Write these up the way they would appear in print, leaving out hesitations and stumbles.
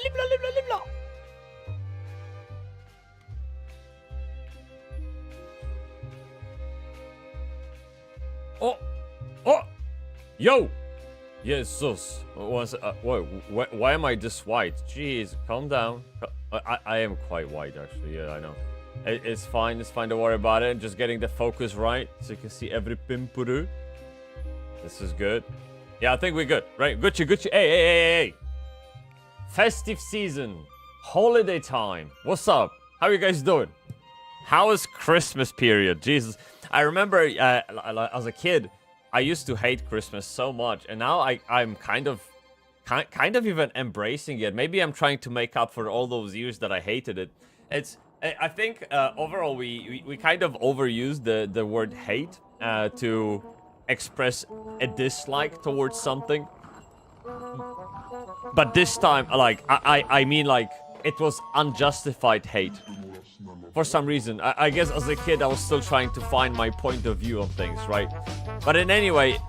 Libla, libla, libla. Oh, oh, yo. Yes, sus. Why am I this white? Jeez, calm down. I am quite white, actually. Yeah, I know. It's fine. It's fine. Don't worry about it. Just getting the focus right so you can see every pimpuru. This is good. Yeah, I think we're good. Right? Gucci, Gucci. Hey. Festive season. Holiday time. What's up? How are you guys doing? How is Christmas period? Jesus. I remember as a kid, I used to hate Christmas so much, and now I'm kind of even embracing it. Maybe I'm trying to make up for all those years that I hated it. I think overall we kind of overused the word hate to express a dislike towards something. But this time, like I mean, like it was unjustified hate. For some reason, I guess as a kid, I was still trying to find my point of view of things, right? But in any way,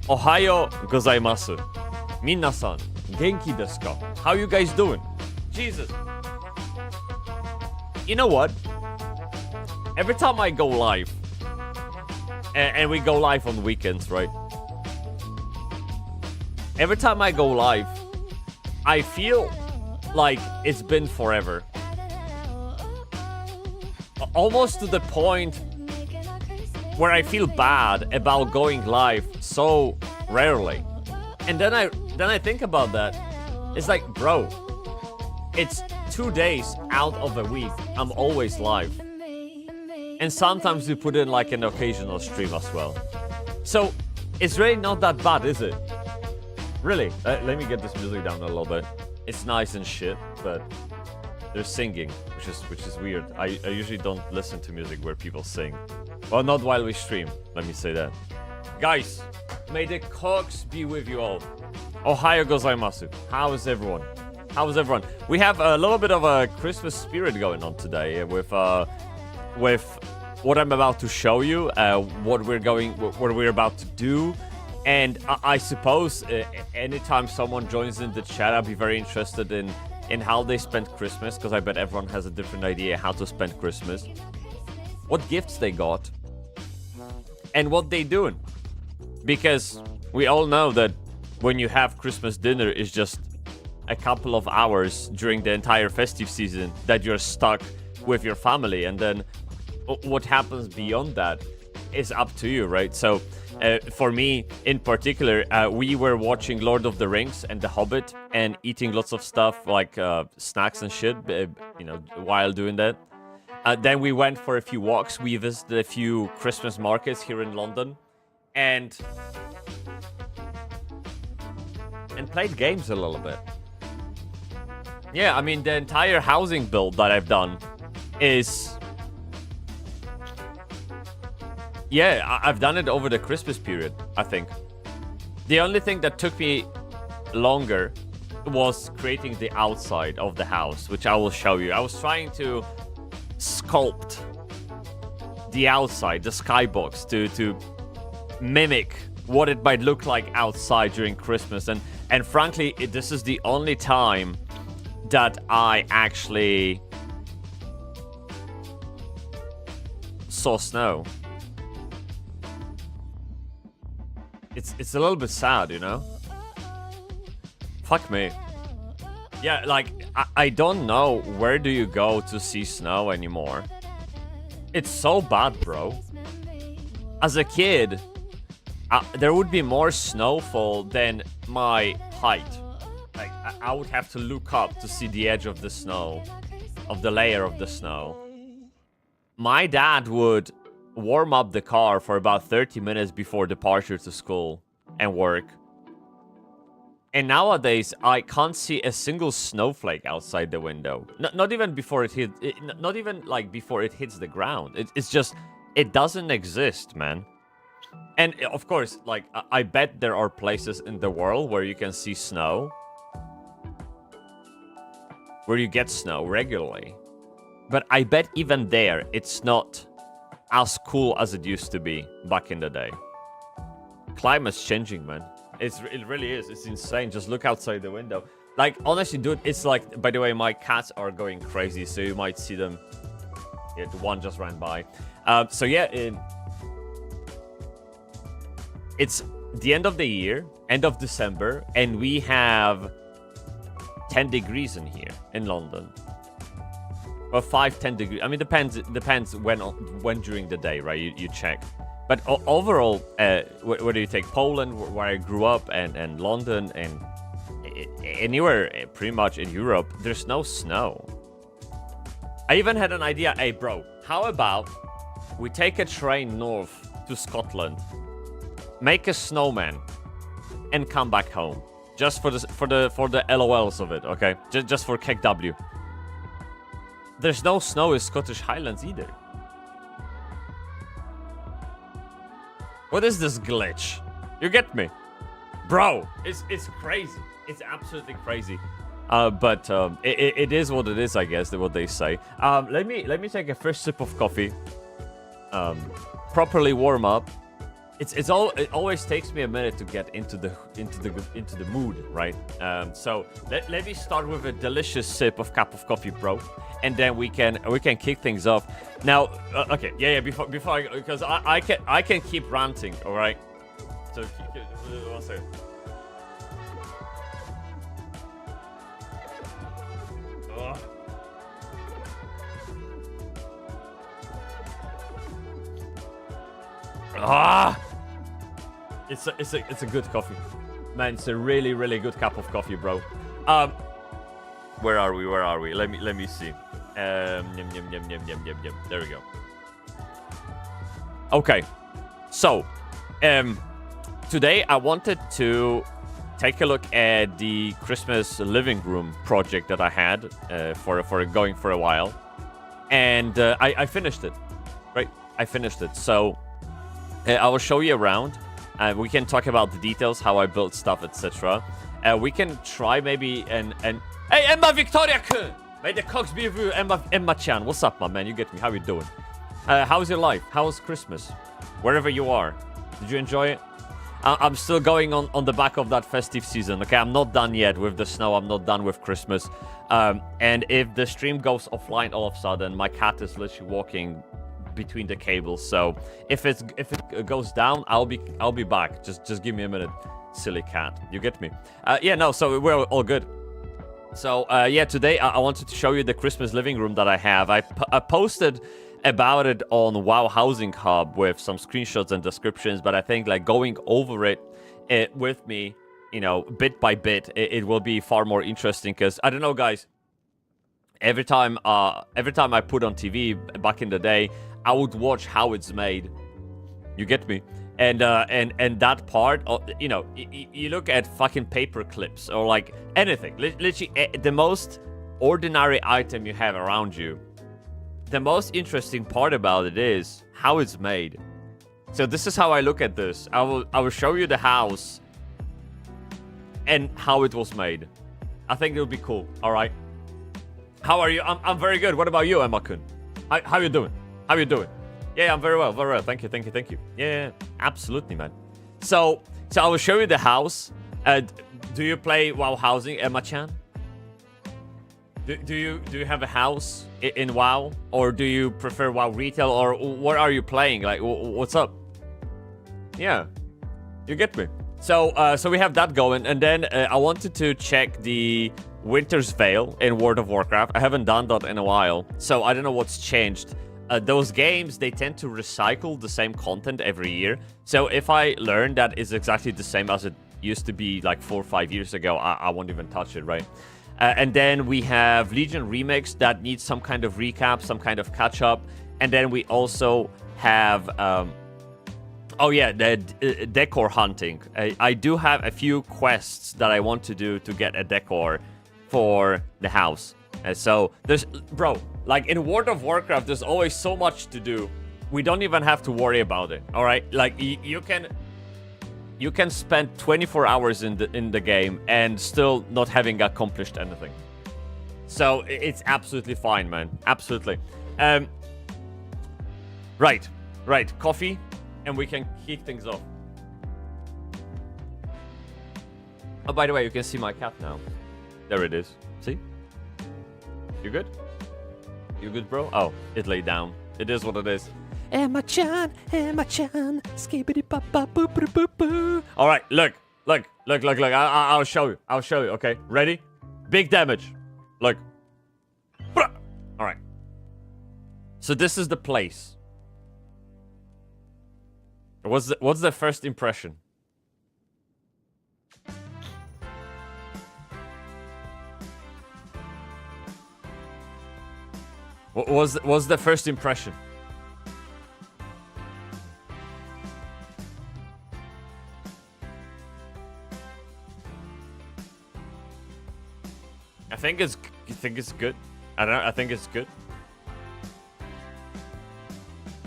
Ohayo gozaimasu. Minasan, genki desu ka? How you guys doing? Jesus. You know what? Every time I go live, and we go live on weekends, right? Every time I go live, I feel like it's been forever. Almost to the point where I feel bad about going live so rarely. And then I think about that. It's like, bro, it's 2 days out of a week. I'm always live. And sometimes we put in like an occasional stream as well. So it's really not that bad, is it? Really? Let me get this music down a little bit. It's nice and shit, but they're singing, which is weird. I usually don't listen to music where people sing. Well, not while we stream, let me say that. Guys, may the cogs be with you all. Ohayo gozaimasu. How is everyone? How is everyone? We have a little bit of a Christmas spirit going on today with what I'm about to show you, what we're about to do. And I suppose anytime someone joins in the chat, I'll be very interested in how they spend Christmas, because I bet everyone has a different idea how to spend Christmas. What gifts they got, and what they doing. Because we all know that when you have Christmas dinner, it's just a couple of hours during the entire festive season that you're stuck with your family, and then what happens beyond that is up to you, right? So for me in particular, we were watching Lord of the Rings and The Hobbit and eating lots of stuff like snacks and shit, while doing that. Then we went for a few walks. We visited a few Christmas markets here in London and played games a little bit. Yeah, I mean, the entire housing build that I've done is... Yeah, I've done it over the Christmas period, I think. The only thing that took me longer was creating the outside of the house, which I will show you. I was trying to sculpt the outside, the skybox, to mimic what it might look like outside during Christmas. And frankly, this is the only time that I actually saw snow. It's a little bit sad, you know? Fuck me. Yeah, like, I don't know where do you go to see snow anymore. It's so bad, bro. As a kid, there would be more snowfall than my height. Like, I would have to look up to see the edge of the snow, of the layer of the snow. My dad would warm up the car for about 30 minutes before departure to school and work. And nowadays, I can't see a single snowflake outside the window. Not even before it hit. Not even like before it hits the ground. It's just, it doesn't exist, man. And of course, like, I bet there are places in the world where you can see snow, where you get snow regularly. But I bet even there, it's not as cool as it used to be back in the day. Climate's changing, man. It really is. It's insane. Just look outside the window. Like, honestly, dude, it's like, by the way, my cats are going crazy, so you might see them. Yeah, the one just ran by. So yeah, it's the end of the year, end of December, and we have 10 degrees in here in London. Or 10 degrees. I mean, depends when during the day, right? You check. But overall, where do you take Poland, where I grew up, and London, and anywhere pretty much in Europe, there's no snow. I even had an idea. Hey, bro, how about we take a train north to Scotland, make a snowman, and come back home, just for the LOLs of it, okay? Just for KW. There's no snow in Scottish Highlands either. What is this glitch? You get me? Bro, it's crazy. It's absolutely crazy. But it is what it is, I guess, what they say. Let me take a first sip of coffee. Properly warm up. It always takes me a minute to get into the mood, right? So let me start with a delicious cup of coffee, bro, and then we can kick things off. Now, okay, yeah. Before because I can keep ranting, all right? So one second. It's a good coffee, man. It's a really, really good cup of coffee, bro. Where are we? Let me see. There we go. Okay, so today I wanted to take a look at the Christmas living room project that I had for going for a while, and I finished it. Right, I finished it. So I will show you around. We can talk about the details, how I built stuff, etc. We can try maybe and hey, Emma Victoria Kun! May the cogs be with you, Emma Chan. What's up, my man? You get me? How you doing? How's your life? How's Christmas? Wherever you are, did you enjoy it? I'm still going on the back of that festive season. Okay, I'm not done yet with the snow. I'm not done with Christmas. And if the stream goes offline all of a sudden, my cat is literally walking between the cables. So if it goes down, I'll be back. Just give me a minute, silly cat. You get me? Yeah, no. So we're all good. So yeah, today I wanted to show you the Christmas living room that I have. I posted about it on WoW Housing Hub with some screenshots and descriptions, but I think like going over it with me, you know, bit by bit, it will be far more interesting. Because I don't know, guys. Every time I put on TV back in the day, I would watch how it's made. You get me? And that part, you know, you look at fucking paper clips or like anything, literally the most ordinary item you have around you. The most interesting part about it is how it's made. So this is how I look at this. I will show you the house and how it was made. I think it'll be cool. All right. How are you? I'm very good. What about you, Emma-kun? How you doing? How you doing? Yeah, I'm very well. Very well. Thank you. Yeah, absolutely, man. So I will show you the house. Do you play WoW Housing, Emma-chan? Do you have a house in WoW, or do you prefer WoW Retail, or what are you playing? Like, what's up? Yeah, you get me. So we have that going, and then I wanted to check the Winter's Veil in World of Warcraft. I haven't done that in a while, so I don't know what's changed. Those games, they tend to recycle the same content every year. So if I learn that it's exactly the same as it used to be like 4 or 5 years ago, I won't even touch it, right? And then we have Legion Remix that needs some kind of recap, some kind of catch-up. And then we also have, oh yeah, the decor hunting. I do have a few quests that I want to do to get a decor for the house. So there's, bro, like in World of Warcraft, there's always so much to do. We don't even have to worry about it. All right, like you can spend 24 hours in the game and still not having accomplished anything. So it's absolutely fine, man. Absolutely. Right. Coffee, and we can kick things off. Oh, by the way, you can see my cat now. There it is. See? You good? You good, bro? Oh, it laid down. It is what it is. Emma-chan, skibbity pop pop boop boop boop boo. All right, look. I'll show you. Okay, ready? Big damage. Look. All right. So this is the place. What's the first impression? What was the first impression? I think it's good. I don't know. I think it's good.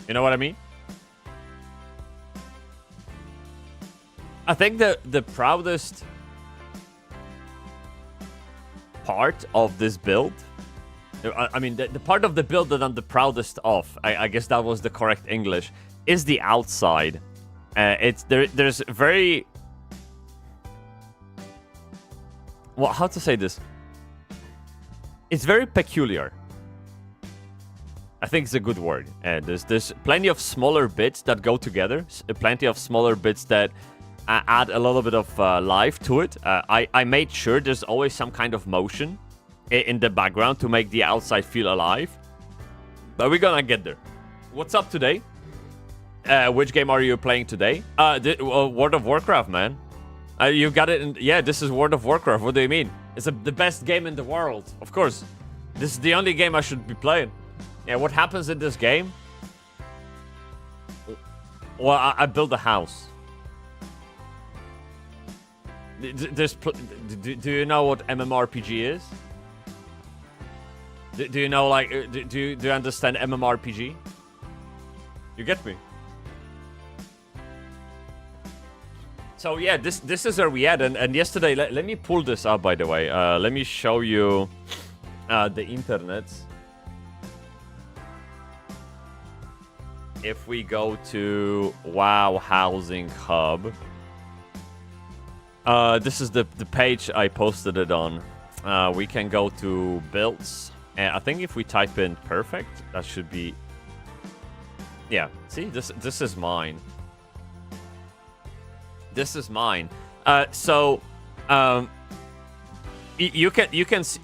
You know what I mean? I think the proudest part of this build, I mean, the part of the build that I'm the proudest of, I guess that was the correct English, is the outside. There's very... Well, how to say this? It's very peculiar. I think it's a good word. There's plenty of smaller bits that go together. Plenty of smaller bits that add a little bit of life to it. I made sure there's always some kind of motion in the background to make the outside feel alive. But we're gonna get there. What's up today? Which game are you playing today? World of Warcraft, man. You got it in... Yeah, this is World of Warcraft. What do you mean? It's the best game in the world. Of course. This is the only game I should be playing. Yeah, what happens in this game? Well, I build a house. Do you know what MMORPG is? Do you know, like, do you understand MMORPG? You get me? So yeah, this is where we at, and yesterday, let me pull this up, by the way. Let me show you the internet. If we go to WoW Housing Hub, this is the page I posted it on. We can go to builds, and I think if we type in perfect, that should be... Yeah, see, this is mine. This is mine. You can see,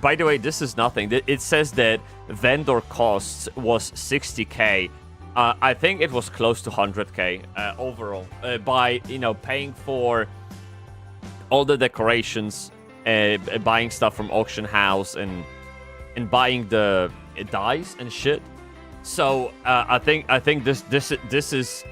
by the way, this is nothing. It says that vendor costs was 60k. I think it was close to 100k overall by, you know, paying for all the decorations, buying stuff from auction house, and buying the dice and shit. So I think this is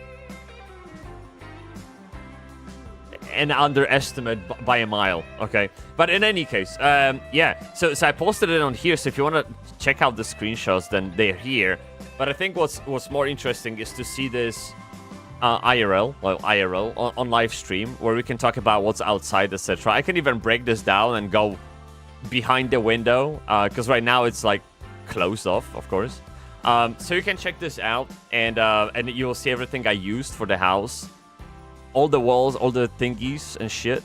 an underestimate by a mile, okay? But in any case, yeah, so I posted it on here, so if you want to check out the screenshots, then they're here. But I think what's more interesting is to see this IRL on live stream, where we can talk about what's outside, etc. I can even break this down and go behind the window, because right now it's like closed off, of course. So you can check this out, and you will see everything I used for the house. All the walls, all the thingies and shit.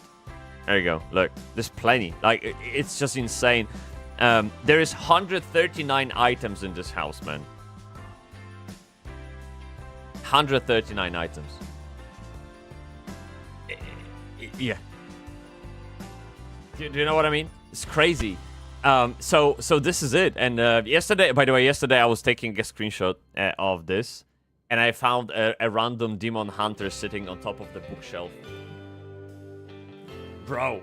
There you go. Look, there's plenty. Like, it's just insane. There is 139 items in this house, man. 139 items. Yeah. Do you know what I mean? It's crazy. So this is it. And yesterday, by the way, I was taking a screenshot of this. And I found a random demon hunter sitting on top of the bookshelf. Bro.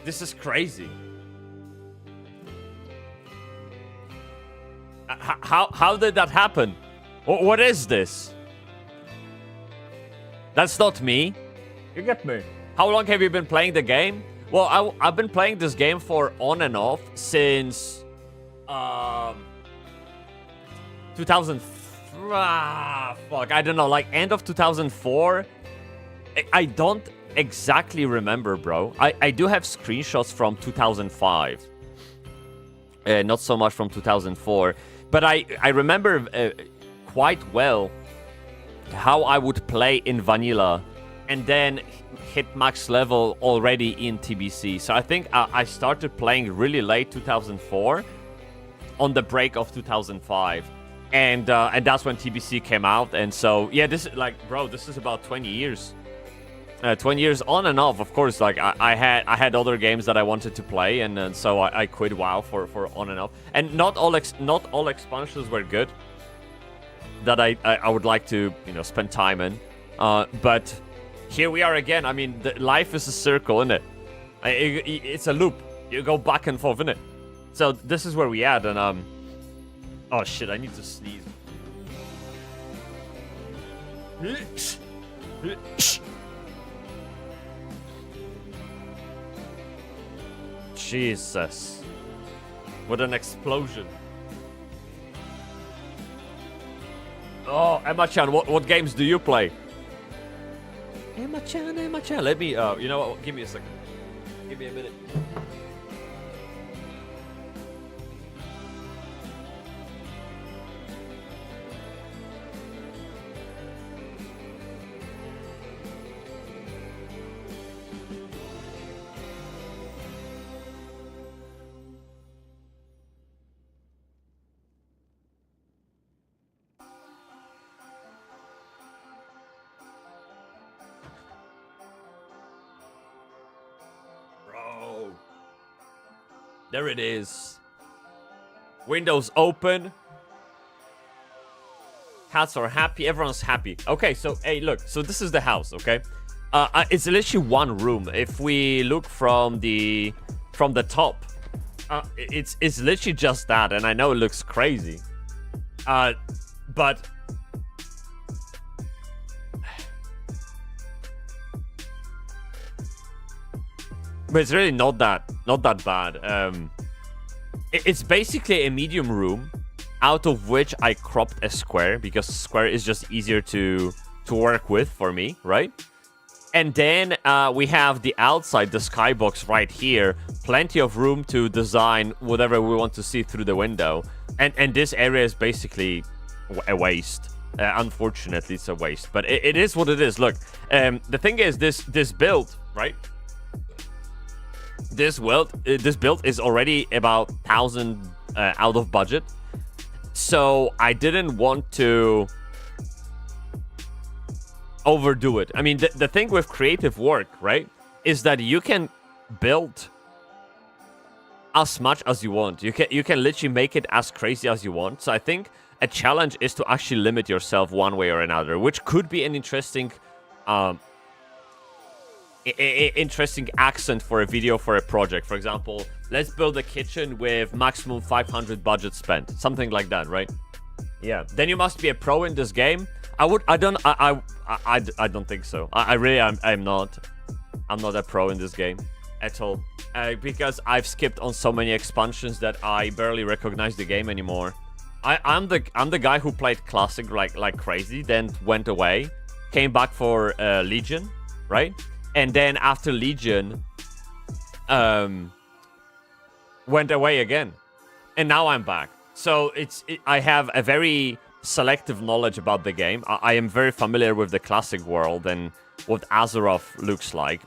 This is crazy. How did that happen? What is this? That's not me. You get me? How long have you been playing the game? Well, I've been playing this game for on and off since... 2000, fuck, I don't know, like end of 2004. I don't exactly remember, bro. I do have screenshots from 2005. Not so much from 2004, but I remember quite well how I would play in vanilla and then hit max level already in TBC. So I think I started playing really late 2004 on the break of 2005. And that's when TBC came out. And so, yeah, this is like, bro, this is about 20 years. 20 years on and off, of course. Like I had other games that I wanted to play, and so I quit WoW for on and off. And not all expansions were good that I would like to, you know, spend time in. But here we are again. I mean, life is a circle, isn't it? It's a loop. You go back and forth, isn't it? So this is where we at, and oh shit, I need to sneeze. Jesus. What an explosion. Oh, Emma-chan, what games do you play? Emma-chan. Let me, you know what? Give me a second. Give me a minute. There it is. Windows open. Cats are happy. Everyone's happy. Okay, so, hey, look. So this is the house, okay? It's literally one room. If we look from the top, it's literally just that. And I know it looks crazy. But it's really not that bad. It's basically a medium room, out of which I cropped a square because square is just easier to work with for me, right? And then we have the outside, the skybox right here. Plenty of room to design whatever we want to see through the window. And this area is basically a waste. Unfortunately, it's a waste. But it is what it is. Look, the thing is, this build, right? This build is already about 1,000 out of budget. So I didn't want to overdo it. I mean, the thing with creative work, right, is that you can build as much as you want. You can literally make it as crazy as you want. So I think a challenge is to actually limit yourself one way or another, which could be an interesting accent for a video, for a project. For example, let's build a kitchen with maximum 500 budget spent, something like that, right? Yeah. Then you must be a pro in this game. I don't think so. I'm not a pro in this game at all, because I've skipped on so many expansions that I barely recognize the game anymore. I'm the guy who played classic like crazy, then went away, came back for Legion, right? And then after Legion, went away again. And now I'm back. So I have a very selective knowledge about the game. I am very familiar with the classic world and what Azeroth looks like.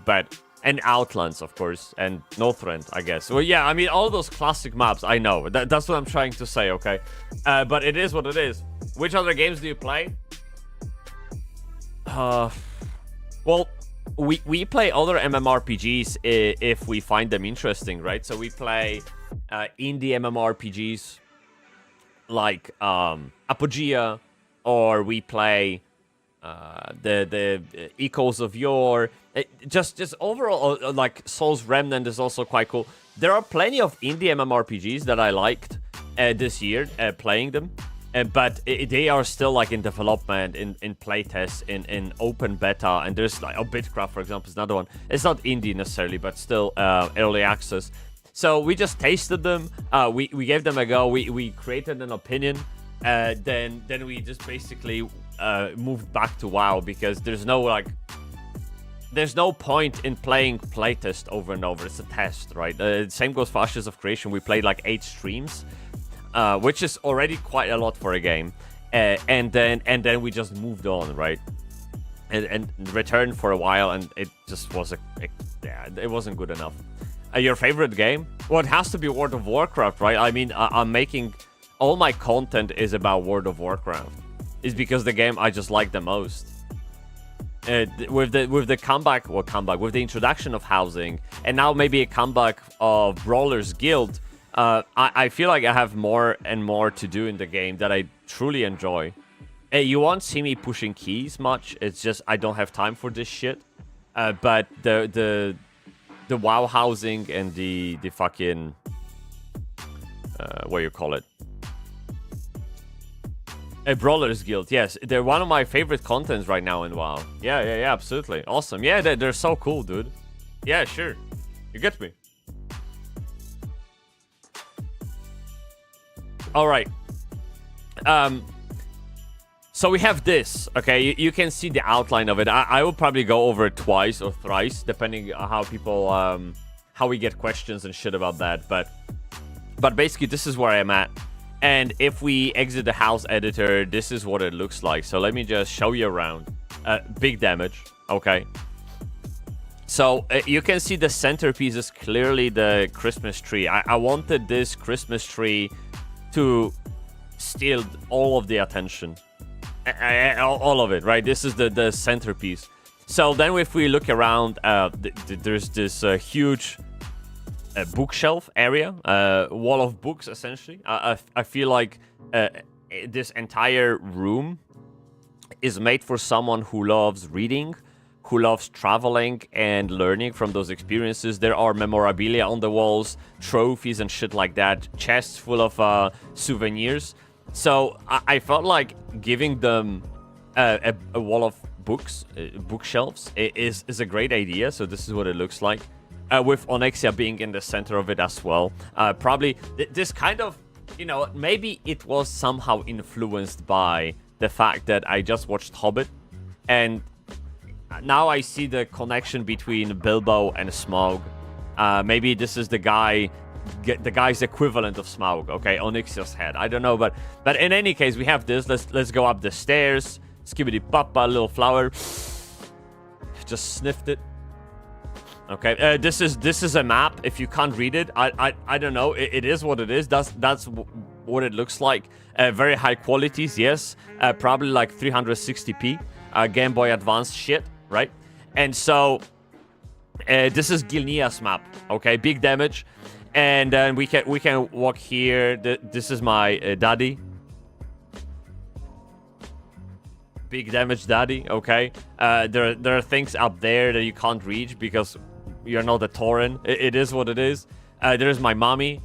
And Outlands, of course. And Northrend, I guess. Well, yeah, I mean, all those classic maps, I know. That's what I'm trying to say, okay? But it is what it is. Which other games do you play? Well, we play other MMORPGs if we find them interesting, right? So we play indie MMORPGs like Apogea, or we play the Echoes of Yore. Just overall, like Soul's Remnant is also quite cool. There are plenty of indie MMORPGs that I liked this year, playing them. But they are still like in development, in playtest, in open beta, and there's like Bitcraft, for example, is another one. It's not indie necessarily, but still early access. So we just tasted them. We gave them a go. We created an opinion. Then we just basically moved back to WoW, because there's no point in playing playtest over and over. It's a test, right? Same goes for Ashes of Creation. We played like 8 streams. Which is already quite a lot for a game, and then we just moved on, right? and returned for a while, and it just was yeah, it wasn't good enough. Your favorite game? Well, it has to be World of Warcraft, right? I mean, I'm making all my content is about World of Warcraft. It's because the game I just like the most. With the comeback with the introduction of housing, and now maybe a comeback of Brawlers Guild, I feel like I have more and more to do in the game that I truly enjoy. You won't see me pushing keys much. It's just I don't have time for this shit. But the WoW housing and the fucking what do you call it? A Brawlers Guild, yes. They're one of my favorite contents right now in WoW. Yeah, absolutely. Awesome. Yeah, they're so cool, dude. Yeah, sure. You get me. Alright. So we have this, okay? You can see the outline of it. I will probably go over it twice or thrice, depending on how people, how we get questions and shit about that. But basically, this is where I'm at. And if we exit the house editor, this is what it looks like. So let me just show you around. Big damage, okay? So you can see the centerpiece is clearly the Christmas tree. I wanted this Christmas tree to steal all of the attention. All of it, right? This is the centerpiece. So then if we look around, there's this huge bookshelf area, wall of books, essentially. I feel like this entire room is made for someone who loves reading, who loves traveling and learning from those experiences. There are memorabilia on the walls, trophies and shit like that, chests full of souvenirs. So I felt like giving them a wall of books, bookshelves, is a great idea. So this is what it looks like. With Onyxia being in the center of it as well. Probably this kind of, you know, maybe it was somehow influenced by the fact that I just watched Hobbit. And now I see the connection between Bilbo and Smaug. Maybe this is the guy's equivalent of Smaug, okay? Onyxia's head. I don't know, but in any case, we have this. Let's go up the stairs. Skibbity papa, little flower. Just sniffed it. Okay, this is a map. If you can't read it, I don't know. It is what it is. That's what it looks like. Very high qualities, yes. Probably like 360p. Game Boy Advance shit, right? And so this is Gilnea's map. Okay, big damage, and then we can walk here. This is my daddy. Big damage daddy. Okay, there are things up there that you can't reach because you're not a Tauren. It is what it is. There's my mommy.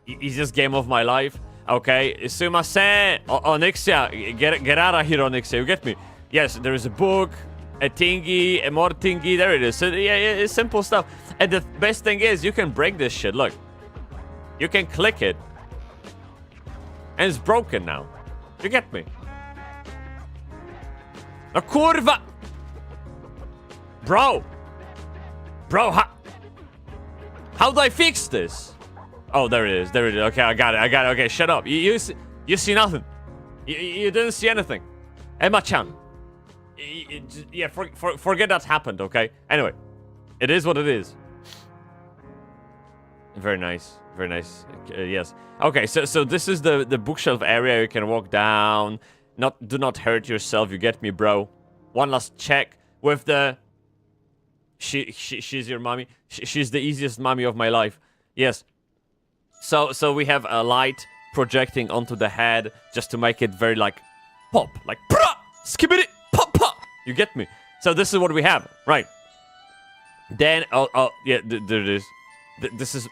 Easiest game of my life. Okay, sumimasen. Onyxia, get out of here, Onyxia. You get me? Yes, there is a book, a thingy, a more thingy. There it is. So yeah, it's simple stuff. And the best thing is you can break this shit. Look, you can click it, and it's broken now. You get me? A kurva. Bro, how do I fix this? Oh, there it is. Okay, I got it. Okay, shut up. You see nothing. You didn't see anything. Emma-chan. Yeah, forget that happened, okay? Anyway, it is what it is. Very nice. Yes. Okay, so this is the bookshelf area. You can walk down. Do not hurt yourself. You get me, bro? One last check with the... She's your mommy. She's the easiest mommy of my life. Yes. So we have a light projecting onto the head just to make it very like pop, like pra, skibbity, pop, pop. You get me? So this is what we have, right? Then yeah, there it is. This is.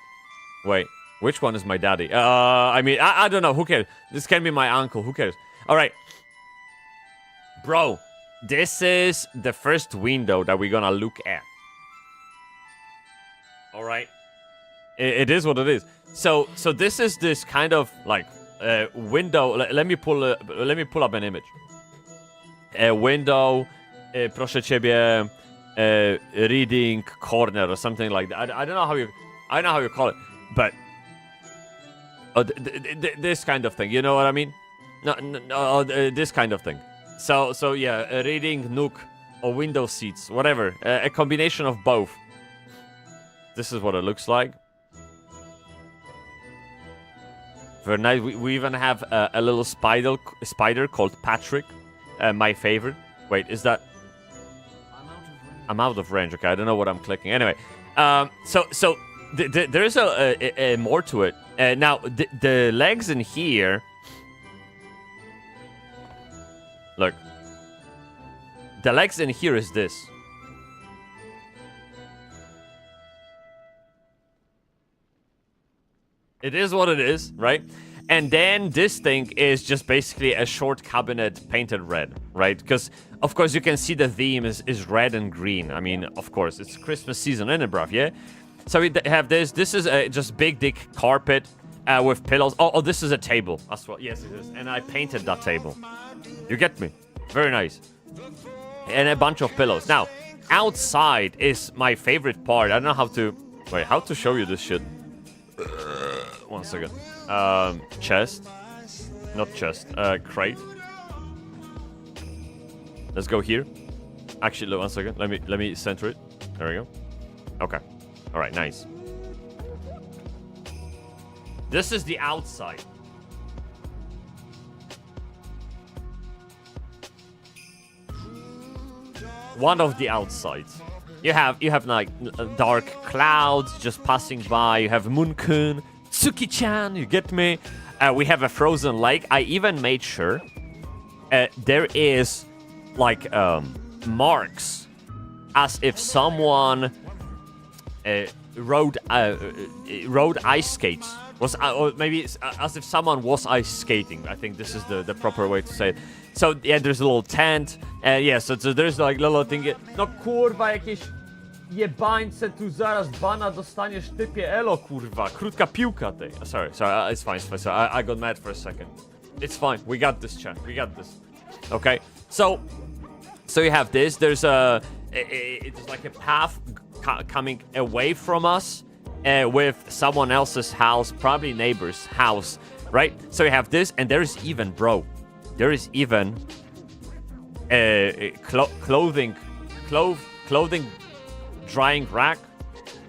Wait, which one is my daddy? I mean, I don't know. Who cares? This can be my uncle. Who cares? All right, bro. This is the first window that we're gonna look at. All right. It is what it is. So this is this kind of like window. Let me pull up an image. A window, proszę ciebie, reading corner or something like that. I don't know how you call it, but this kind of thing. You know what I mean? No, this kind of thing. So yeah, reading Nook or window seats, whatever. A combination of both. This is what it looks like. Very nice. We even have a little spider called Patrick. My favorite. Wait, is that... I'm out of range. Okay, I don't know what I'm clicking. Anyway, so there is a more to it. Now, the legs in here... Look. The legs in here is this. It is what it is, right? And then this thing is just basically a short cabinet painted red, right? Because, of course, you can see the theme is red and green. I mean, of course, it's Christmas season, isn't it, bruv? Yeah? So we have this. This is just big, thick carpet with pillows. Oh, this is a table as well. Yes, it is. And I painted that table. You get me? Very nice. And a bunch of pillows. Now, outside is my favorite part. I don't know how to... Wait, how to show you this shit? 1 second. Chest. Not chest. Crate. Let's go here. Actually, look, 1 second. Let me center it. There we go. Okay. All right, nice. This is the outside. One of the outsides. You have like dark clouds just passing by. You have Moon-kun, Tsuki-chan. You get me? We have a frozen lake. I even made sure there is like marks as if someone rode ice skates. Or maybe as if someone was ice skating. I think this is the proper way to say it. So yeah, there's a little tent. Yeah, so there's like little thing. No kurwa, jakieś jebańce tu zaraz bana dostaniesz typie elo kurwa. Krótka piłka tej. Sorry, it's fine. So I got mad for a second. It's fine. We got this, chat. We got this. Okay. So you have this. There's it's like a path coming away from us with someone else's house, probably neighbor's house, right? So you have this, and there's even, bro. There is even a clothing drying rack,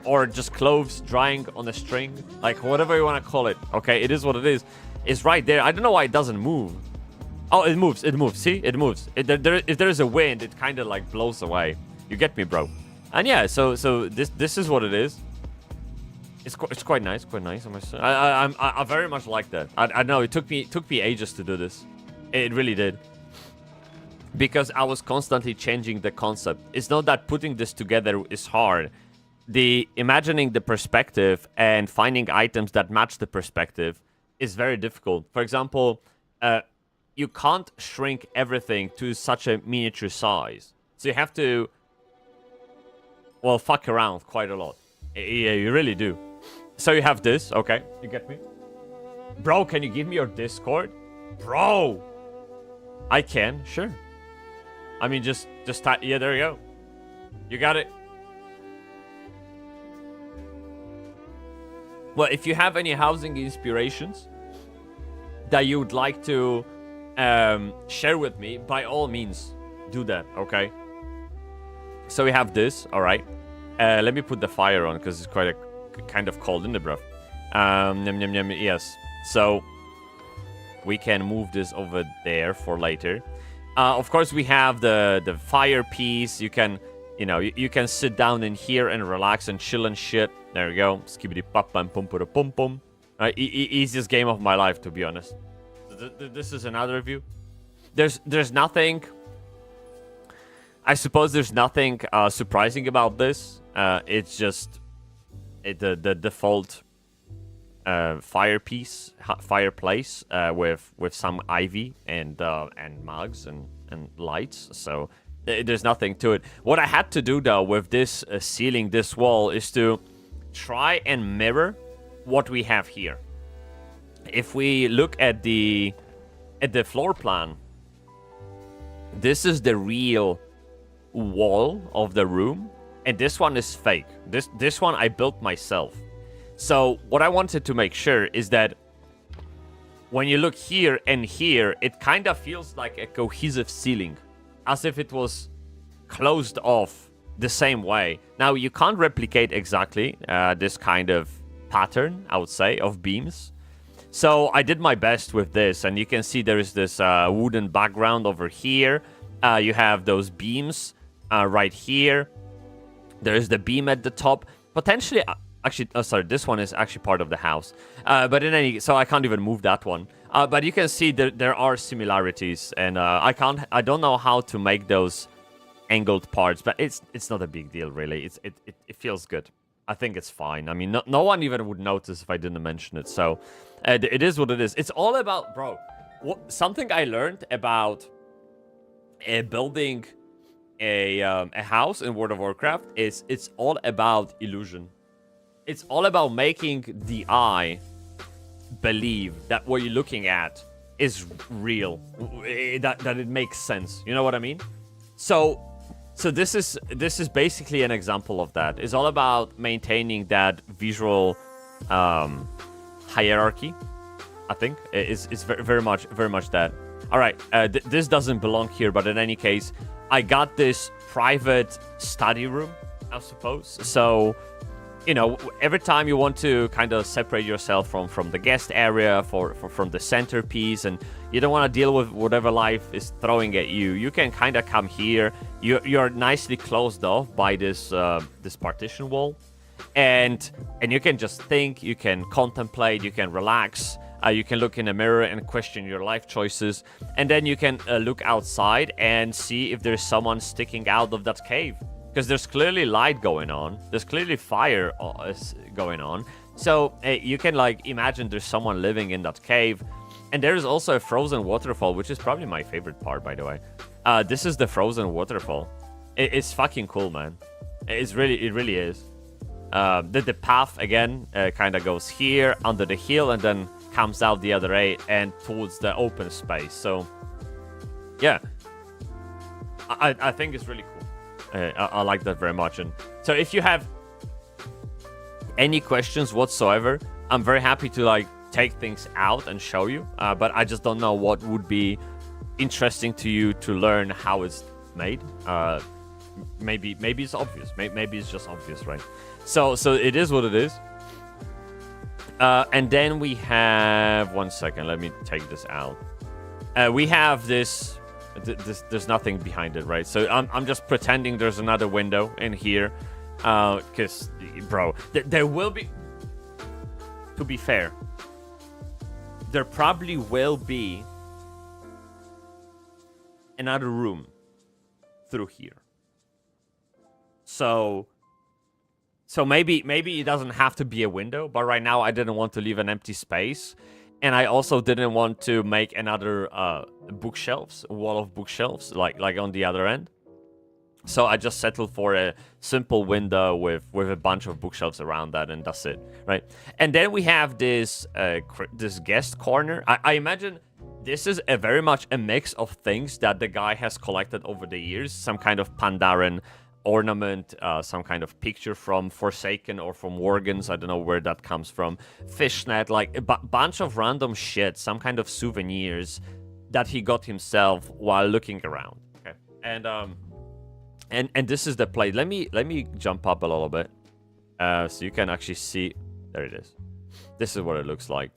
or just clothes drying on a string, like whatever you want to call it. Okay, it is what it is. It's right there. I don't know why it doesn't move. Oh, it moves. It moves. See, it moves. If there is a wind, it kind of like blows away. You get me, bro? And yeah, so this is what it is. It's quite nice. Quite nice. I very much like that. I know it took me ages to do this. It really did. Because I was constantly changing the concept. It's not that putting this together is hard. Imagining the perspective and finding items that match the perspective is very difficult. For example, you can't shrink everything to such a miniature size. So you have to, well, fuck around quite a lot. Yeah, you really do. So you have this, okay? You get me? Bro, can you give me your Discord? Bro! I can, sure. I mean, just type. Yeah, there you go. You got it. Well, if you have any housing inspirations that you would like to share with me, by all means, do that, okay? So we have this, all right. Let me put the fire on because it's quite a kind of cold in the bro. Yes. So we can move this over there for later. Of course, we have the fire piece. You can, you can sit down in here and relax and chill and shit. There we go. Skibbity papa and pum pum pum. Easiest game of my life, to be honest. This is another review. There's nothing. I suppose there's nothing surprising about this. It's just the default fireplace with some ivy and mugs and lights. So there's nothing to it. What I had to do though with this ceiling, this wall, is to try and mirror what we have here. If we look at the floor plan, this is the real wall of the room, and this one is fake. This one I built myself. So what I wanted to make sure is that when you look here and here, it kind of feels like a cohesive ceiling, as if it was closed off the same way. Now, you can't replicate exactly this kind of pattern, I would say, of beams. So I did my best with this, and you can see there is this wooden background over here. You have those beams right here. There is the beam at the top. Potentially, actually, sorry, this one is actually part of the house. But in any, so I can't even move that one. But you can see there are similarities, and I don't know how to make those angled parts, but it's not a big deal really. It feels good. I think it's fine. I mean, no one even would notice if I didn't mention it. So it is what it is. It's all about, bro. Something I learned about building a house in World of Warcraft is it's all about illusion. It's all about making the eye believe that what you're looking at is real, that it makes sense. You know what I mean? So this is basically an example of that. It's all about maintaining that visual hierarchy. I think it's very much that. All right, this doesn't belong here, but in any case, I got this private study room, I suppose. So, you know, every time you want to kind of separate yourself from the guest area, from the centerpiece, and you don't want to deal with whatever life is throwing at you, you can kind of come here. You're nicely closed off by this this partition wall, and you can just think, you can contemplate, you can relax. You can look in a mirror and question your life choices, and then you can look outside and see if there's someone sticking out of that cave. Because there's clearly light going on. There's clearly fire going on. So you can like imagine there's someone living in that cave. And there is also a frozen waterfall, which is probably my favorite part, by the way. This is the frozen waterfall. It's fucking cool, man. It really is. The path again kind of goes here under the hill and then comes out the other way and towards the open space. So yeah, I think it's really cool. I like that very much. And so if you have any questions whatsoever, I'm very happy to like take things out and show you. But I just don't know what would be interesting to you to learn how it's made. Maybe it's obvious. Maybe it's just obvious, right? So it is what it is. And then we have 1 second. Let me take this out. We have this. There's nothing behind it, right? So I'm just pretending there's another window in here, because, bro, there will be. To be fair, there probably will be another room through here. So maybe it doesn't have to be a window, but right now I didn't want to leave an empty space. And I also didn't want to make another bookshelves, wall of bookshelves, like on the other end. So I just settled for a simple window with a bunch of bookshelves around that, and that's it, right? And then we have this this guest corner. I imagine this is very much a mix of things that the guy has collected over the years. Some kind of Pandaren ornament, some kind of picture from Forsaken or from Worgens. I don't know where that comes from. Fishnet, like a bunch of random shit, some kind of souvenirs that he got himself while looking around. Okay, and this is the plate. Let me jump up a little bit, so you can actually see. There it is. This is what it looks like.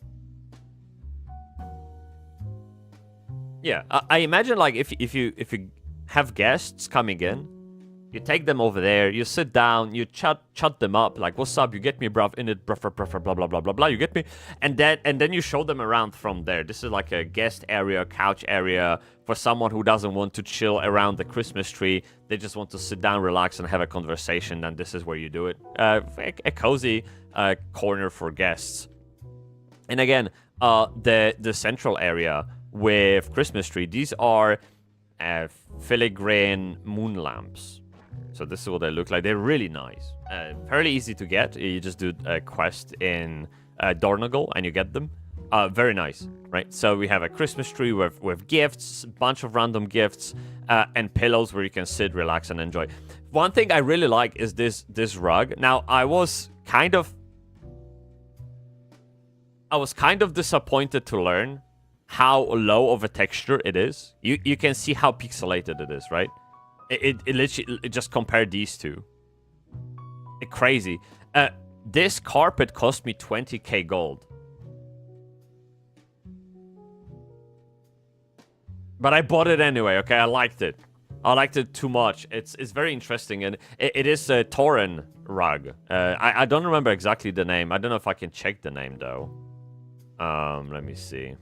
Yeah, I imagine like if you have guests coming in. You take them over there, you sit down, you chat them up, like, what's up, you get me, bruv, in it, bruv, blah, blah, blah, blah, blah, you get me? And then you show them around from there. This is like a guest area, couch area, for someone who doesn't want to chill around the Christmas tree. They just want to sit down, relax, and have a conversation, and this is where you do it. A cozy corner for guests. And again, the central area with Christmas tree, these are filigrane moon lamps. So this is what they look like. They're really nice. Fairly easy to get. You just do a quest in Dornogal and you get them. Very nice, right? So we have a Christmas tree with gifts, a bunch of random gifts, and pillows where you can sit, relax, and enjoy. One thing I really like is this rug. Now, I was kind of I was kind of disappointed to learn how low of a texture it is. You can see how pixelated it is, right? It literally just compared these two. Crazy. This carpet cost me 20k gold. But I bought it anyway, okay? I liked it. I liked it too much. It's very interesting, and it is a Tauren rug. I don't remember exactly the name. I don't know if I can check the name, though. Let me see.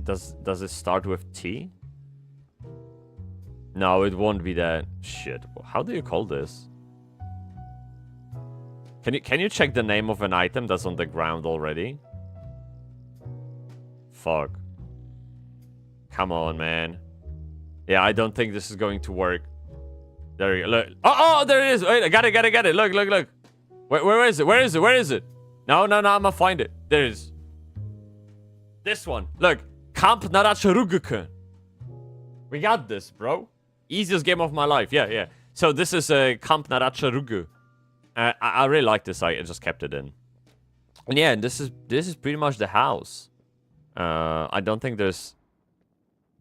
Does it start with T? No, it won't be that. Shit. How do you call this? Can you check the name of an item that's on the ground already? Fuck. Come on, man. Yeah, I don't think this is going to work. There you go. Look. Oh, there it is. Wait, I got it. Look. Where is it? No, I'm gonna find it. There it is. This one. Look. Kamp Naracharuguku. We got this, bro. Easiest game of my life. Yeah. So this is a Kamp Naracharugu. I really like this. I just kept it in. And yeah, this is pretty much the house. I don't think there's...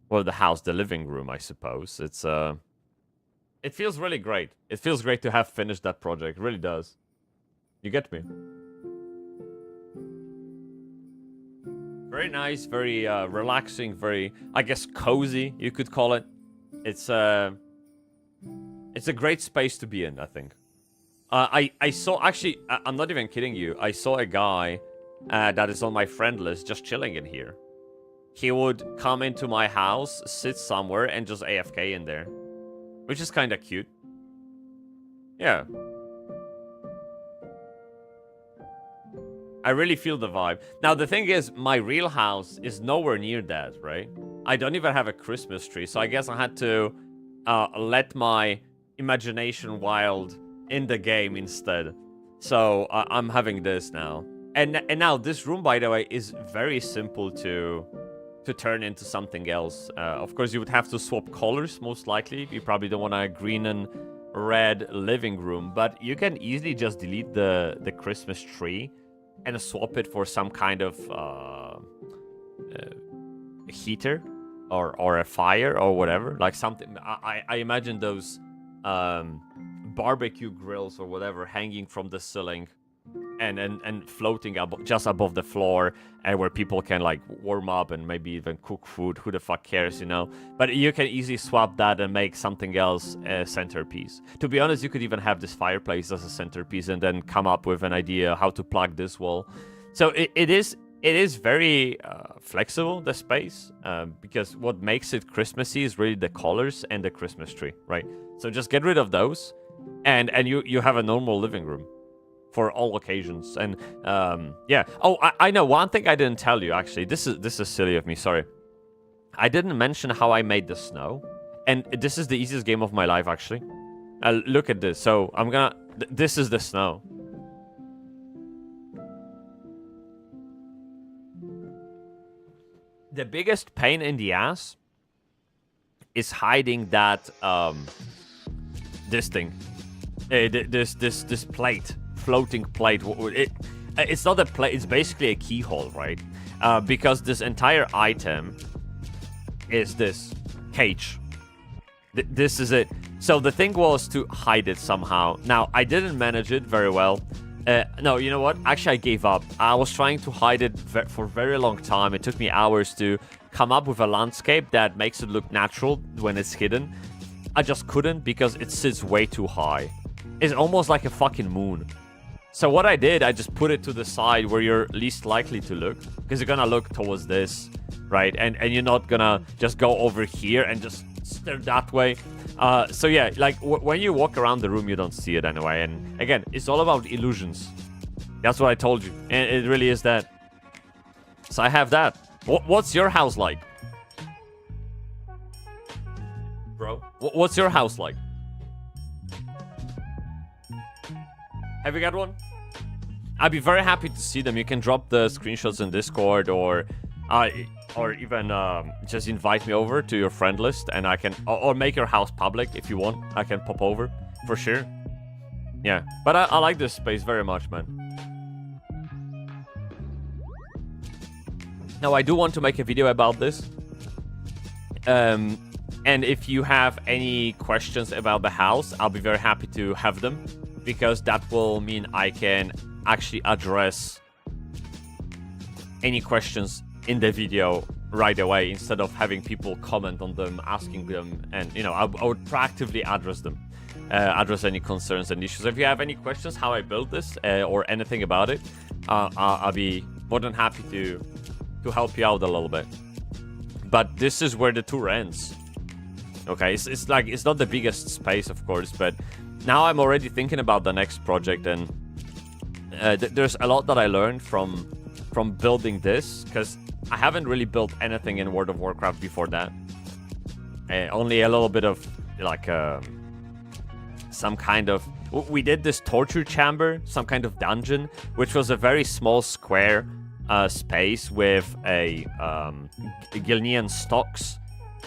Well, the living room, I suppose. It's it feels really great. It feels great to have finished that project. It really does. You get me? Very nice, very relaxing, very, I guess, cozy, you could call it. It's a great space to be in, I think. I saw, actually, I'm not even kidding you. I saw a guy that is on my friend list just chilling in here. He would come into my house, sit somewhere, and just AFK in there. Which is kind of cute. Yeah. I really feel the vibe. Now, the thing is, my real house is nowhere near that, right? I don't even have a Christmas tree, so I guess I had to let my imagination wild in the game instead. So I'm having this now. And now, this room, by the way, is very simple to turn into something else. Of course, you would have to swap colors, most likely. You probably don't want a green and red living room, but you can easily just delete the Christmas tree and swap it for some kind of heater or a fire or whatever. Like something, I imagine those barbecue grills or whatever hanging from the ceiling and floating just above the floor, and where people can like warm up and maybe even cook food. Who the fuck cares, you know? But you can easily swap that and make something else a centerpiece. To be honest, you could even have this fireplace as a centerpiece and then come up with an idea how to plug this wall. So it is very flexible, the space, because what makes it Christmassy is really the colors and the Christmas tree, right? So just get rid of those, and you have a normal living room for all occasions. And yeah. Oh, I know one thing I didn't tell you, actually. This is silly of me, sorry. I didn't mention how I made the snow, and this is the easiest game of my life, actually. Look at this. So I'm gonna... This is the snow. The biggest pain in the ass is hiding that this thing, this plate, floating plate. It's not a plate. It's basically a keyhole, right? Because this entire item is this cage. This is it. So the thing was to hide it somehow. Now I didn't manage it very well. No, you know what? Actually, I gave up. I was trying to hide it for a very long time. It took me hours to come up with a landscape that makes it look natural when it's hidden. I just couldn't because it sits way too high. It's almost like a fucking moon. So what I did, I just put it to the side where you're least likely to look, because you're gonna look towards this, right? And you're not gonna just go over here and just stare that way. So yeah, like when you walk around the room, you don't see it anyway. And again, it's all about illusions. That's what I told you, and it really is that. So I have that. What's your house like, bro? What's your house like? Have you got one? I'd be very happy to see them. You can drop the screenshots in Discord, or even just invite me over to your friend list, and I can, or make your house public if you want. I can pop over for sure. Yeah, but I like this space very much, man. Now, I do want to make a video about this. And if you have any questions about the house, I'll be very happy to have them, because that will mean I can actually address any questions in the video right away, instead of having people comment on them, asking them, and I would proactively address them, address any concerns and issues. If you have any questions how I built this or anything about it, I'll be more than happy to help you out a little bit. But this is where the tour ends. Okay, it's like, it's not the biggest space, of course, but now I'm already thinking about the next project, and there's a lot that I learned from building this, because I haven't really built anything in World of Warcraft before that. Only a little bit of like some kind of, we did this torture chamber, some kind of dungeon, which was a very small square space with a Gilnean stocks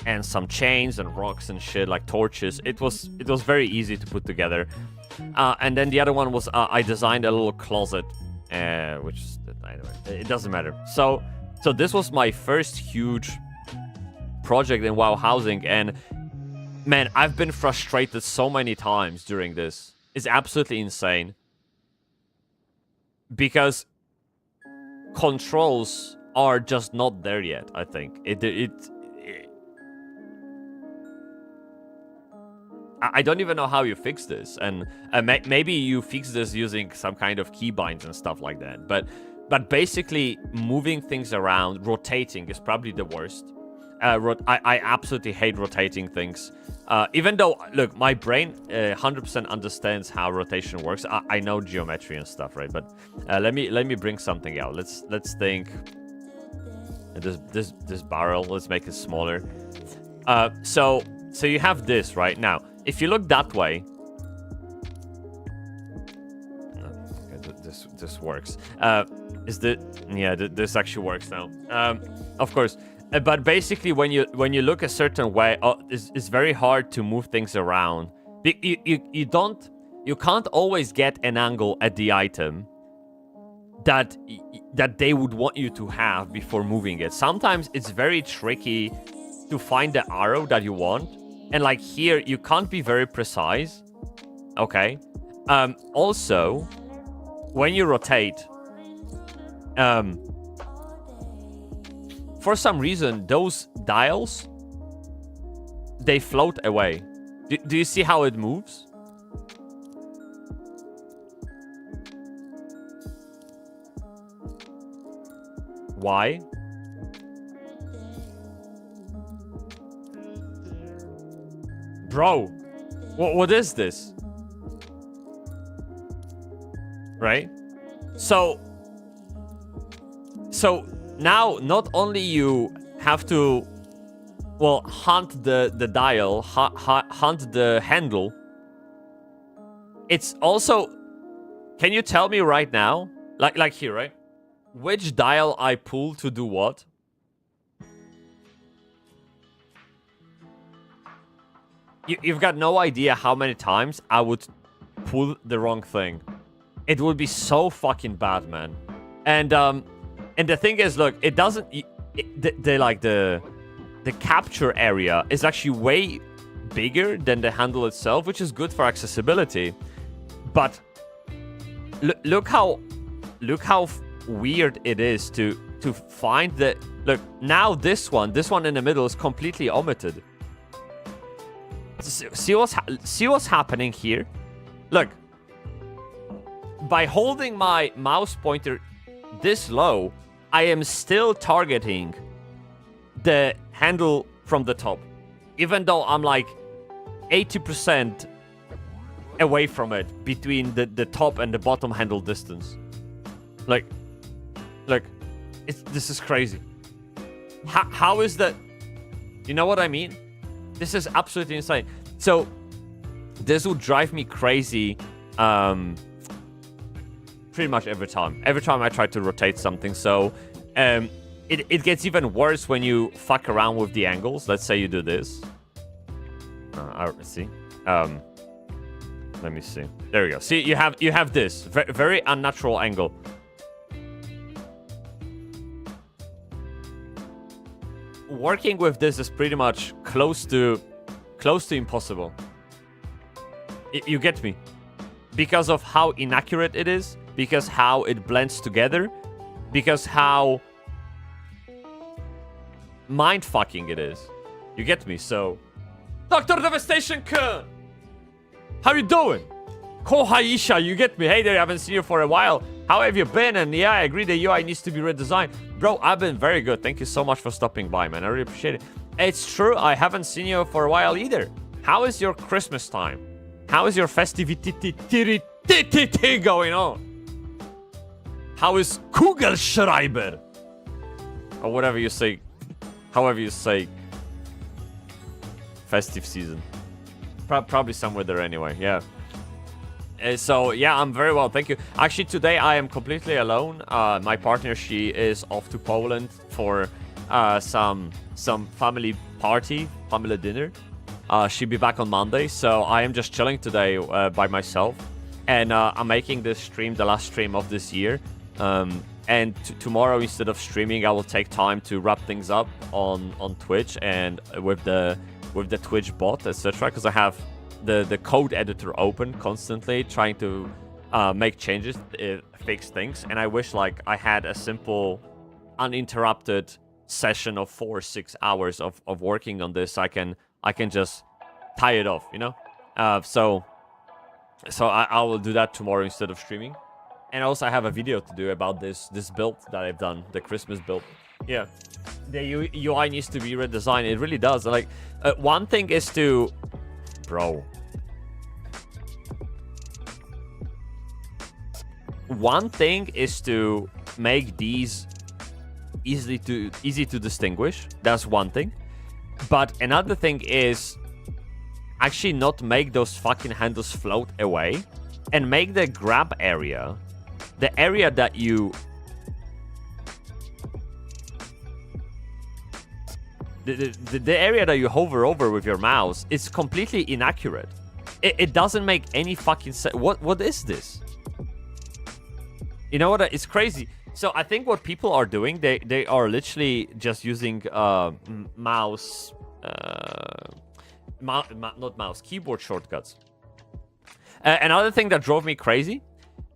and some chains and rocks and shit, like torches. It was very easy to put together. And then the other one was I designed a little closet, which anyway, it doesn't matter. So this was my first huge project in WoW housing, and man, I've been frustrated so many times during this. It's absolutely insane, because controls are just not there yet. I think I don't even know how you fix this, and maybe you fix this using some kind of keybinds and stuff like that. But basically, moving things around, rotating is probably the worst. I absolutely hate rotating things. Even though, look, my brain 100% understands how rotation works. I know geometry and stuff, right? But let me bring something out. Let's think. This barrel. Let's make it smaller. So you have this right now. If you look that way, okay, this works. This actually works now. Of course. But basically, when you look a certain way, it's very hard to move things around. You can't always get an angle at the item that they would want you to have before moving it. Sometimes it's very tricky to find the arrow that you want, and like here, you can't be very precise. Okay. Also, when you rotate, for some reason, those dials, they float away. Do you see how it moves? Why? Bro, what is this? Right? So now, not only you have to, well, hunt the dial, hunt the handle, it's also, can you tell me right now, like here, right? Which dial I pull to do what? You've got no idea how many times I would pull the wrong thing. It would be so fucking bad, man. And the thing is, look, it doesn't... The capture area is actually way bigger than the handle itself, which is good for accessibility. But look how weird it is to find the... Look, now this one in the middle is completely omitted. See what's happening here? Look. By holding my mouse pointer this low, I am still targeting the handle from the top, even though I'm like 80% away from it, between the top and the bottom handle distance. Like, look, this is crazy. How is that? You know what I mean? This is absolutely insane. So this would drive me crazy pretty much every time I try to rotate something. So it gets even worse when you fuck around with the angles. Let's say you do this. See. Let me see. There we go. See, you have this very unnatural angle. working with this is pretty much close to impossible. You get me? Because of how inaccurate it is, because how it blends together, because how mind-fucking it is. You get me? So, Dr. Devastation Kun! How you doing? Kohaisha, you get me? Hey there, I haven't seen you for a while. How have you been? And yeah, I agree the UI needs to be redesigned. Bro, I've been very good. Thank you so much for stopping by, man. I really appreciate it. It's true, I haven't seen you for a while either. How is your Christmas time? How is your festivity going on? How is Kugelschreiber? Or whatever you say. However you say. Festive season. Probably somewhere there anyway, yeah. So, yeah, I'm very well, thank you. Actually, today I am completely alone. My partner, she is off to Poland for some family party, family dinner. She'll be back on Monday, so I am just chilling today by myself. And I'm making this stream the last stream of this year. And tomorrow, instead of streaming, I will take time to wrap things up on Twitch and with the Twitch bot, etc. Because I have the code editor open constantly, trying to make changes, fix things. And I wish like I had a simple, uninterrupted session of 4 or 6 hours of working on this. I can just tie it off, you know. So I will do that tomorrow instead of streaming. And also I have a video to do about this build that I've done, the Christmas build. Yeah, the UI needs to be redesigned. It really does. Like one thing is to, bro. One thing is to make these easy to distinguish. That's one thing. But another thing is actually not make those fucking handles float away and make the grab area, the area that you... The area that you hover over with your mouse is completely inaccurate. It doesn't make any fucking sense. What is this? You know what? It's crazy. So I think what people are doing, they are literally just using mouse, not mouse, keyboard shortcuts. Another thing that drove me crazy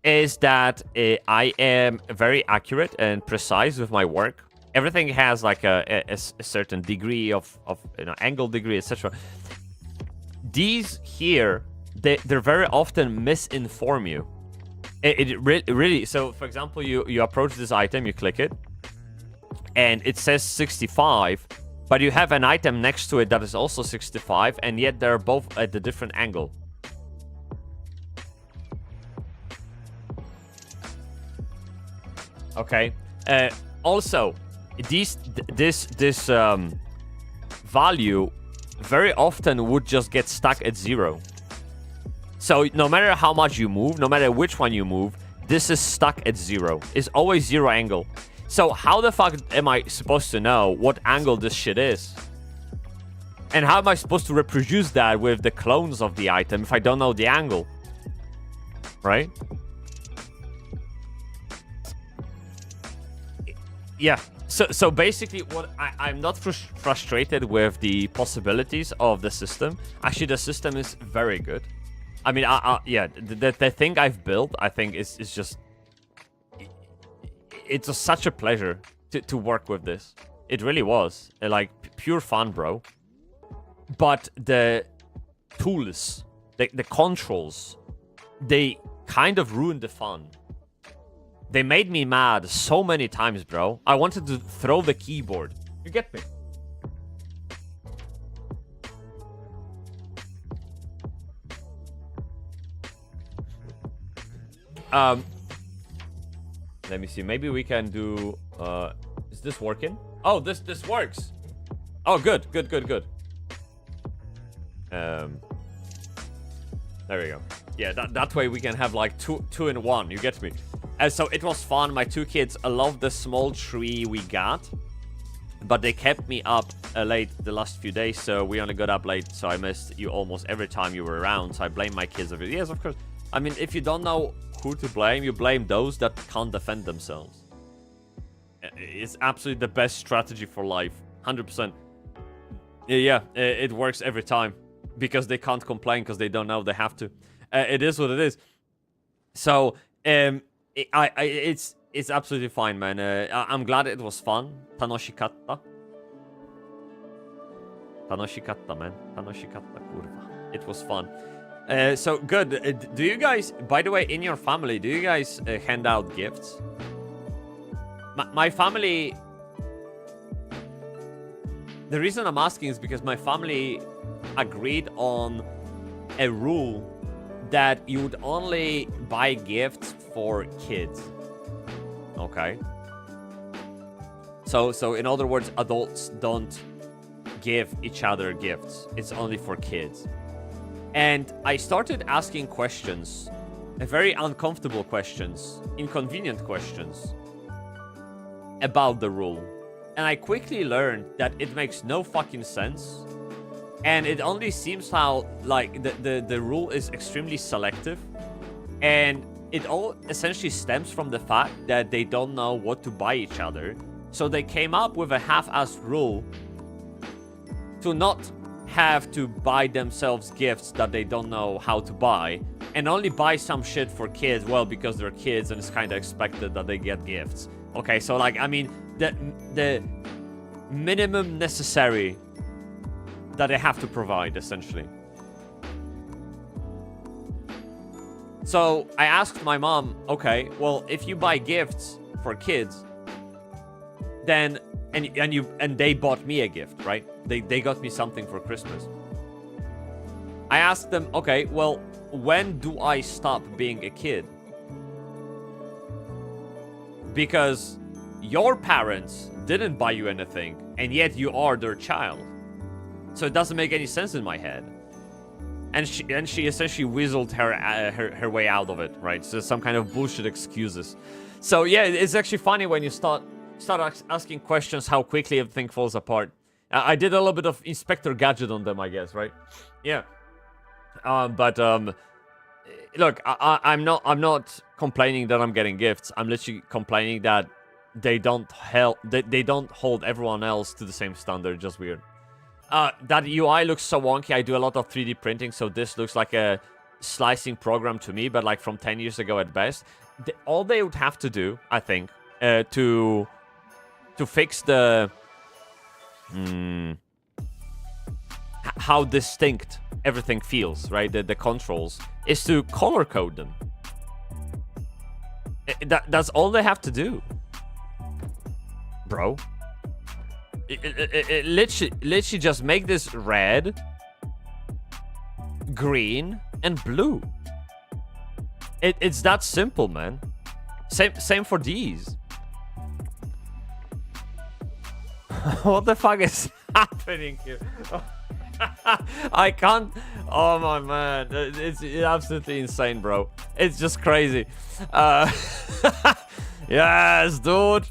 is that I am very accurate and precise with my work. Everything has like a certain degree of angle degree, etc. These here, they're very often misinform you. It really. So, for example, you approach this item, you click it, and it says 65, but you have an item next to it that is also 65, and yet they're both at a different angle. Okay. Also, this value very often would just get stuck at 0. So no matter how much you move, no matter which one you move, this is stuck at 0. It's always 0 angle. So how the fuck am I supposed to know what angle this shit is? And how am I supposed to reproduce that with the clones of the item if I don't know the angle? Right? Yeah. So basically, what I'm not frustrated with the possibilities of the system. Actually, the system is very good. I mean, yeah, the thing I've built, I think is just... It's just such a pleasure to work with this. It really was. Like, pure fun, bro. But the tools, the controls, they kind of ruined the fun. They made me mad so many times, bro. I wanted to throw the keyboard. You get me? Let me see. Maybe we can do... is this working? Oh, this works. Oh, good. There we go. Yeah, that way we can have like two in one. You get me? So it was fun. My 2 kids loved the small tree we got, but they kept me up late the last few days, so we only got up late, so I missed you almost every time you were around, so I blame my kids. Yes, of course. I mean, if you don't know who to blame, you blame those that can't defend themselves. It's absolutely the best strategy for life. 100%. Yeah, it works every time because they can't complain because they don't know they have to. It is what it is. So it's absolutely fine, man. I'm glad it was fun. Tanoshikatta. Tanoshikatta, man. Tanoshikatta, kurva. It was fun. So good. Do you guys, by the way, in your family, do you guys hand out gifts? My family. The reason I'm asking is because my family agreed on a rule that you would only buy gifts for kids. Okay. So in other words, adults don't give each other gifts. It's only for kids. And I started asking questions, very uncomfortable questions, inconvenient questions about the rule. And I quickly learned that it makes no fucking sense. And it only seems how, like, the rule is extremely selective. And it all essentially stems from the fact that they don't know what to buy each other. So they came up with a half-assed rule to not have to buy themselves gifts that they don't know how to buy. And only buy some shit for kids, well, because they're kids and it's kind of expected that they get gifts. Okay, so, like, I mean, the minimum necessary that they have to provide, essentially. So I asked my mom, okay, well, if you buy gifts for kids, then and they bought me a gift, right? They got me something for Christmas. I asked them, okay, well, when do I stop being a kid? Because your parents didn't buy you anything, and yet you are their child. So it doesn't make any sense in my head. And she essentially weaseled her way out of it, right? So some kind of bullshit excuses. So yeah, it's actually funny when you start asking questions how quickly everything falls apart. I did a little bit of Inspector Gadget on them, I guess, right? Yeah. But look, I'm not complaining that I'm getting gifts. I'm literally complaining that they don't hold everyone else to the same standard. Just weird. That UI looks so wonky. I do a lot of 3D printing, so this looks like a slicing program to me, but like from 10 years ago at best. All they would have to do, I think, to fix the how distinct everything feels, right? The controls, is to color code them. That's all they have to do, bro. It literally just make this red, green, and blue. It's that simple, man. Same for these. What the fuck is happening here? I can't. Oh my man, it's absolutely insane, bro. It's just crazy. Yes, dude.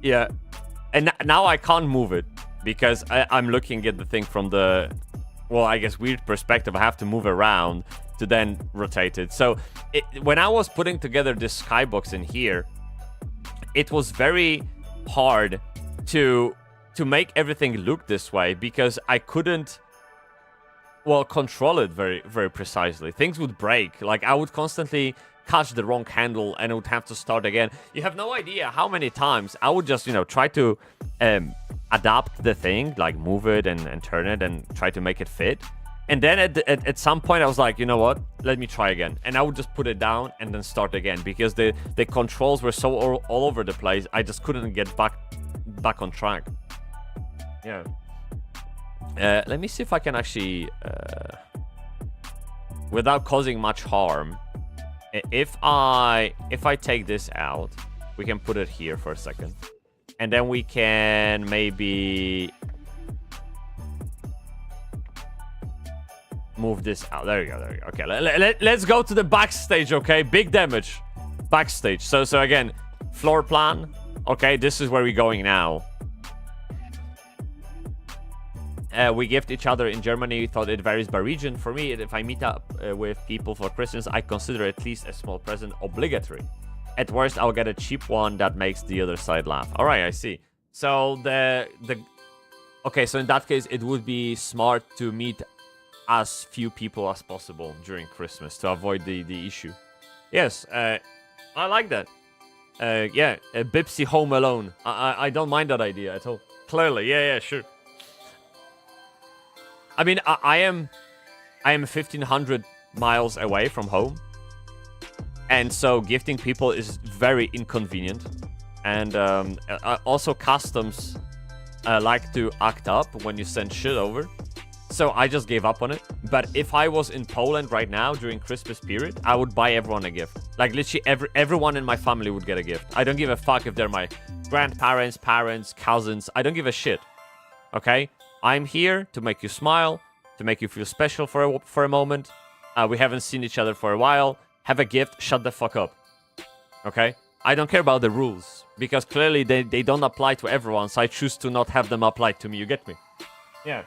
Yeah, and now I can't move it because I'm looking at the thing from the, well, I guess weird perspective. I have to move around to then rotate it. So when I was putting together this skybox in here, it was very hard to make everything look this way because I couldn't, well, control it very, very precisely. Things would break. Like, I would constantly catch the wrong handle and it would have to start again. You have no idea how many times I would just, try to adapt the thing, like move it and turn it and try to make it fit. And then at some point I was like, you know what? Let me try again. And I would just put it down and then start again because the controls were so all over the place. I just couldn't get back on track. Yeah. Let me see if I can actually, without causing much harm, if I take this out, we can put it here for a second, and then we can maybe move this out. There you go. Okay, let's go to the backstage. Okay, big damage, backstage. So again, floor plan. Okay, this is where we're going now. We gift each other in Germany. Thought it varies by region. For me, if I meet up with people for Christmas, I consider at least a small present obligatory. At worst, I'll get a cheap one that makes the other side laugh. All right, I see. So okay, so in that case, it would be smart to meet as few people as possible during Christmas to avoid the issue. Yes, I like that. Yeah, Bybsie Home Alone. I don't mind that idea at all. Clearly, yeah, sure. I mean, I am 1,500 miles away from home, and so gifting people is very inconvenient. And also customs like to act up when you send shit over. So I just gave up on it. But if I was in Poland right now during Christmas period, I would buy everyone a gift. Like literally everyone in my family would get a gift. I don't give a fuck if they're my grandparents, parents, cousins. I don't give a shit. Okay? I'm here to make you smile, to make you feel special for a moment. We haven't seen each other for a while. Have a gift, shut the fuck up. Okay? I don't care about the rules, because clearly they don't apply to everyone, so I choose to not have them applied to me, you get me? Yeah.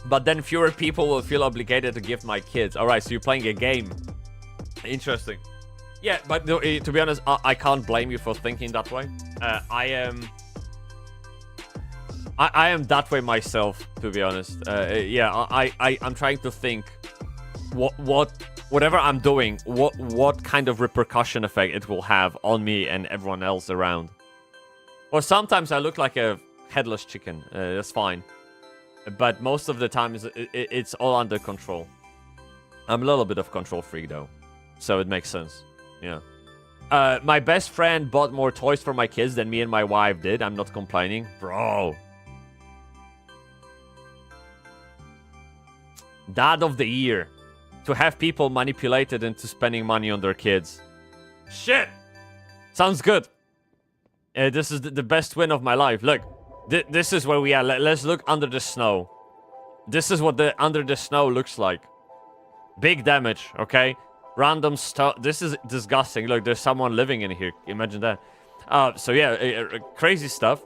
But then fewer people will feel obligated to gift my kids. Alright, so you're playing a game. Interesting. Yeah, but no, to be honest, I can't blame you for thinking that way. I am that way myself, to be honest. Yeah, I'm trying to think whatever I'm doing, what kind of repercussion effect it will have on me and everyone else around. Or sometimes I look like a headless chicken. That's fine. But most of the time, it's all under control. I'm a little bit of control freak, though. So it makes sense. Yeah. My best friend bought more toys for my kids than me and my wife did. I'm not complaining. Bro. Dad of the year. To have people manipulated into spending money on their kids. Shit! Sounds good. This is the best win of my life. Look. This is where we are. Let's look under the snow. This is what the under the snow looks like. Big damage, okay? Random stuff. This is disgusting. Look, there's someone living in here. Imagine that. So yeah, crazy stuff.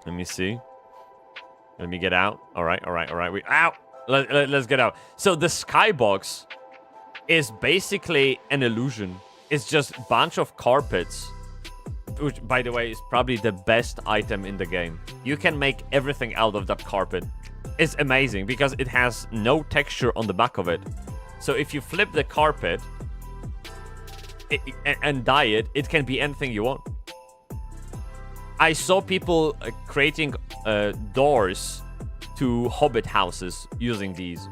Let me see. Let me get out. All right. Ow! Let's get out. So the skybox is basically an illusion. It's just a bunch of carpets. Which, by the way, is probably the best item in the game. You can make everything out of that carpet. It's amazing because it has no texture on the back of it. So if you flip the carpet and dye it, it can be anything you want. I saw people creating doors to hobbit houses using these.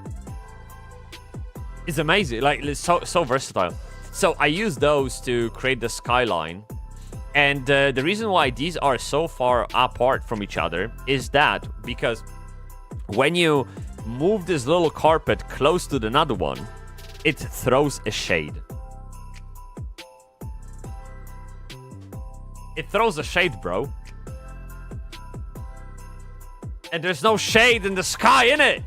It's amazing. Like, it's so versatile. So I use those to create the skyline. And the reason why these are so far apart from each other is that because when you move this little carpet close to another one, it throws a shade. It throws a shade, bro. And there's no shade in the sky, innit?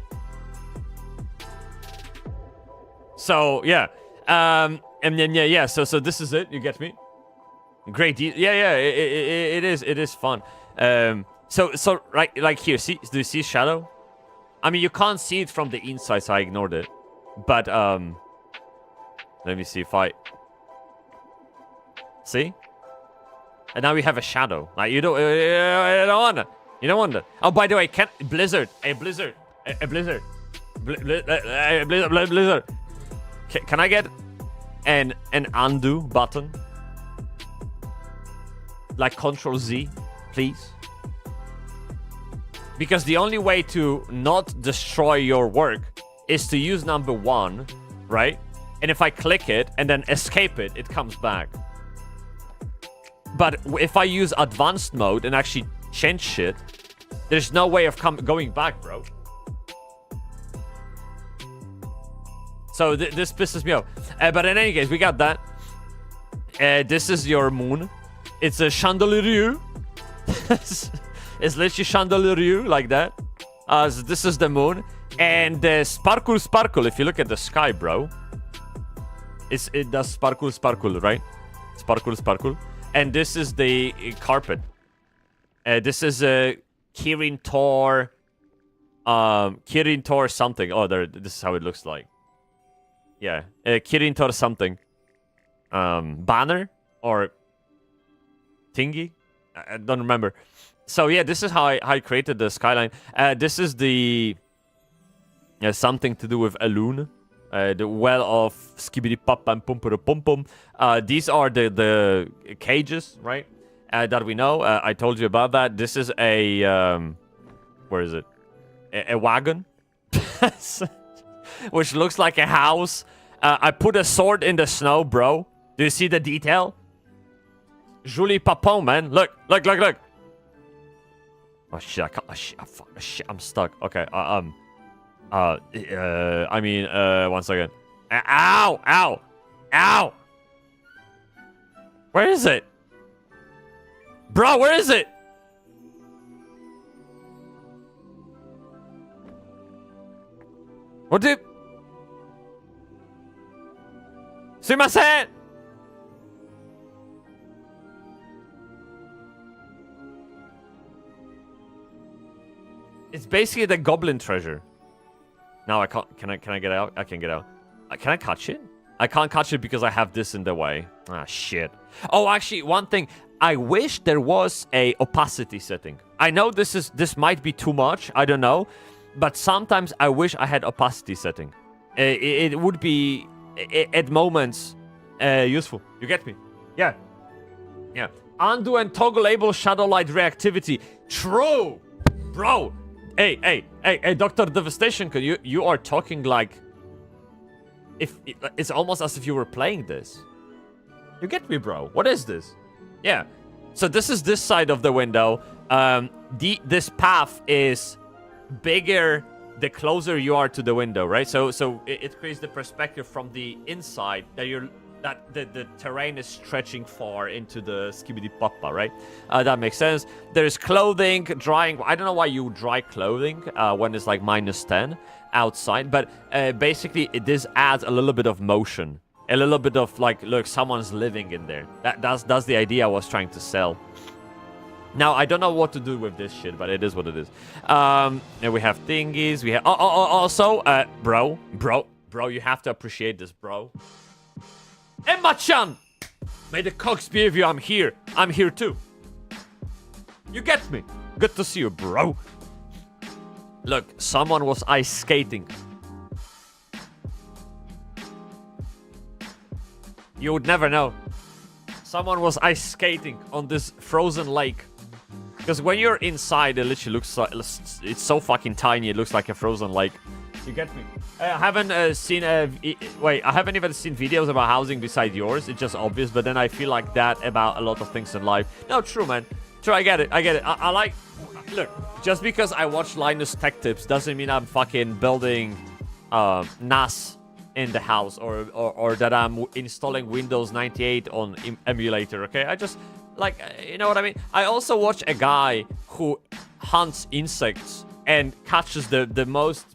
So, yeah. And then, yeah. So this is it. You get me? Great. Yeah. It is fun. So right, like here. See, do you see shadow? I mean, you can't see it from the inside, so I ignored it. But let me see if I see. And now we have a shadow. Like you don't want that. You don't want that. Oh, by the way, blizzard. Blizzard. Can I get an undo button? Like Control Z, please. Because the only way to not destroy your work is to use number 1, right? And if I click it and then escape it, it comes back. But if I use advanced mode and actually change shit, there's no way of going back, bro. So this pisses me off. But in any case, we got that. This is your moon. It's a chandelier. It's literally chandelier like that. So this is the moon. And sparkle. If you look at the sky, bro. It does sparkle, right? Sparkle. And this is the carpet. This is a Kirin Tor something. Oh, there. This is how it looks like. Yeah, Kirin Tor something. banner or thingy. I don't remember. So yeah, this is how I created the skyline. This is the something to do with Elune. The well of Skibidi Pop and Pumpura Pum Pum. These are the cages, right? That we know. I told you about that. This is a where is it? A wagon, which looks like a house. I put a sword in the snow, bro. Do you see the detail? Julie Papon, man. Look. Oh shit! I can't. Oh, shit! Fuck! Shit! I'm stuck. Okay. I mean, 1 second. Ow! Where is it? Bro, where is it? What did... Sumimasen! It's basically the goblin treasure. Now I can't. Can I get out? I can get out. Can I catch it? I can't catch it because I have this in the way. Ah, shit. Oh, actually, one thing. I wish there was a opacity setting. I know this might be too much. I don't know, but sometimes I wish I had opacity setting. It would be at moments useful. You get me? Yeah. Undo and toggleable shadow light reactivity. True, bro. Hey, Dr. Devastation, you are talking like if it's almost as if you were playing this. You get me, bro? What is this? Yeah. So this is this side of the window. This path is bigger the closer you are to the window, right? So it creates the perspective from the inside that the terrain is stretching far into the skibidi papa, right? That makes sense. There's clothing, drying. I don't know why you dry clothing when it's like -10 outside, but basically this adds a little bit of motion, a little bit of like, look, someone's living in there. That's the idea I was trying to sell. Now I don't know what to do with this shit, but it is what it is. And we have thingies. We have also bro, you have to appreciate this, bro. Emma-chan! May the cogs be with you. I'm here. I'm here too. You get me? Good to see you, bro. Look, someone was ice skating. You would never know. Someone was ice skating on this frozen lake. Because when you're inside, it literally looks like... It's so fucking tiny, it looks like a frozen lake. You get me? I haven't seen wait, I haven't even seen videos about housing beside yours. It's just obvious, but then I feel like that about a lot of things in life. No, true, man. True, I get it. I like... Look, just because I watch Linus Tech Tips doesn't mean I'm fucking building NAS in the house or that I'm installing Windows 98 on emulator, okay? I just... Like, you know what I mean? I also watch a guy who hunts insects and catches the most...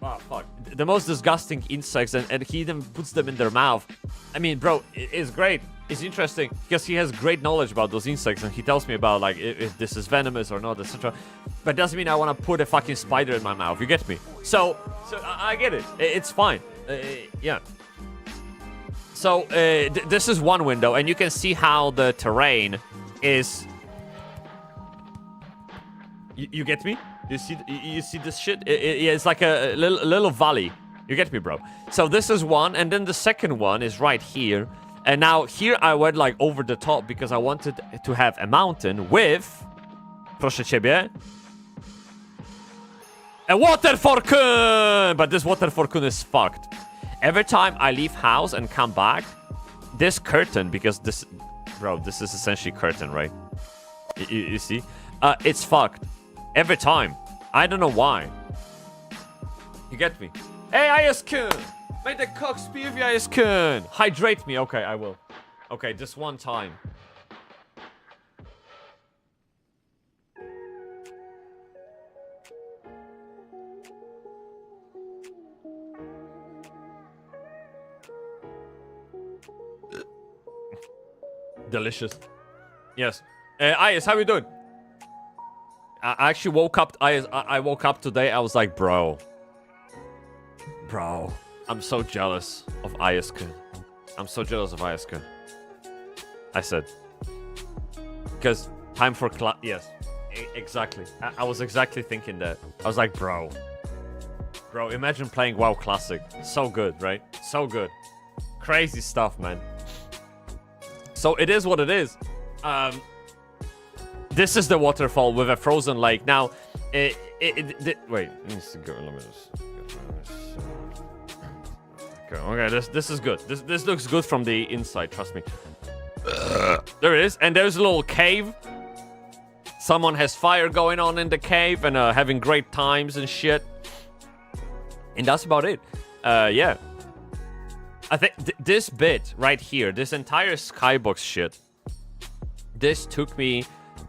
Oh, fuck. The most disgusting insects, and he then puts them in their mouth. I mean, bro, it's great. It's interesting because he has great knowledge about those insects, and he tells me about, like, if this is venomous or not, etc. But doesn't mean I want to put a fucking spider in my mouth. You get me? So I get it. It's fine. Yeah. So this is one window, and you can see how the terrain is... You get me? You see this shit? It's like a little valley. You get me, bro? So this is one, and then the second one is right here. And now here I went like over the top because I wanted to have a mountain with, proszę ciebie, a water forkun! But this water forkun is fucked. Every time I leave house and come back, this curtain, because this... Bro, this is essentially curtain, right? You see? It's fucked. Every time. I don't know why. You get me? Hey, Ayas-kun! May the cocks be with you, Ayas-kun! Hydrate me. Okay, I will. Okay, just one time. Delicious. Yes. Ayas, how you doing? I actually woke up. I woke up today. I was like, bro, I'm so jealous of Ayas-kun. I'm so jealous of Ayaska. I said. Because time for class. Yes, exactly. I was exactly thinking that. I was like, bro, imagine playing WoW Classic. So good, right? So good. Crazy stuff, man. So it is what it is. This is the waterfall with a frozen lake. Now, wait. Let me just go. Okay, this is good. This looks good from the inside. Trust me. There it is, and there's a little cave. Someone has fire going on in the cave and having great times and shit. And that's about it. Yeah. I think this bit right here, this entire skybox shit, this took me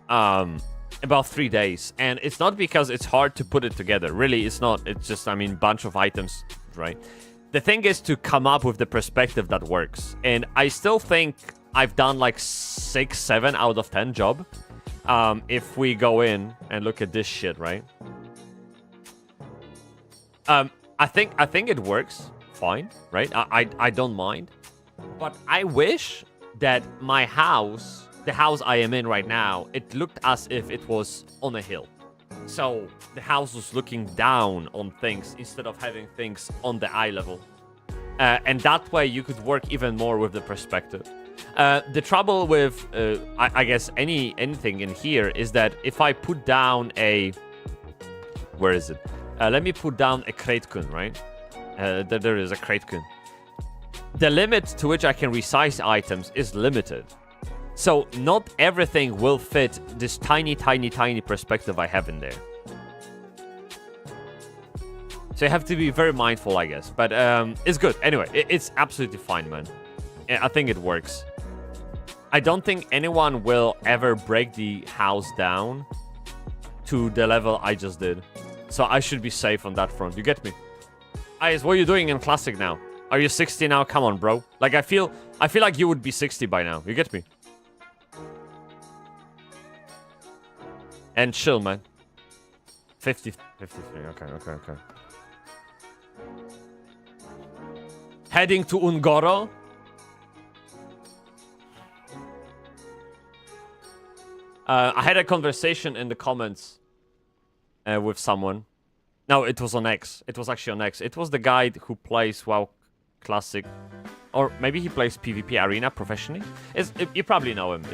about 3 days. And it's not because it's hard to put it together. Really, it's not. It's just, I mean, bunch of items, right? The thing is to come up with the perspective that works. And I still think I've done like 6, 7 out of 10 job. If we go in and look at this shit, right? I think it works fine, right? I don't mind. But I wish that my house, the house I am in right now, it looked as if it was on a hill. So the house was looking down on things instead of having things on the eye level. And that way you could work even more with the perspective. The trouble with, I guess, anything in here is that if I put down a... Where is it? Let me put down a Kratekun, right? There is a Kratekun. The limit to which I can resize items is limited. So not everything will fit this tiny, tiny, tiny perspective I have in there. So you have to be very mindful, I guess. But it's good. Anyway, it's absolutely fine, man. I think it works. I don't think anyone will ever break the house down to the level I just did. So I should be safe on that front. You get me? Ayes, what are you doing in Classic now? Are you 60 now? Come on, bro. Like, I feel like you would be 60 by now. You get me? And chill, man. 53. Okay. Heading to Ungoro. I had a conversation in the comments with someone. No, it was on X. It was actually on X. It was the guy who plays WoW Classic. Or maybe he plays PvP Arena professionally. You probably know him.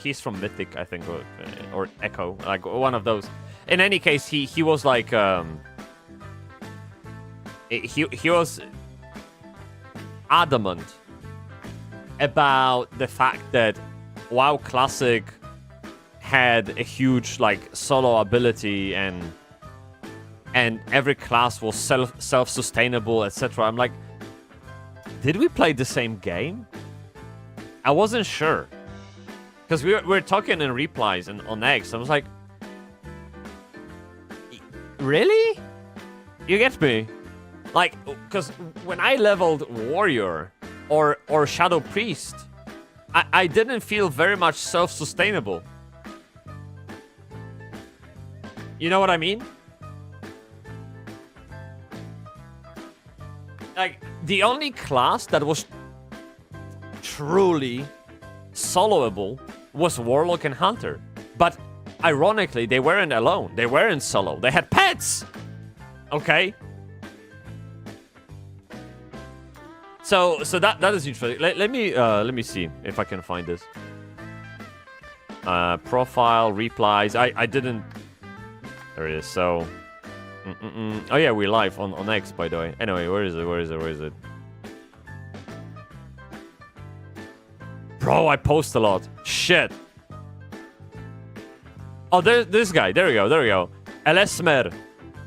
He's from Mythic, I think, or Echo, like one of those. In any case, he was like he was adamant about the fact that WoW Classic had a huge like solo ability and every class was self-sustainable, etc. I'm like, did we play the same game? I wasn't sure. Because we were talking in replies and on X. I was like, really? You get me? Like, because when I leveled Warrior or Shadow Priest, I didn't feel very much self-sustainable. You know what I mean? Like, the only class that was truly soloable was Warlock and Hunter. But ironically, they weren't alone. They weren't solo. They had pets. Okay? So that is interesting. Let me see if I can find this. Profile, replies. I didn't... There it is. So... Oh yeah, we're live on X, by the way. Anyway, where is it? Bro, I post a lot. Shit. Oh, there's this guy. There we go. Elesmer.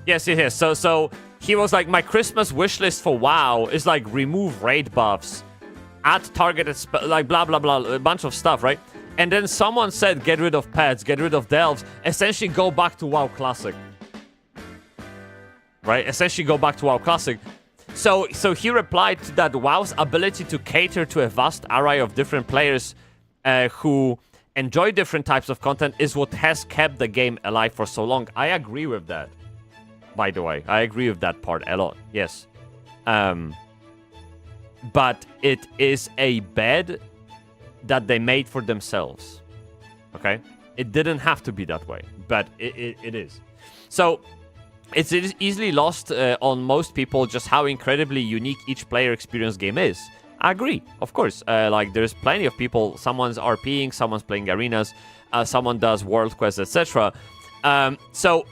Yes. So he was like, my Christmas wishlist for WoW is like remove raid buffs, add targeted like blah blah blah, a bunch of stuff, right? And then someone said, get rid of pets, get rid of delves, essentially go back to WoW Classic. Right? Essentially go back to WoW Classic. So he replied to that WoW's ability to cater to a vast array of different players who enjoy different types of content is what has kept the game alive for so long. I agree with that, by the way. I agree with that part a lot. Yes. but it is a bed that they made for themselves. Okay? It didn't have to be that way, but it is. So it's easily lost on most people just how incredibly unique each player experience game is. I agree, of course. Like, there's plenty of people. Someone's RPing, someone's playing arenas, someone does world quests, etc. So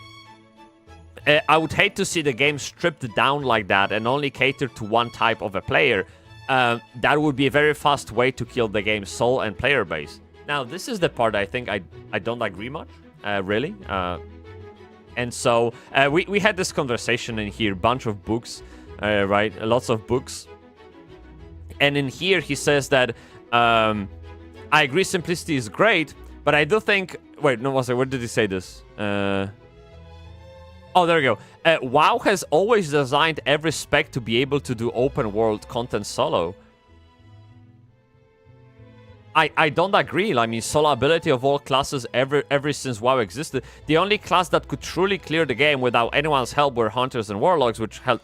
I would hate to see the game stripped down like that and only cater to one type of a player. That would be a very fast way to kill the game's soul and player base. Now, this is the part I think I don't agree much, really. And so we had this conversation in here, bunch of books, right? Lots of books. And in here, he says that I agree simplicity is great, but I do think... Wait, no, where did he say this? Oh, there we go. WoW has always designed every spec to be able to do open world content solo. I don't agree. I mean, solo ability of all classes ever since WoW existed. The only class that could truly clear the game without anyone's help were hunters and warlocks, which had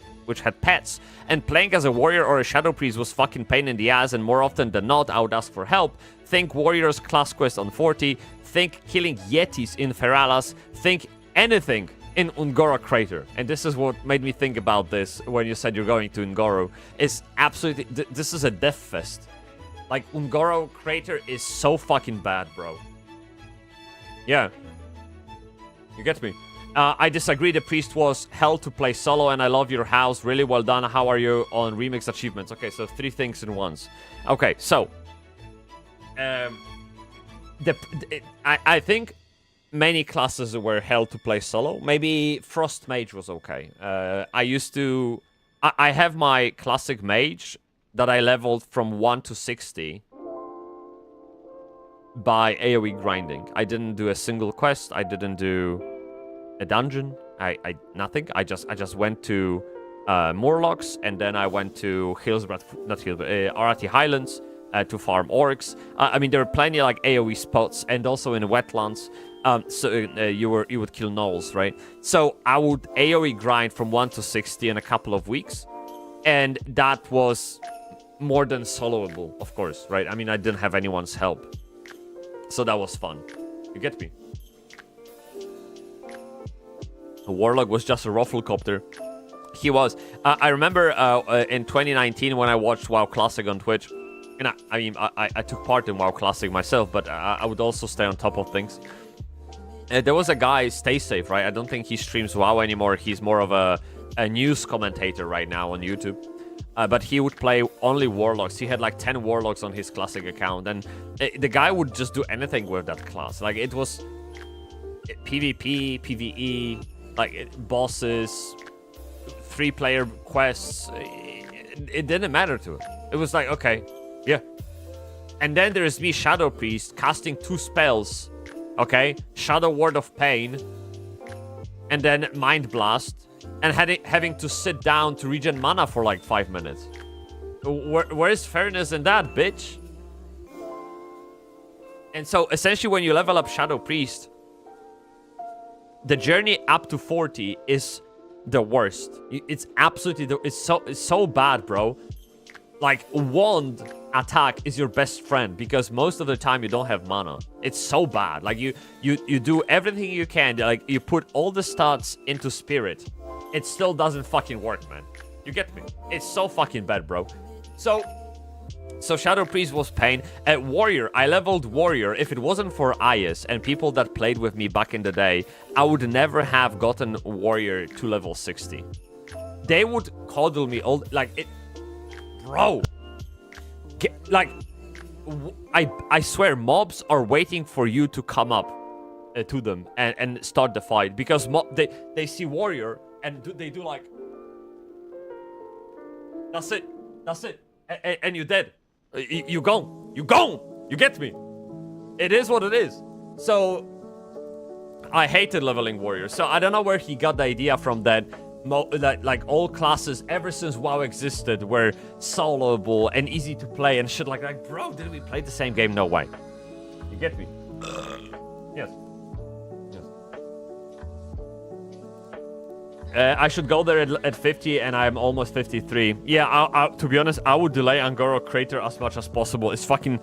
pets. And playing as a warrior or a shadow priest was fucking pain in the ass, and more often than not, I would ask for help. Think warriors class quest on 40. Think killing yetis in Feralas. Think anything in Ungoro Crater. And this is what made me think about this when you said you're going to Ungoro. It's absolutely... This is a death fest. Like, Ungoro Crater is so fucking bad, bro. Yeah. You get me? I disagree. The priest was hell to play solo, and I love your house. Really well done. How are you on remix achievements? Okay, so 3 things in once. Okay, so... I think many classes were hell to play solo. Maybe Frost Mage was okay. I have my classic mage that I leveled from 1 to 60 by AoE grinding. I didn't do a single quest. I didn't do a dungeon. Nothing. I just went to Moorlocks, and then I went to Arati Highlands to farm orcs. I mean, there are plenty of like AoE spots, and also in wetlands. So you would kill gnolls, right? So I would AoE grind from 1 to 60 in a couple of weeks, and that was more than soloable, of course, right? I mean, I didn't have anyone's help, so that was fun. You get me? The Warlock was just a Rufflecopter. He was. I remember in 2019 when I watched WoW Classic on Twitch, and I took part in WoW Classic myself, but I would also stay on top of things. There was a guy, Stay Safe, right? I don't think he streams WoW anymore. He's more of a news commentator right now on YouTube. But he would play only Warlocks. He had like 10 Warlocks on his Classic account. And the guy would just do anything with that class. Like, it was PvP, PvE, like bosses, 3-player quests. It didn't matter to him. It was like, okay, yeah. And then there's me, Shadow Priest, casting 2 spells. Okay? Shadow Word of Pain. And then Mind Blast. And having to sit down to regen mana for like 5 minutes. Where is fairness in that, bitch? And so, essentially, when you level up Shadow Priest, the journey up to 40 is the worst. It's absolutely... It's so bad, bro. Like, wand attack is your best friend, because most of the time you don't have mana. It's so bad. Like, you do everything you can. Like, you put all the stats into spirit. It still doesn't fucking work, man. You get me? It's so fucking bad, bro. So Shadow Priest was pain. At Warrior, I leveled Warrior. If it wasn't for Ayas and people that played with me back in the day, I would never have gotten Warrior to level 60. They would coddle me all... Like, it... Bro. I swear, mobs are waiting for you to come up to them and start the fight. Because they see Warrior... And they do like... That's it. That's it. And you're dead. You gone. You gone. You get me? It is what it is. So... I hated leveling Warrior. So I don't know where he got the idea from that... Like all classes ever since WoW existed were soloable and easy to play and shit like that. Bro, did we play the same game? No way. You get me? Yes. I should go there at 50, and I'm almost 53. Yeah, to be honest, I would delay Angora Crater as much as possible. It's fucking...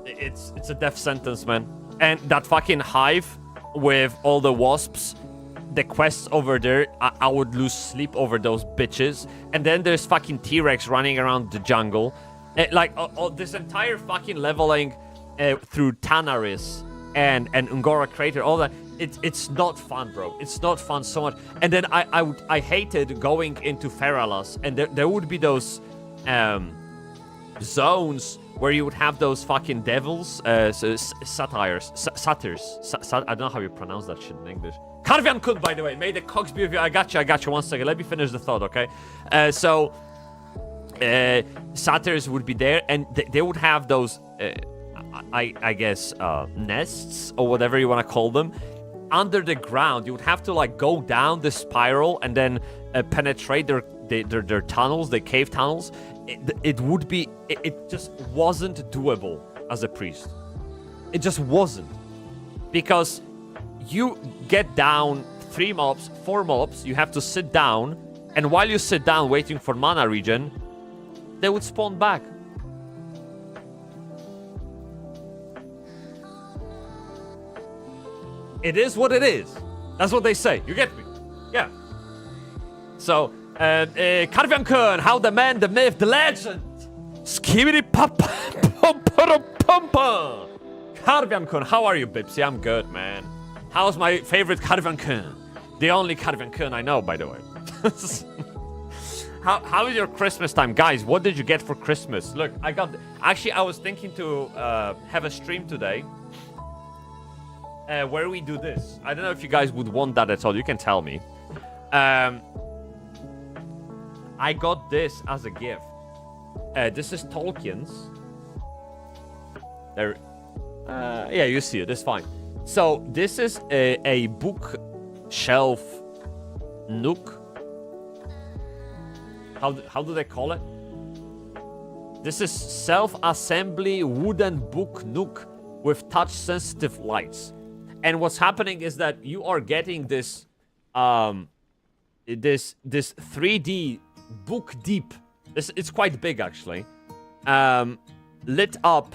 It's a death sentence, man. And that fucking hive with all the wasps, the quests over there, I would lose sleep over those bitches. And then there's fucking T-Rex running around the jungle. This entire fucking leveling through Tanaris and Angora Crater, all that, it's not fun, bro. It's not fun so much. And then I hated going into Feralas, and there would be those zones where you would have those fucking devils, satyrs. I don't know how you pronounce that shit in English. Karvian Kun, by the way, may the cogs be with you. I got you. 1 second. Let me finish the thought, okay? Satyrs would be there, and they would have those, I guess, nests or whatever you want to call them, under the ground. You would have to like go down the spiral and then penetrate their tunnels, the cave tunnels. It just wasn't doable as a priest. It just wasn't, because you get down 3 mobs, 4 mobs, you have to sit down, and while you sit down waiting for mana regen, they would spawn back. It is what it is. That's what they say. You get me? Yeah. So, Karvian Kun, how the man, the myth, the legend. Skibidi papa pumpa. Karvian Kun, how are you, Bybsie? I'm good, man. How's my favorite Karvian Kun? The only Karvian Kun I know, by the way. How is your Christmas time? Guys, what did you get for Christmas? Look, I was thinking to have a stream today where we do this. I don't know if you guys would want that at all. You can tell me. I got this as a gift. This is Tolkien's. There. Yeah, you see it. It's fine. So this is a bookshelf nook. How do they call it? This is self-assembly wooden book nook with touch-sensitive lights. And what's happening is that you are getting this this 3D book deep. It's quite big actually. Lit up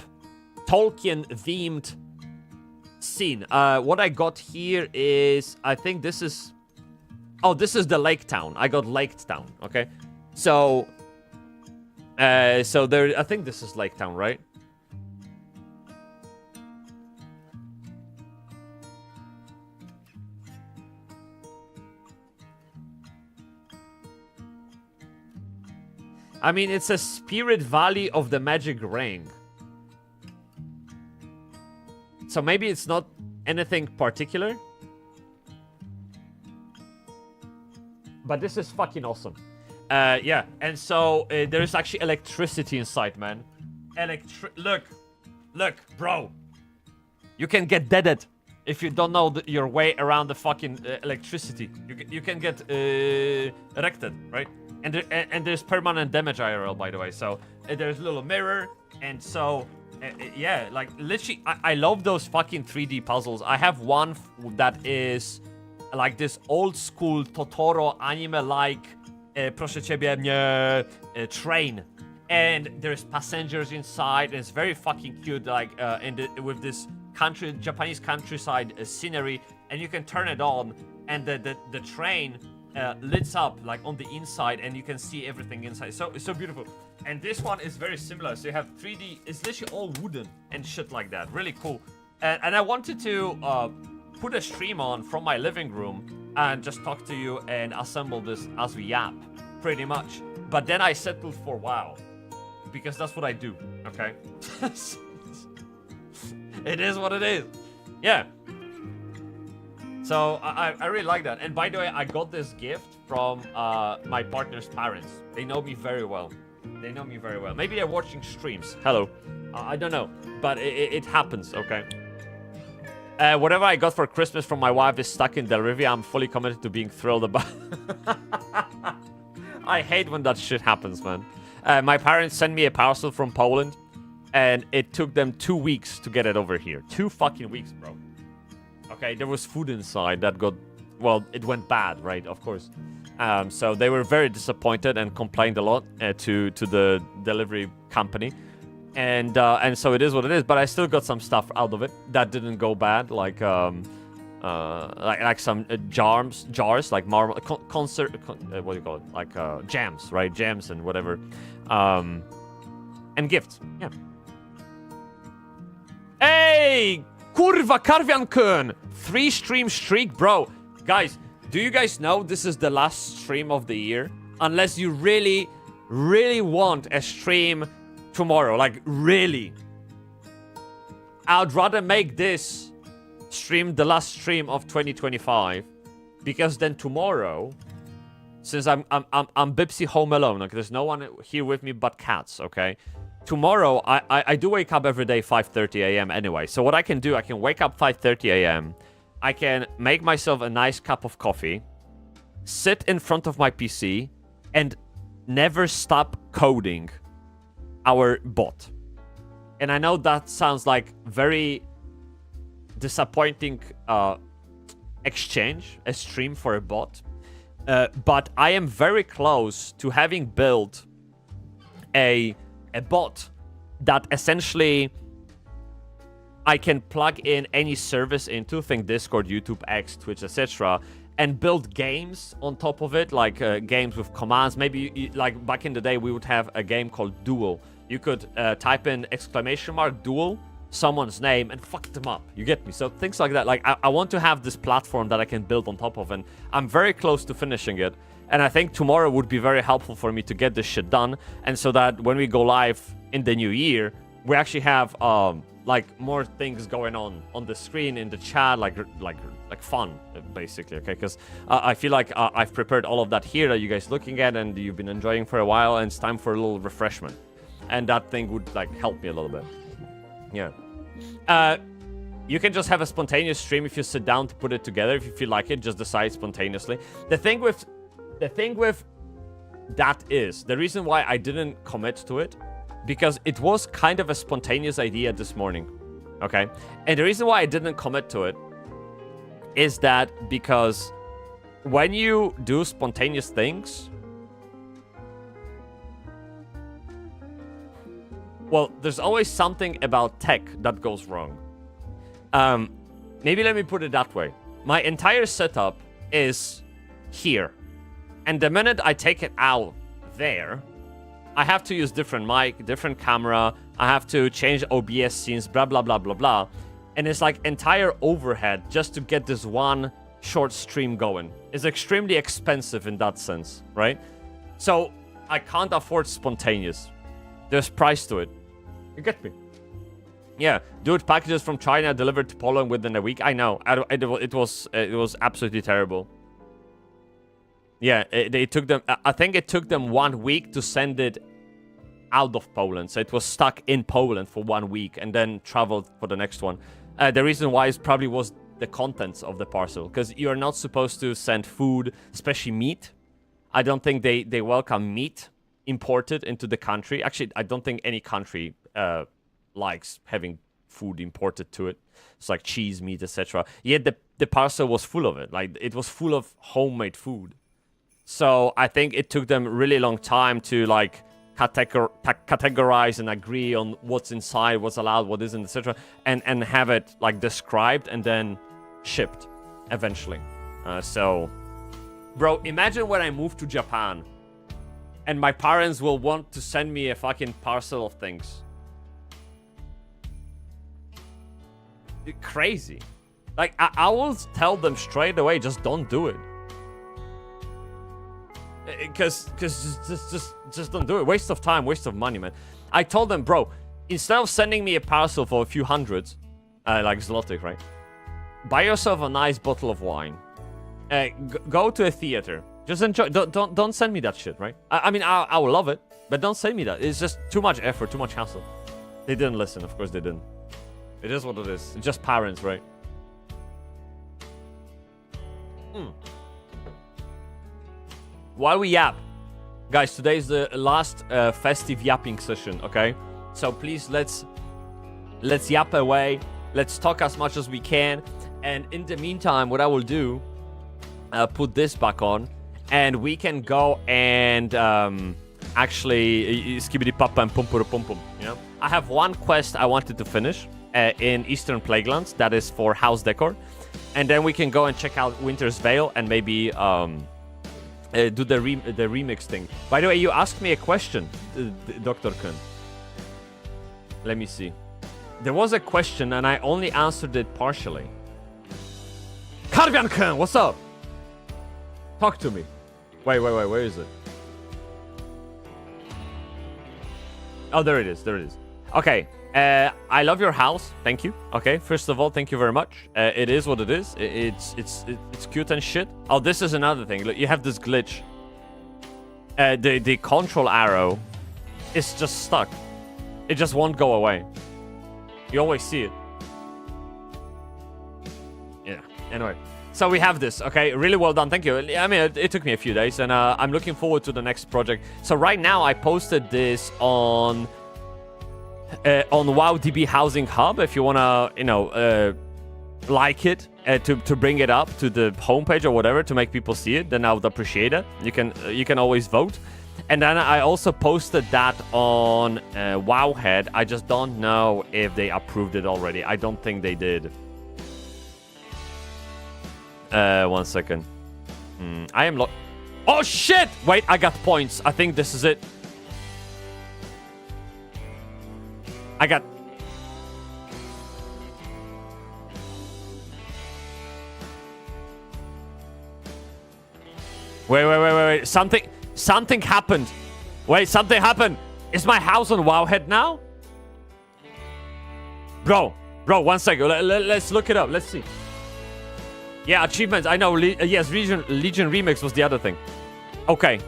Tolkien themed scene. What I got here is, I think this is, oh, this is the Lake Town. I got Lake Town. Okay. So there, I think this is Lake Town, right? I mean, it's a Spirit Valley of the Magic Ring. So maybe it's not anything particular. But this is fucking awesome. Yeah, and so there's actually electricity inside, man. Look, bro. You can get deaded if you don't know your way around the fucking electricity. You can get erected, right? And there's permanent damage IRL, by the way. So there's a little mirror, and so yeah, like literally, I love those fucking 3D puzzles. I have one that is like this old school Totoro anime-like. Proszę ciebie, train, and there's passengers inside, and it's very fucking cute, like with this Japanese countryside scenery, and you can turn it on, and the train lights up like on the inside, and you can see everything inside. So it's so beautiful. And this one is very similar. So you have 3D. It's literally all wooden and shit like that. Really cool. And I wanted to put a stream on from my living room and just talk to you and assemble this as we yap, pretty much. But then I settled for WoW, because that's what I do, okay? It is what it is. Yeah. So I really like that. And by the way, I got this gift from my partner's parents. They know me very well. They know me very well. Maybe they're watching streams. Hello. I don't know. But it happens, okay? Whatever I got for Christmas from my wife is stuck in Delrivia. I'm fully committed to being thrilled about. I hate when that shit happens, man. My parents sent me a parcel from Poland, and it took them 2 weeks to get it over here. 2 fucking weeks, bro. Okay, there was food inside that got well, it went bad, right? Of course. So they were very disappointed and complained a lot to the delivery company. And so it is what it is. But I still got some stuff out of it that didn't go bad, like some jars, like marble, what do you call it? Like jams, right? Jams and whatever, and gifts. Yeah. Hey, kurva Karviankön, 3-stream streak, bro. Guys, do you guys know this is the last stream of the year? Unless you really, really want a stream tomorrow, like really. I'd rather make this stream the last stream of 2025, because then tomorrow, since I'm Bybsie home alone, like there's no one here with me but cats, okay? Tomorrow, I do wake up every day 5:30 a.m. anyway. So what I can do, I can wake up 5:30 a.m. I can make myself a nice cup of coffee, sit in front of my PC, and never stop coding our bot. And I know that sounds like very disappointing exchange, a stream for a bot. But I am very close to having built a bot that essentially I can plug in any service into, think Discord, YouTube, X, Twitch, etc., and build games on top of it, like games with commands. Maybe like back in the day, we would have a game called Duel. You could type in !Duel, someone's name, and fuck them up. You get me? So things like that. Like I want to have this platform that I can build on top of, and I'm very close to finishing it. And I think tomorrow would be very helpful for me to get this shit done, and so that when we go live in the new year, we actually have like more things going on the screen, in the chat, like fun, basically, okay? Because I feel like I've prepared all of that here that you guys looking at, and you've been enjoying for a while, and it's time for a little refreshment, and that thing would like help me a little bit. Yeah. You can just have a spontaneous stream if you sit down to put it together. If you feel like it, just decide spontaneously. The thing with that is, the reason why I didn't commit to it, because it was kind of a spontaneous idea this morning, okay? And the reason why I didn't commit to it is that because when you do spontaneous things, well, there's always something about tech that goes wrong. Maybe let me put it that way. My entire setup is here. And the minute I take it out there, I have to use different mic, different camera. I have to change OBS scenes, blah, blah, blah, blah, blah. And it's like entire overhead just to get this one short stream going. It's extremely expensive in that sense, right? So I can't afford spontaneous. There's price to it. You get me? Yeah, dude, packages from China delivered to Poland within a week. I know. It was absolutely terrible. Yeah, they took them. I think it took them 1 week to send it out of Poland. So it was stuck in Poland for 1 week and then traveled for the next one. The reason why is probably was the contents of the parcel, because you're not supposed to send food, especially meat. I don't think they welcome meat imported into the country. Actually, I don't think any country likes having food imported to it. It's like cheese, meat, etc. Yet the parcel was full of it. Like it was full of homemade food. So I think it took them a really long time to like categorize and agree on what's inside, what's allowed, what isn't, etc. And have it like described and then shipped eventually. So, bro, imagine when I move to Japan and my parents will want to send me a fucking parcel of things. Crazy. Like, I will tell them straight away, just don't do it. Because just don't do it. Waste of time, waste of money, man. I told them, bro, instead of sending me a parcel for a few hundreds, like zloty, right? Buy yourself a nice bottle of wine. Go to a theater. Just enjoy. Don't send me that shit, right? I mean, I will love it, but don't send me that. It's just too much effort, too much hassle. They didn't listen. Of course they didn't. It is what it is. It's just parents, right? While we yap, guys, today is the last festive yapping session, okay? So please, let's yap away. Let's talk as much as we can. And in the meantime, what I will do put this back on, and we can go and actually skibidi papa and pum pum pum. You know, I have one quest I wanted to finish in Eastern Plaguelands that is for house decor, and then we can go and check out Winter's Veil and maybe do the remix thing. By the way, you asked me a question, Dr. Kun. Let me see. There was a question and I only answered it partially. Karvian Kun, what's up? Talk to me. Wait, where is it? Oh, there it is. Okay. I love your house. Thank you. Okay. First of all, thank you very much. It is what it is. It's cute and shit. Oh, this is another thing. Look, you have this glitch. The control arrow is just stuck. It just won't go away. You always see it. Yeah. Anyway. So we have this, okay? Really well done, thank you. I mean, it took me a few days, and I'm looking forward to the next project. So right now, I posted this on WoW DB Housing Hub. If you wanna, you know, like it to bring it up to the homepage or whatever to make people see it, then I would appreciate it. You can always vote. And then I also posted that on Wowhead. I just don't know if they approved it already. I don't think they did. 1 second. I am oh shit! Wait, I got points. I think this is it. I got... Wait. Something happened. Wait, something happened. Is my house on Wowhead now? Bro, 1 second. Let's look it up. Let's see. Yeah, achievements. I know. Yes, Legion Remix was the other thing. Okay,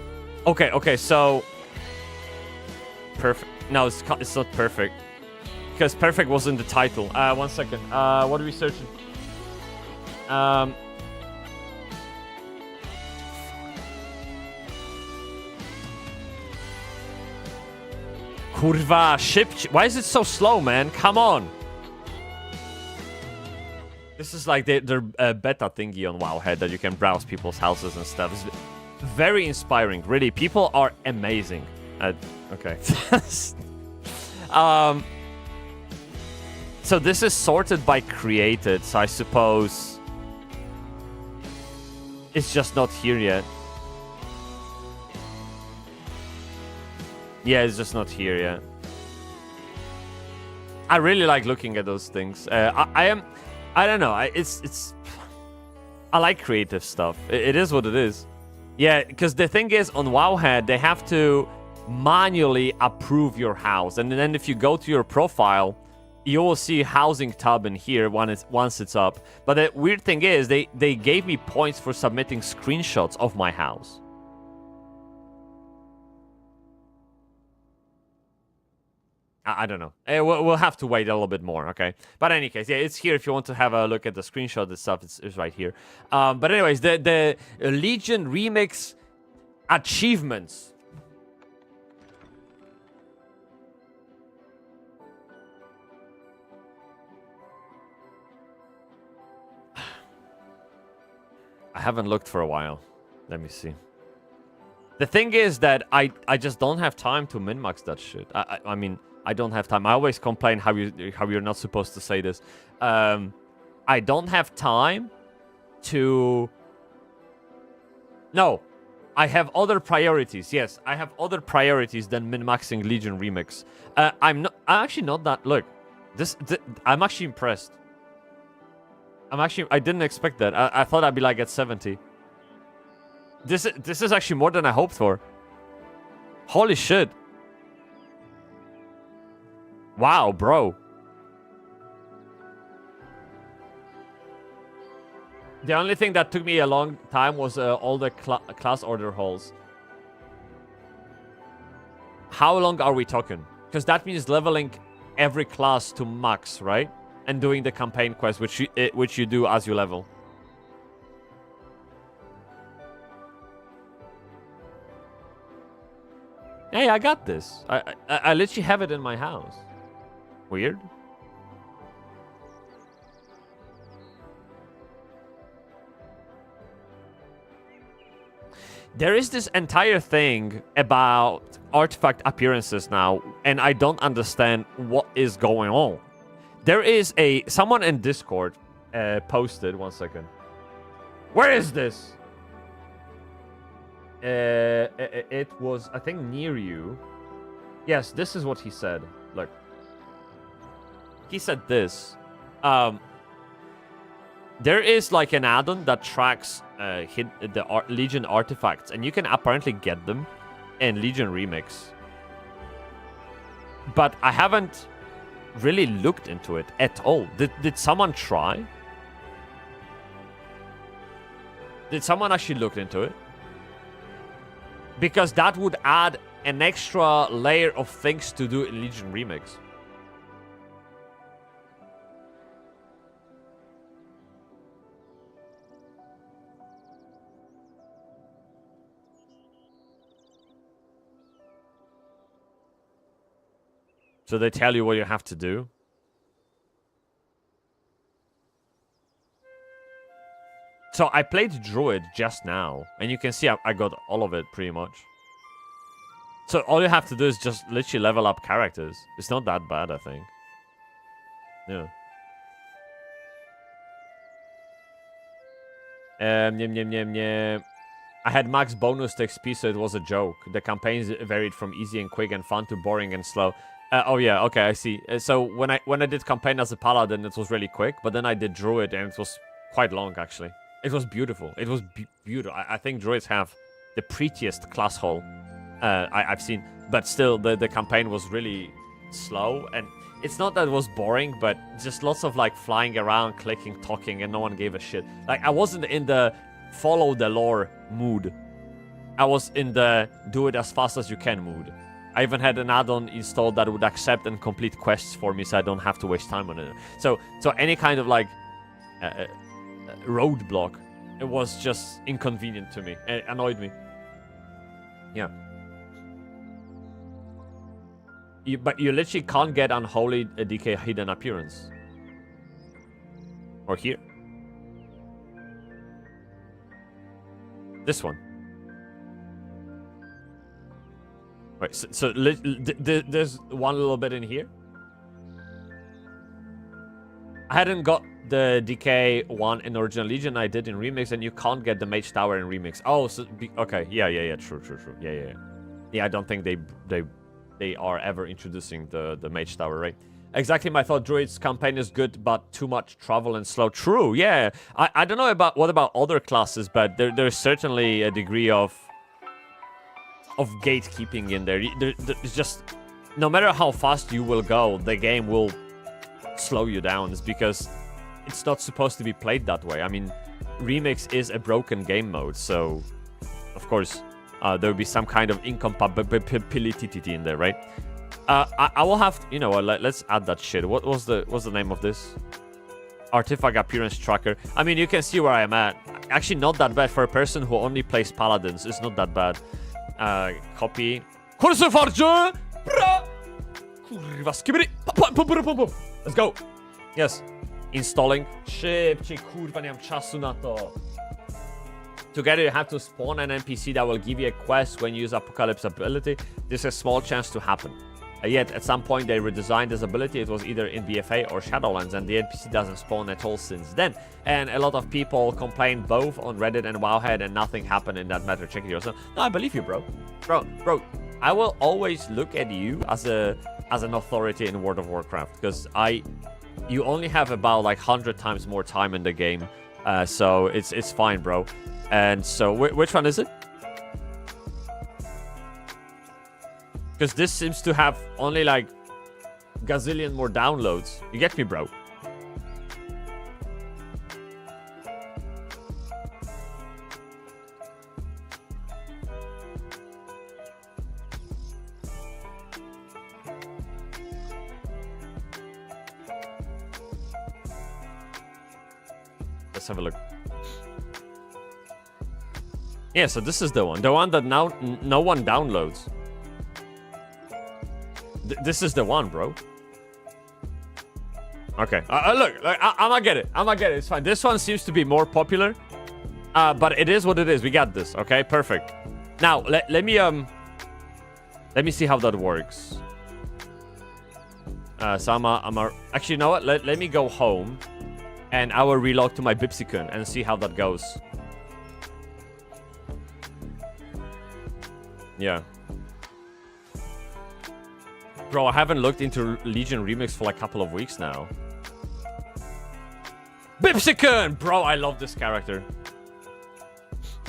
so... Perfect. No, it's not perfect. Because perfect was in the title. 1 second. What are we searching? Kurva, ship... Why is it so slow, man? Come on. This is like their beta thingy on Wowhead that you can browse people's houses and stuff. It's very inspiring, really. People are amazing. Okay. So this is sorted by created, so I suppose it's just not here yet. Yeah, it's just not here yet. I really like looking at those things. I don't know. I like creative stuff. It is what it is. Yeah, because the thing is, on Wowhead, they have to manually approve your house. And then if you go to your profile, you will see housing tab in here once it's up. But the weird thing is, they gave me points for submitting screenshots of my house. I don't know. We'll have to wait a little bit more, okay? But in any case, yeah, it's here. If you want to have a look at the screenshot and stuff, it's right here. But anyways, the Legion Remix achievements. I haven't looked for a while. Let me see. The thing is that I just don't have time to min-max that shit. I mean... I don't have time. I always complain how you're not supposed to say this. I don't have time to... No. I have other priorities. Yes, I have other priorities than min-maxing Legion Remix. I'm actually not that... Look. I'm actually impressed. I didn't expect that. I thought I'd be like at 70. This is actually more than I hoped for. Holy shit. Wow, bro. The only thing that took me a long time was all the class order halls. How long are we talking? Because that means leveling every class to max, right? And doing the campaign quest, which you do as you level. Hey, I got this. I literally have it in my house. Weird. There is this entire thing about artifact appearances now, and I don't understand what is going on. There is someone in Discord posted, 1 second. Where is this? It was, I think, near you. Yes, this is what he said. Look. He said this. There is like an add-on that tracks the Legion artifacts, and you can apparently get them in Legion Remix. But I haven't really looked into it at all. Did someone try? Did someone actually look into it? Because that would add an extra layer of things to do in Legion Remix. So they tell you what you have to do. So I played Druid just now, and you can see I got all of it pretty much. So all you have to do is just literally level up characters. It's not that bad, I think. Yeah. I had max bonus to XP, so it was a joke. The campaigns varied from easy and quick and fun to boring and slow. Oh yeah, okay, I see. So when I did campaign as a paladin, it was really quick, but then I did druid and it was quite long actually. It was beautiful. It was beautiful. I think druids have the prettiest class hall I've seen, but still the campaign was really slow, and it's not that it was boring, but just lots of like flying around, clicking, talking, and no one gave a shit. Like I wasn't in the follow the lore mood. I was in the do it as fast as you can mood. I even had an add-on installed that would accept and complete quests for me, so I don't have to waste time on it. So any kind of like roadblock, it was just inconvenient to me. It annoyed me. Yeah. But you literally can't get Unholy DK Hidden Appearance. Or here. This one. Wait, so there's one little bit in here. I hadn't got the DK one in Original Legion. I did in Remix, and you can't get the Mage Tower in Remix. Oh, so okay, yeah, true. Yeah, I don't think they are ever introducing the Mage Tower, right? Exactly my thought. Druid's campaign is good, but too much travel and slow. True, yeah. I don't know about what about other classes, but there's certainly a degree of gatekeeping in there. It's just, no matter how fast you will go, the game will slow you down. It's because it's not supposed to be played that way. I mean, Remix is a broken game mode, so of course there will be some kind of incompatibility in there, right? I will have to, you know, let's add that shit. What's the name of this? Artifact appearance tracker. I mean, you can see where I am at. Actually, not that bad for a person who only plays paladins. It's not that bad. Copy. Let's go. Yes. Installing. Szybciej, kurwa, nie mam czasu na to. Together you have to spawn an NPC that will give you a quest when you use Apocalypse ability. This has a small chance to happen. Yet, at some point they redesigned this ability. It was either in BFA or Shadowlands, and the NPC doesn't spawn at all since then. And a lot of people complained both on Reddit and Wowhead, and nothing happened in that matter. Check it yourself. No, I believe you, bro. Bro, I will always look at you as an authority in World of Warcraft, because you only have about like 100 times more time in the game, so it's fine, bro. And so, which one is it? Because this seems to have only like gazillion more downloads. You get me, bro? Let's have a look. Yeah, so this is the one that now no one downloads. This is the one, bro. Okay. Look, I'm gonna get it. It's fine. This one seems to be more popular. But it is what it is. We got this. Okay, perfect. Now let me see how that works. So actually, you know what? Let me go home, and I will relog to my Bybsie and see how that goes. Yeah. Bro, I haven't looked into Legion Remix for like a couple of weeks now. Bybsie! Bro, I love this character.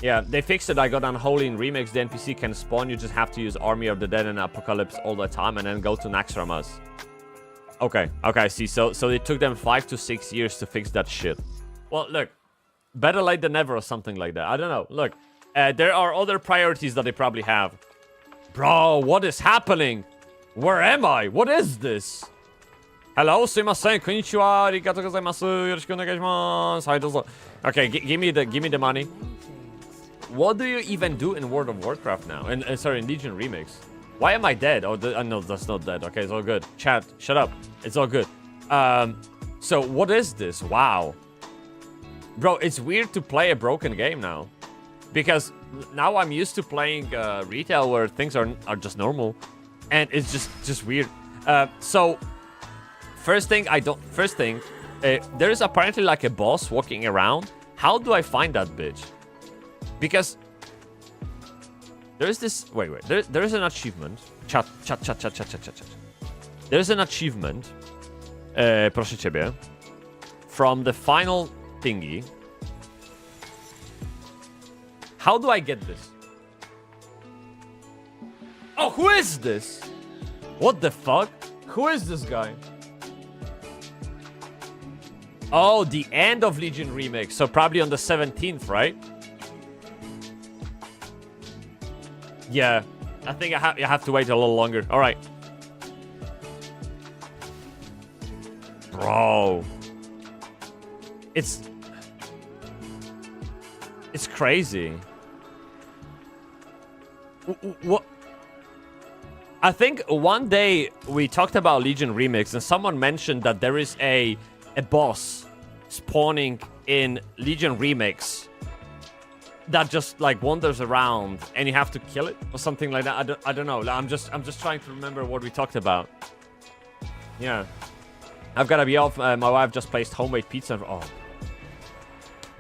Yeah, they fixed it. I got Unholy in Remix. The NPC can spawn. You just have to use Army of the Dead and Apocalypse all the time and then go to Naxxramas. Okay, I see. So it took them 5 to 6 years to fix that shit. Well, look. Better late than never or something like that. I don't know. Look, there are other priorities that they probably have. Bro, what is happening? Where am I? What is this? Hello, sumimasen, konnichiwa, arigatou gozaimasu, yoroshiku onegaishimasu. Hi, dozo. Okay, give me the money. What do you even do in World of Warcraft now? Sorry, in Legion Remix. Why am I dead? Oh, no, that's not dead. Okay, it's all good. Chat, shut up. It's all good. So what is this? Wow. Bro, it's weird to play a broken game now. Because now I'm used to playing retail where things are just normal. And it's just weird. So, first thing, there is apparently like a boss walking around. How do I find that bitch? Because there is this... Wait. There is an achievement. Chat. There's an achievement. Proszę ciebie. From the final thingy. How do I get this? Oh, who is this? What the fuck? Who is this guy? Oh, the end of Legion Remix. So probably on the 17th, right? Yeah. I think you have to wait a little longer. All right. Bro. It's crazy. What? I think one day we talked about Legion Remix and someone mentioned that there is a boss spawning in Legion Remix that just like wanders around and you have to kill it or something like that. I don't know. I'm just trying to remember what we talked about. Yeah. I've got to be off. My wife just placed homemade pizza. Oh.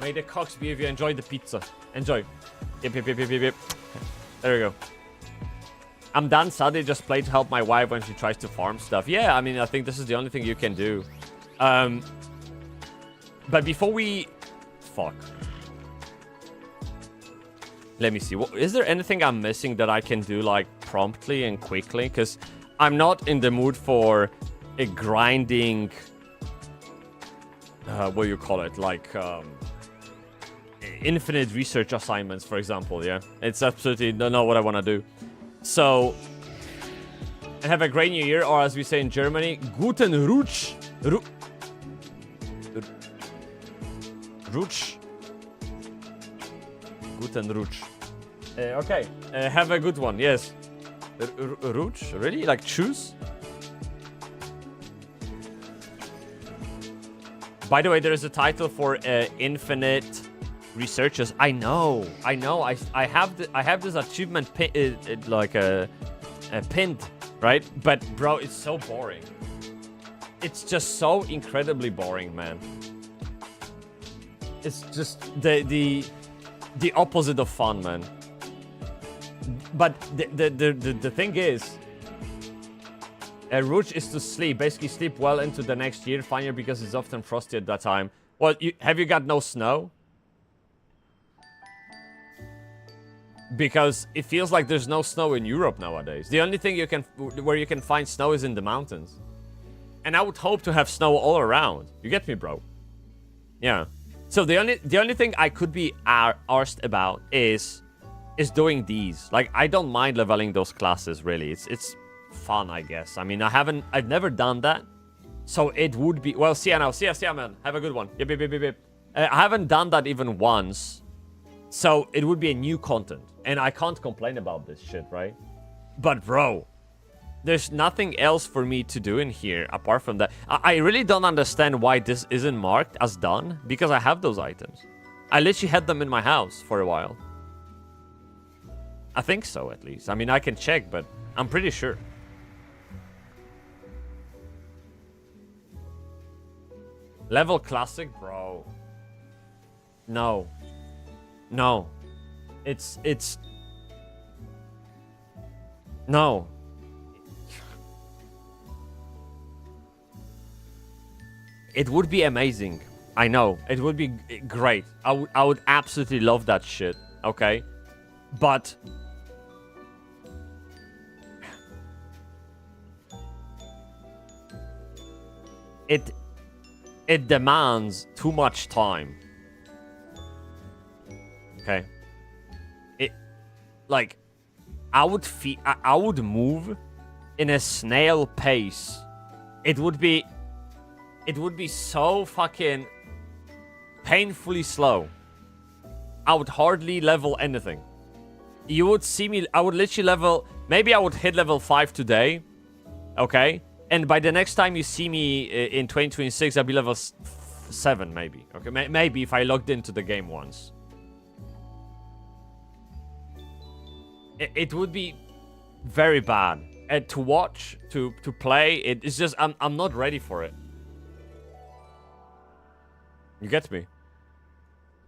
May the cocks be if you enjoy the pizza. Enjoy. Yep. There we go. I'm done. Sadly, just play to help my wife when she tries to farm stuff. Yeah, I mean, I think this is the only thing you can do. But before we... Fuck. Let me see. Is there anything I'm missing that I can do, like, promptly and quickly? Because I'm not in the mood for a grinding... what do you call it? Like, infinite research assignments, for example, yeah? It's absolutely not what I want to do. So, and have a great new year, or as we say in Germany, Guten Rutsch. Rutsch. Guten Rutsch. Okay, have a good one, yes. Rutsch? Really? Like choose? By the way, there is a title for infinite researchers. I know. I have this achievement like pinned, right? But bro, it's so boring. It's just so incredibly boring, man. It's just the opposite of fun, man. But the thing is, Rouge is to sleep. Basically, sleep well into the next year. Fine, because it's often frosty at that time. Well, have you got no snow? Because it feels like there's no snow in Europe nowadays. The only thing where you can find snow is in the mountains. And I would hope to have snow all around. You get me, bro? Yeah. So the only thing I could be arsed about is doing these. Like, I don't mind leveling those classes, really. It's fun, I guess. I mean, I've never done that. So it would be... Well, see ya now. See ya, man. Have a good one. Yep. I haven't done that even once. So it would be a new content. And I can't complain about this shit, right? But bro, there's nothing else for me to do in here apart from that. I really don't understand why this isn't marked as done, because I have those items. I literally had them in my house for a while. I think so, at least. I mean, I can check, but I'm pretty sure. Level classic, bro. No. No. It's... No. It would be amazing. I know. It would be great. I would absolutely love that shit. Okay? But... It demands too much time. Okay? Like... I would move in a snail pace. It would be so fucking painfully slow. I would hardly level anything. You would see me, I would literally level, maybe I would hit level 5 today. Okay? And by the next time you see me in 2026, I'll be level 7 maybe. Okay? Maybe if I logged into the game once. It would be very bad. And to watch, to play, it's just, I'm not ready for it. You get me?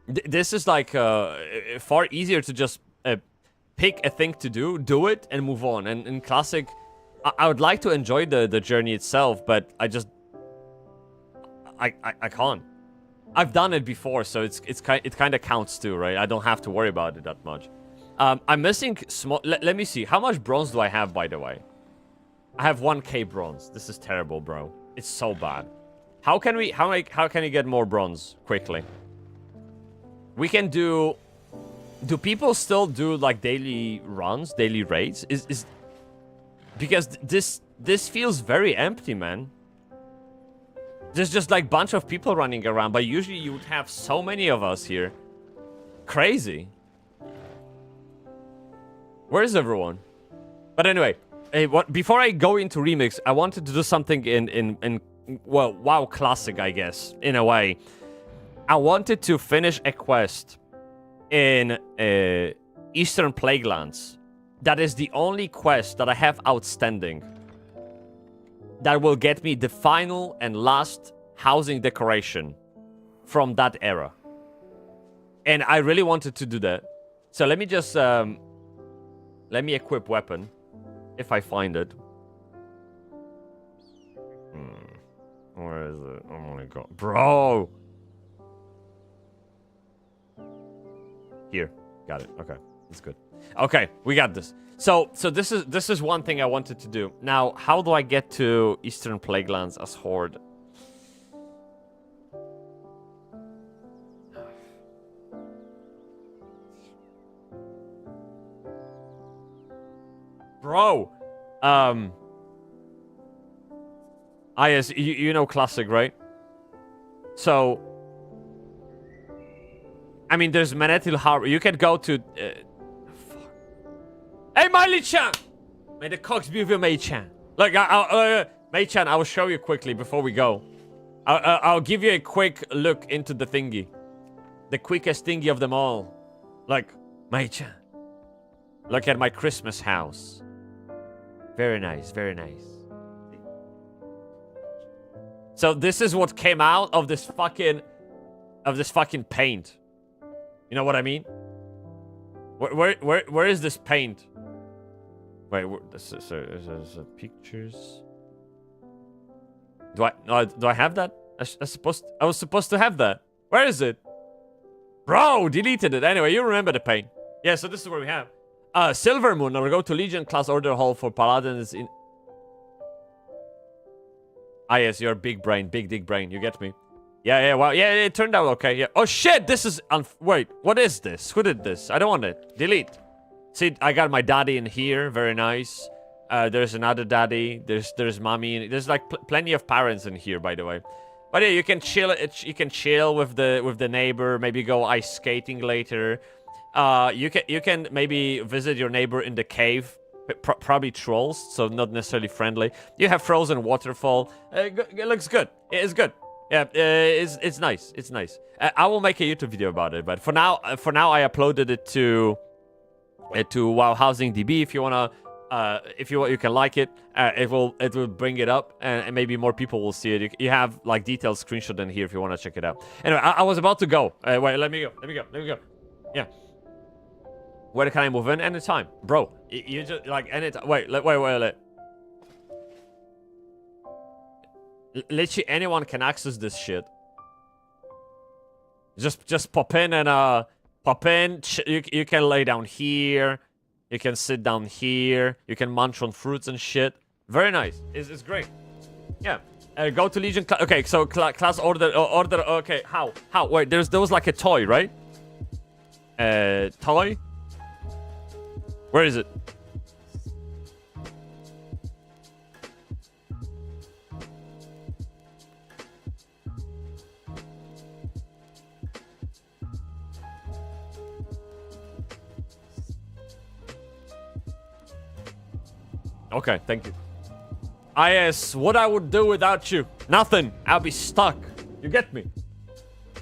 This is like far easier to just pick a thing to do it, and move on. And in Classic, I would like to enjoy the journey itself, but I just... I can't. I've done it before, so it kind of counts too, right? I don't have to worry about it that much. I'm missing small... Let me see. How much bronze do I have, by the way? I have 1k bronze. This is terrible, bro. It's so bad. How can we... How can you get more bronze quickly? We can do... Do people still do, like, daily runs? Daily raids? Because this feels very empty, man. There's just, like, bunch of people running around. But usually you would have so many of us here. Crazy. Where is everyone? But anyway, before I go into Remix, I wanted to do something in well, WoW Classic, I guess, in a way. I wanted to finish a quest in Eastern Plaguelands. That is the only quest that I have outstanding that will get me the final and last housing decoration from that era. And I really wanted to do that. So let me just... let me equip weapon, if I find it. Where is it? Oh my god. Bro! Here. Got it. Okay. It's good. Okay, we got this. So this is one thing I wanted to do. Now, how do I get to Eastern Plaguelands as Horde? Bro! Yes, you know Classic, right? So... I mean, there's Manetil Harbor. You can go to... Hey, Miley-chan! May the cogs be with you, Mei-chan. Look, Mei-chan, I will show you quickly before we go. I'll give you a quick look into the thingy. The quickest thingy of them all. Like, Mei-chan. Look at my Christmas house. Very nice, very nice. So this is what came out of this fucking paint. You know what I mean? Where is this paint? Wait, this is pictures. Do I have that? I was supposed to have that. Where is it? Bro, deleted it. Anyway, you remember the paint. Yeah, so this is where we have. Silver Moon. Now we go to Legion class order hall for Paladins in... yes, you're big brain. Big dick brain. You get me? Yeah, well, yeah, it turned out okay. Yeah. Oh, shit, this is... Wait, what is this? Who did this? I don't want it. Delete. See, I got my daddy in here. Very nice. There's another daddy. There's mommy. There's, like, plenty of parents in here, by the way. But yeah, you can chill. You can chill with the neighbor. Maybe go ice skating later. You can maybe visit your neighbor in the cave. Probably trolls, so not necessarily friendly. You have frozen waterfall. It looks good. It is good. Yeah, it's nice. It's nice. I will make a YouTube video about it, but for now, I uploaded it to WoW Housing DB. If you wanna, you can like it. It will bring it up, and maybe more people will see it. You have like detailed screenshot in here if you wanna check it out. Anyway, I was about to go. Wait, let me go. Yeah. Where can I move in? Anytime, bro. You just like anytime. Wait. Literally anyone can access this shit. Just pop in and pop in. You can lay down here. You can sit down here. You can munch on fruits and shit. Very nice. It's great. Yeah. Go to Legion. Okay, so class order. Okay, how? Wait, there was like a toy, right? Toy. Where is it? Okay, thank you. IS, what I would do without you? Nothing. I'll be stuck. You get me?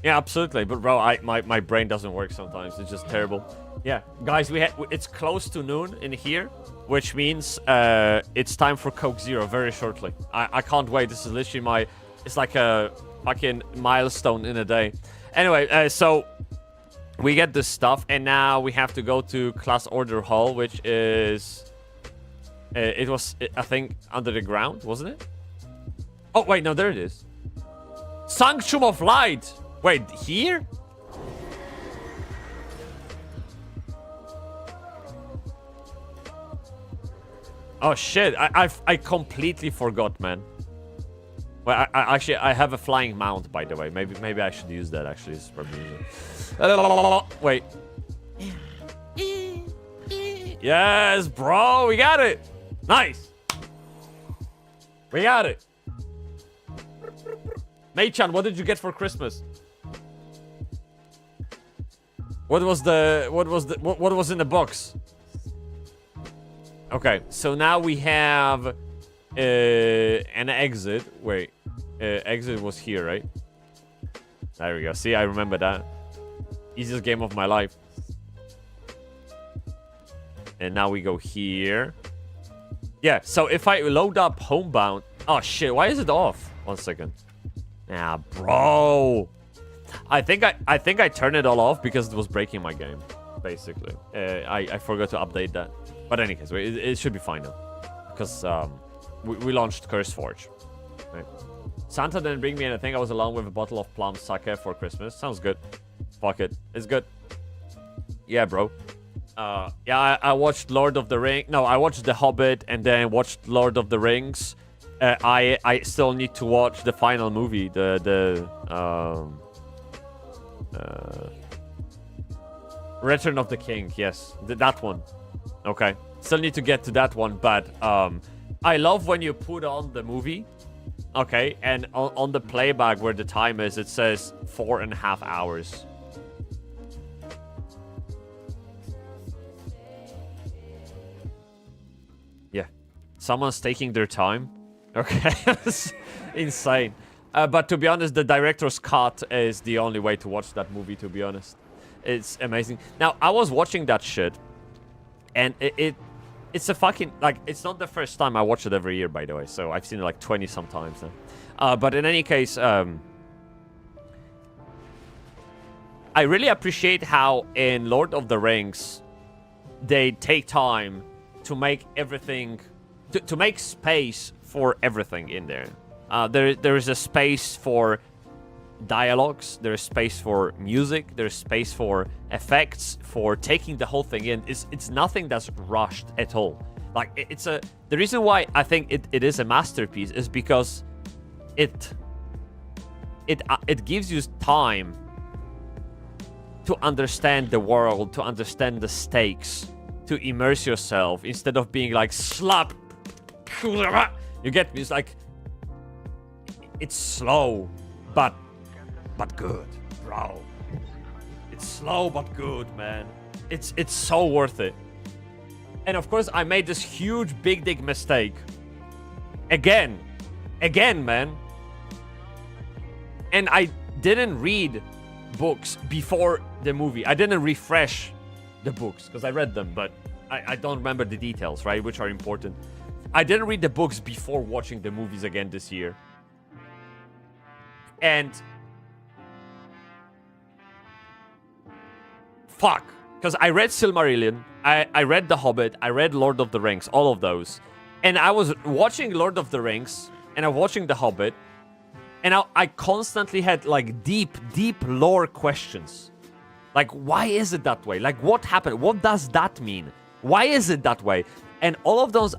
Yeah, absolutely. But bro, my brain doesn't work sometimes. It's just terrible. Yeah, guys, it's close to noon in here, which means it's time for Coke Zero very shortly. I can't wait. This is literally it's like a fucking milestone in a day. Anyway, so we get this stuff, and now we have to go to Class Order Hall, which is... it was, I think, under the ground, wasn't it? Oh, wait, no, there it is. Sanctum of Light! Wait, here? Oh, shit. I completely forgot, man. Well, I have a flying mount, by the way. Maybe I should use that, actually. It's probably easier. Wait. Yes, bro, we got it. Nice. We got it. Mei-chan, what did you get for Christmas? What was in the box? Okay, so now we have an exit. Wait, exit was here, right? There we go. See, I remember that. Easiest game of my life. And now we go here. Yeah, so if I load up Homebound... Oh, shit, why is it off? 1 second. Nah, bro. I think I turned it all off because it was breaking my game, basically. I forgot to update that. But in any case, it should be fine now. Because we launched CurseForge. Right. Santa didn't bring me anything. I was along with a bottle of plum sake for Christmas. Sounds good. Fuck it. It's good. Yeah, bro. Yeah, I watched Lord of the Rings. No, I watched The Hobbit and then watched Lord of the Rings. I still need to watch the final movie, Return of the King. Yes, that one. Okay, still need to get to that one, but I love when you put on the movie. Okay, and on the playback where the time is, it says 4.5 hours. Yeah, someone's taking their time. Okay, insane. But to be honest, the director's cut is the only way to watch that movie, to be honest. It's amazing. Now, I was watching that shit, and it's a fucking... Like, it's not the first time I watch it every year, by the way. So I've seen it like 20 sometimes now. But in any case, I really appreciate how in Lord of the Rings, they take time to make everything... To make space for everything in there. There is a space for dialogues, there's space for music, there's space for effects, for taking the whole thing in. It's nothing that's rushed at all. Like, the reason why I think it is a masterpiece is because it gives you time to understand the world, to understand the stakes, to immerse yourself, instead of being like, slap. You get me? It's like, it's slow, but good, bro. It's slow but good, man. It's so worth it. And of course, I made this huge big dick mistake. Again, man. And I didn't read books before the movie. I didn't refresh the books because I read them, but I don't remember the details, right? Which are important. I didn't read the books before watching the movies again this year. And fuck. Because I read Silmarillion, I read The Hobbit, I read Lord of the Rings, all of those. And I was watching Lord of the Rings, and I was watching The Hobbit, and I constantly had, like, deep lore questions. Like, why is it that way? Like, what happened? What does that mean? Why is it that way? And all of those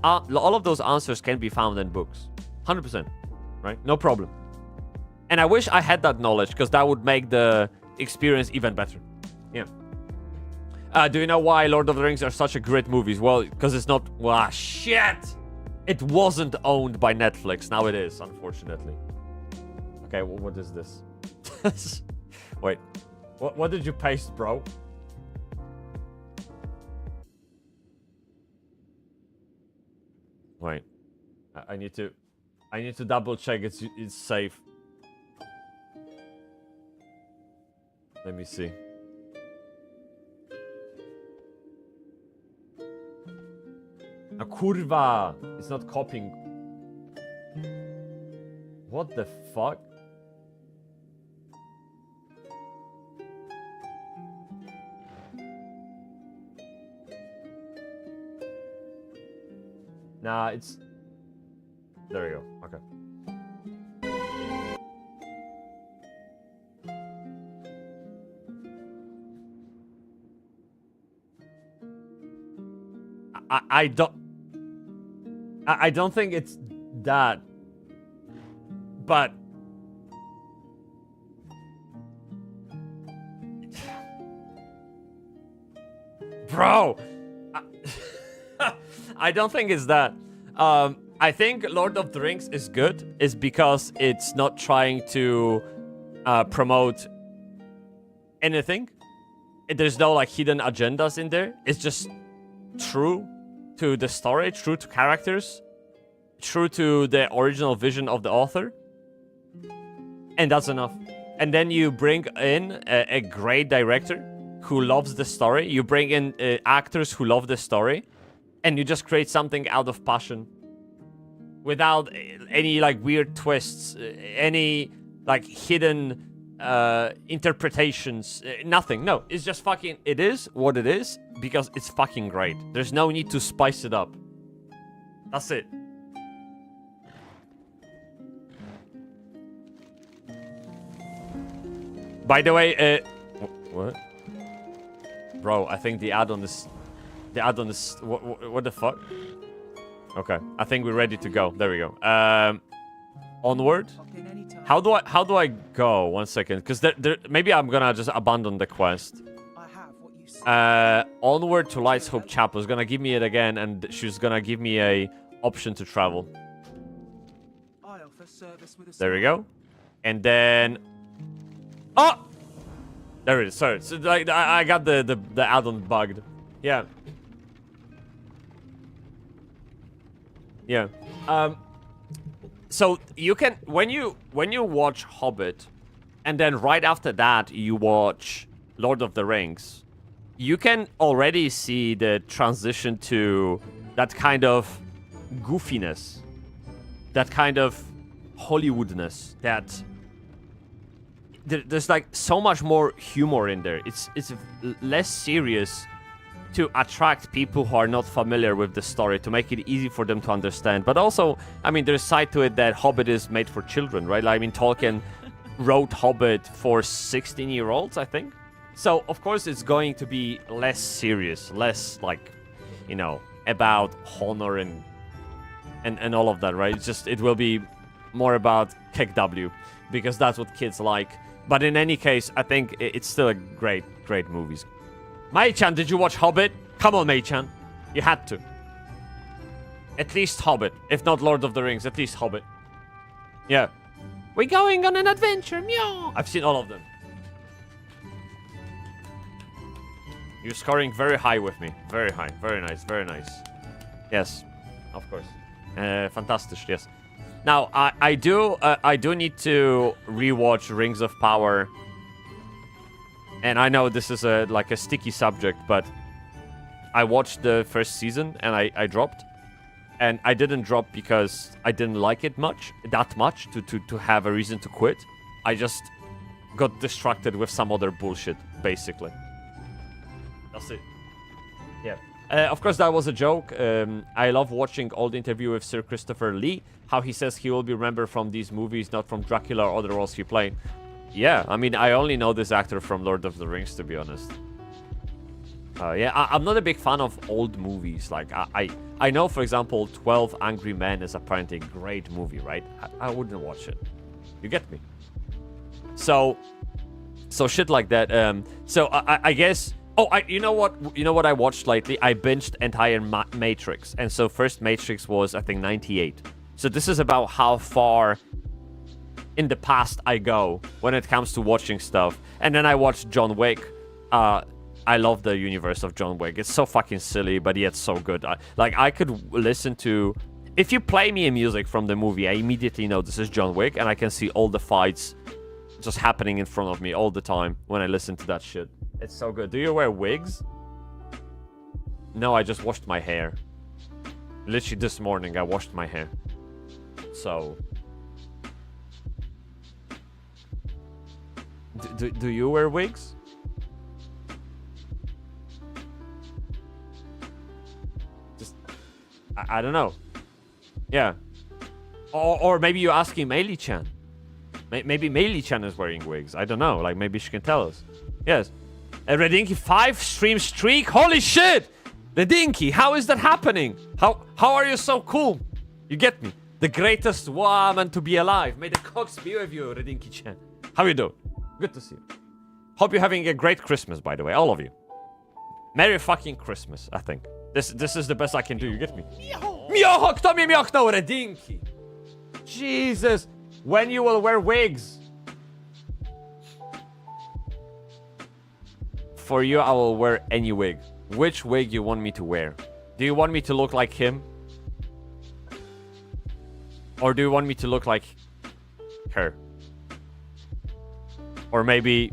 answers can be found in books. 100%, right? No problem. And I wish I had that knowledge, because that would make the experience even better. Yeah. Do you know why Lord of the Rings are such a great movies? Well, because it's not... Wow, shit! It wasn't owned by Netflix. Now it is, unfortunately. Okay, well, what is this? Wait. What did you paste, bro? Wait. I need to double check it's safe. Let me see. A kurwa! It's not copying. What the fuck? Nah, it's... There we go. Okay. I don't think it's that, but bro, I don't think it's that. I think Lord of the Rings is good, is because it's not trying to promote anything. There's no like hidden agendas in there. It's just true to the story, true to characters, true to the original vision of the author, and that's enough. And then you bring in a great director who loves the story. You bring in actors who love the story, and you just create something out of passion, without any like weird twists, any like hidden interpretations, nothing. No, it's just fucking, it is what it is because it's fucking great. There's no need to spice it up. That's it. By the way, what? Bro, I think the add-on is... What the fuck? Okay, I think we're ready to go. There we go. Onward. How do I go? 1 second, because maybe I'm gonna just abandon the quest. Onward to Light's Hope Chapel is gonna give me it again, and she's gonna give me a option to travel. There we go. And then... Oh! There it is. Sorry. So, like, I got the add-on bugged. Yeah. Yeah. So you can, when you watch Hobbit, and then right after that you watch Lord of the Rings, you can already see the transition to that kind of goofiness, that kind of Hollywoodness, that there's like so much more humor in there. It's less serious to attract people who are not familiar with the story, to make it easy for them to understand. But also, I mean, there's a side to it that Hobbit is made for children, right? Like, I mean, Tolkien wrote Hobbit for 16-year-olds, I think. So, of course, it's going to be less serious, less, like, you know, about honor and all of that, right? It's just, it will be more about Kek W, because that's what kids like. But in any case, I think it's still a great movies. Mei-chan, did you watch Hobbit? Come on, Mei-chan. You had to. At least Hobbit. If not Lord of the Rings, at least Hobbit. Yeah. We're going on an adventure, meow! I've seen all of them. You're scoring very high with me. Very high. Very nice. Very nice. Yes. Of course. Fantastic, yes. Now, I do need to rewatch Rings of Power. And I know this is like a sticky subject, but I watched the first season and I dropped. And I didn't drop because I didn't like it that much to have a reason to quit. I just got distracted with some other bullshit, basically. That's it. Yeah. Of course, that was a joke. I love watching old interview with Sir Christopher Lee. How he says he will be remembered from these movies, not from Dracula or other roles he played. Yeah, I mean, I only know this actor from Lord of the Rings, to be honest. Yeah, I'm not a big fan of old movies. Like, I know, for example, 12 Angry Men is apparently a great movie, right? I wouldn't watch it. You get me? So shit like that. So I guess... Oh, you know what I watched lately? I binged entire Matrix. And so first Matrix was, I think, 98. So this is about how far in the past I go when it comes to watching stuff. And then I watched John Wick. I love the universe of John Wick. It's so fucking silly, but yet so good. I could listen to... If you play me a music from the movie, I immediately know this is John Wick, and I can see all the fights just happening in front of me all the time when I listen to that shit. It's so good. Do you wear wigs? No, I just washed my hair. Literally this morning, I washed my hair. So... Do you wear wigs? I don't know. Yeah. Or maybe you're asking Meili-chan. Maybe Meili-chan is wearing wigs. I don't know. Like, maybe she can tell us. Yes. A Redinky 5 stream streak? Holy shit! Redinky, how is that happening? How are you so cool? You get me? The greatest woman to be alive. May the cocks be with you, Redinky-chan. How you doing? Good to see you. Hope you're having a great Christmas, by the way. All of you. Merry fucking Christmas, I think. This is the best I can do, you get me? Mioho! Kto mi miochnął, Redinki? Jesus! When you will wear wigs? For you, I will wear any wig. Which wig you want me to wear? Do you want me to look like him? Or do you want me to look like her? Or maybe...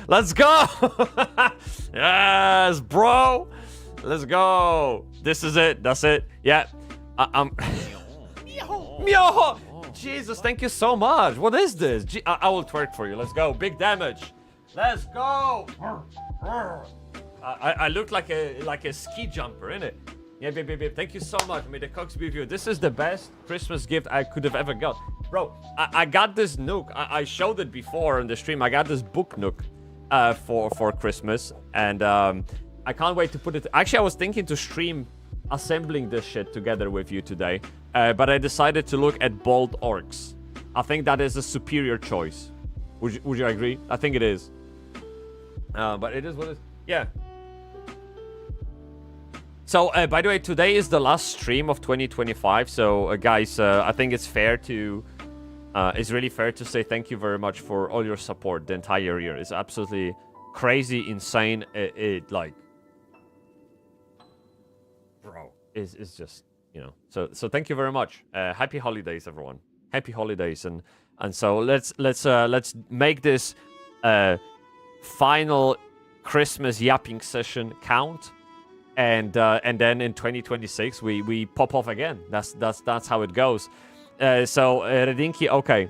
Let's go! Yes, bro! Let's go! This is it. That's it. Yeah. Mioho! Jesus, thank you so much. What is this? I will twerk for you. Let's go. Big damage. Let's go! I look like a ski jumper, innit? Yeah, babe. Thank you so much. May the cocks be with you. This is the best Christmas gift I could have ever got. Bro, I got this nook. I showed it before on the stream. I got this book nook for Christmas. And I can't wait to put it... Actually, I was thinking to stream assembling this shit together with you today. But I decided to look at Bold Orcs. I think that is a superior choice. Would you agree? I think it is. But it is what it is. Yeah. So, by the way, today is the last stream of 2025. So, guys, I think it's fair to... it's really fair to say thank you very much for all your support the entire year. It's absolutely crazy, insane. Like... Bro, it's just, you know. So thank you very much. Happy holidays, everyone. Happy holidays. And so, let's make this final Christmas yapping session count. And then in 2026 we pop off again. That's how it goes. So Redinky, okay.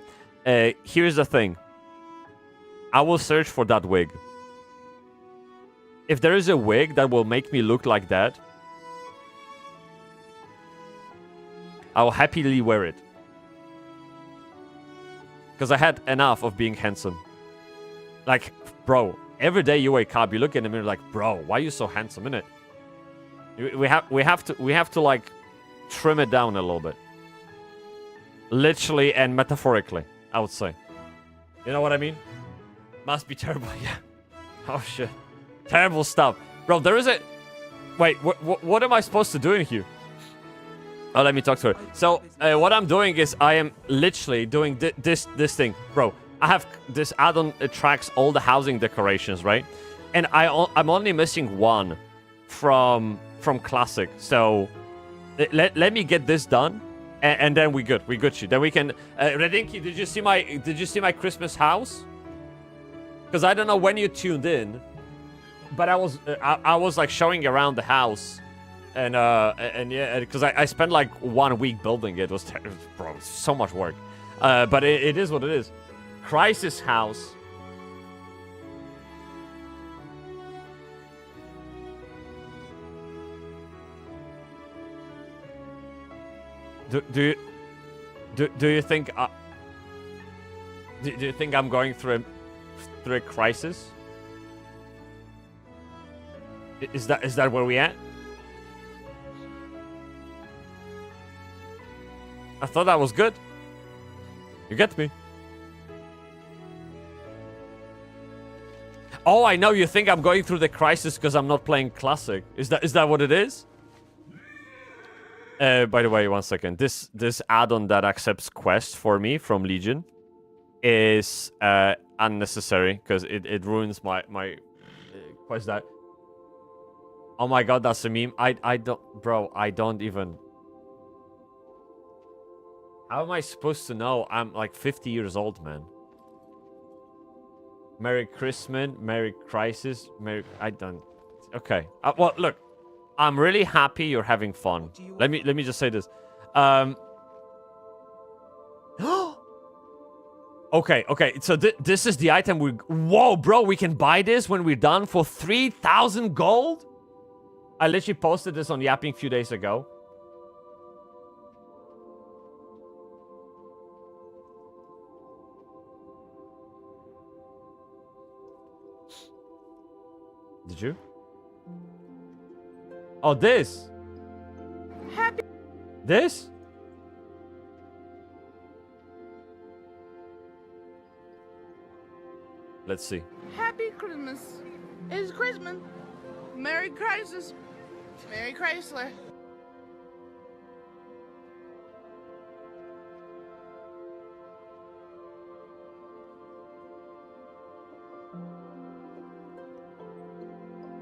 Here's the thing. I will search for that wig. If there is a wig that will make me look like that, I will happily wear it. Because I had enough of being handsome. Like, bro, every day you wake up, you look in the mirror like, bro, why are you so handsome, innit? We have to like trim it down a little bit. Literally and metaphorically, I would say. You know what I mean? Must be terrible, yeah. Oh shit. Terrible stuff. Bro, there is a... Wait, what am I supposed to do in here? Oh, let me talk to her. So, what I'm doing is I am literally doing this thing. Bro, I have this add-on, it tracks all the housing decorations, right? And I'm only missing one. from classic. So let me get this done, and then we good. We good shit. Then we can. Redinky, did you see my Christmas house? Because I don't know when you tuned in, but I was like showing around the house, and yeah, because I spent like 1 week building it. It was bro, so much work. But it is what it is. Crisis house. Do you think do you think I'm going through a crisis? Is that where we at? I thought that was good. You get me? Oh, I know you think I'm going through the crisis because I'm not playing classic. Is that what it is? By the way, 1 second. This add-on that accepts quests for me from Legion is unnecessary because it ruins my quest that. Oh my god, that's a meme. I don't even. How am I supposed to know? I'm like 50 years old, man. Merry Christmas, Merry Crisis, Merry. I don't. Okay. Well, look. I'm really happy you're having fun. Let me just say this. Okay. So this is the item we. Whoa, bro! We can buy this when we're done for 3,000 gold. I literally posted this on Yapping a few days ago. Did you? Oh, this. Happy. This? Let's see. Happy Christmas. It's Christmas. Merry Crisis. Merry Chrysler.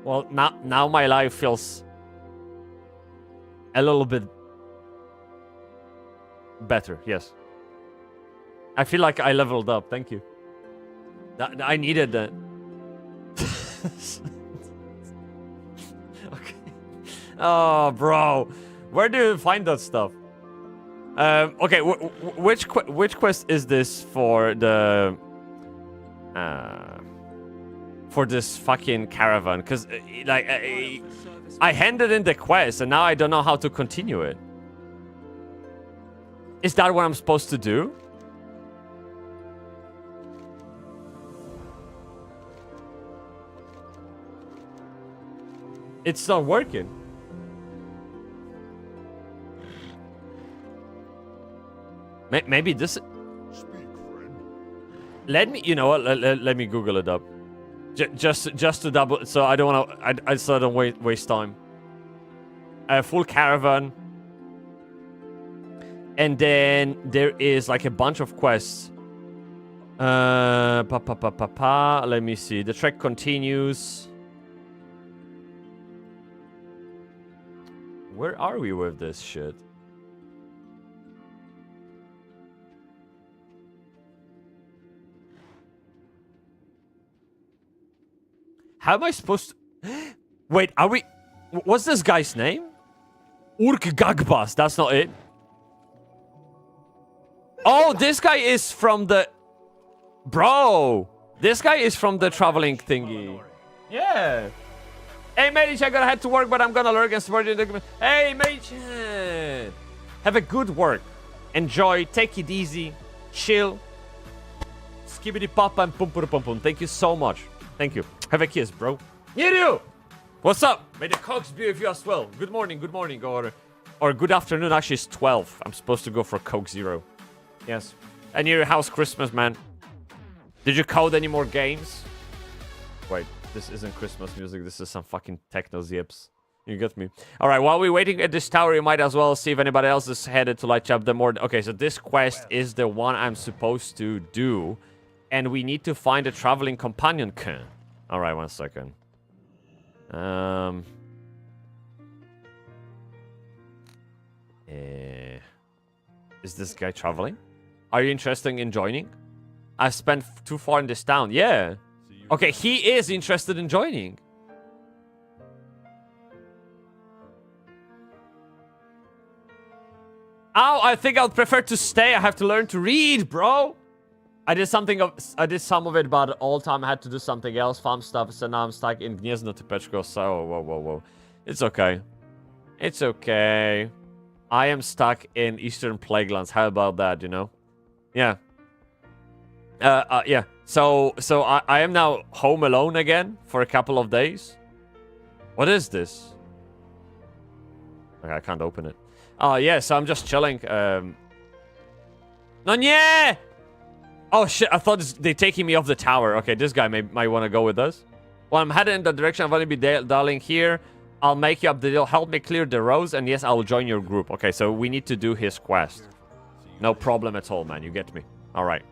Well, now my life feels a little bit better, yes. I feel like I leveled up, thank you. I needed that. Okay. Oh, bro. Where do you find that stuff? Okay, which quest is this for the... for this fucking caravan? Because, like, I handed in the quest, and now I don't know how to continue it. Is that what I'm supposed to do? It's not working. Maybe this... Let me... You know what? Let me Google it up. Just to double... So I don't want to... I so I don't waste time. Full caravan. And then there is like a bunch of quests. Let me see. The trek continues. Where are we with this shit? How am I supposed to... Wait, are we... What's this guy's name? Urk Gagbas. That's not it. Oh, this guy is from the... Bro! This guy is from the traveling thingy. Yeah. Hey, mate, I gotta head to work, but I'm gonna lurk and support you. Hey, mate. Have a good work. Enjoy. Take it easy. Chill. Skibbity pop and pum pum pum pum. Thank you so much. Thank you. Have a kiss, bro. You. What's up? May the cokes be with you as well. Good morning, or good afternoon. Actually, it's 12. I'm supposed to go for Coke Zero. Yes. And your house Christmas, man. Did you code any more games? Wait, this isn't Christmas music. This is some fucking techno zips. You get me? All right, while we're waiting at this tower, you might as well see if anybody else is headed to light up the more. Okay, so this quest is the one I'm supposed to do. And we need to find a traveling companion. All right, 1 second. Is this guy traveling? Are you interested in joining? I spent too far in this town. Yeah. Okay, he is interested in joining. Oh, I think I'd prefer to stay. I have to learn to read, bro. I did some of it, but all time I had to do something else, farm stuff, so now I'm stuck in Gniezno to Peczko, so whoa. It's okay. It's okay. I am stuck in Eastern Plaguelands. How about that, you know? Yeah. Yeah. So I am now home alone again for a couple of days. What is this? Okay, I can't open it. Oh, yeah, so I'm just chilling. No, yeah! Oh, shit, I thought they're taking me off the tower. Okay, this guy might want to go with us. Well, I'm heading in the direction. I'm going to be darling here. I'll make you up the deal. Help me clear the roads, and yes, I will join your group. Okay, so we need to do his quest. No problem at all, man. You get me. All right.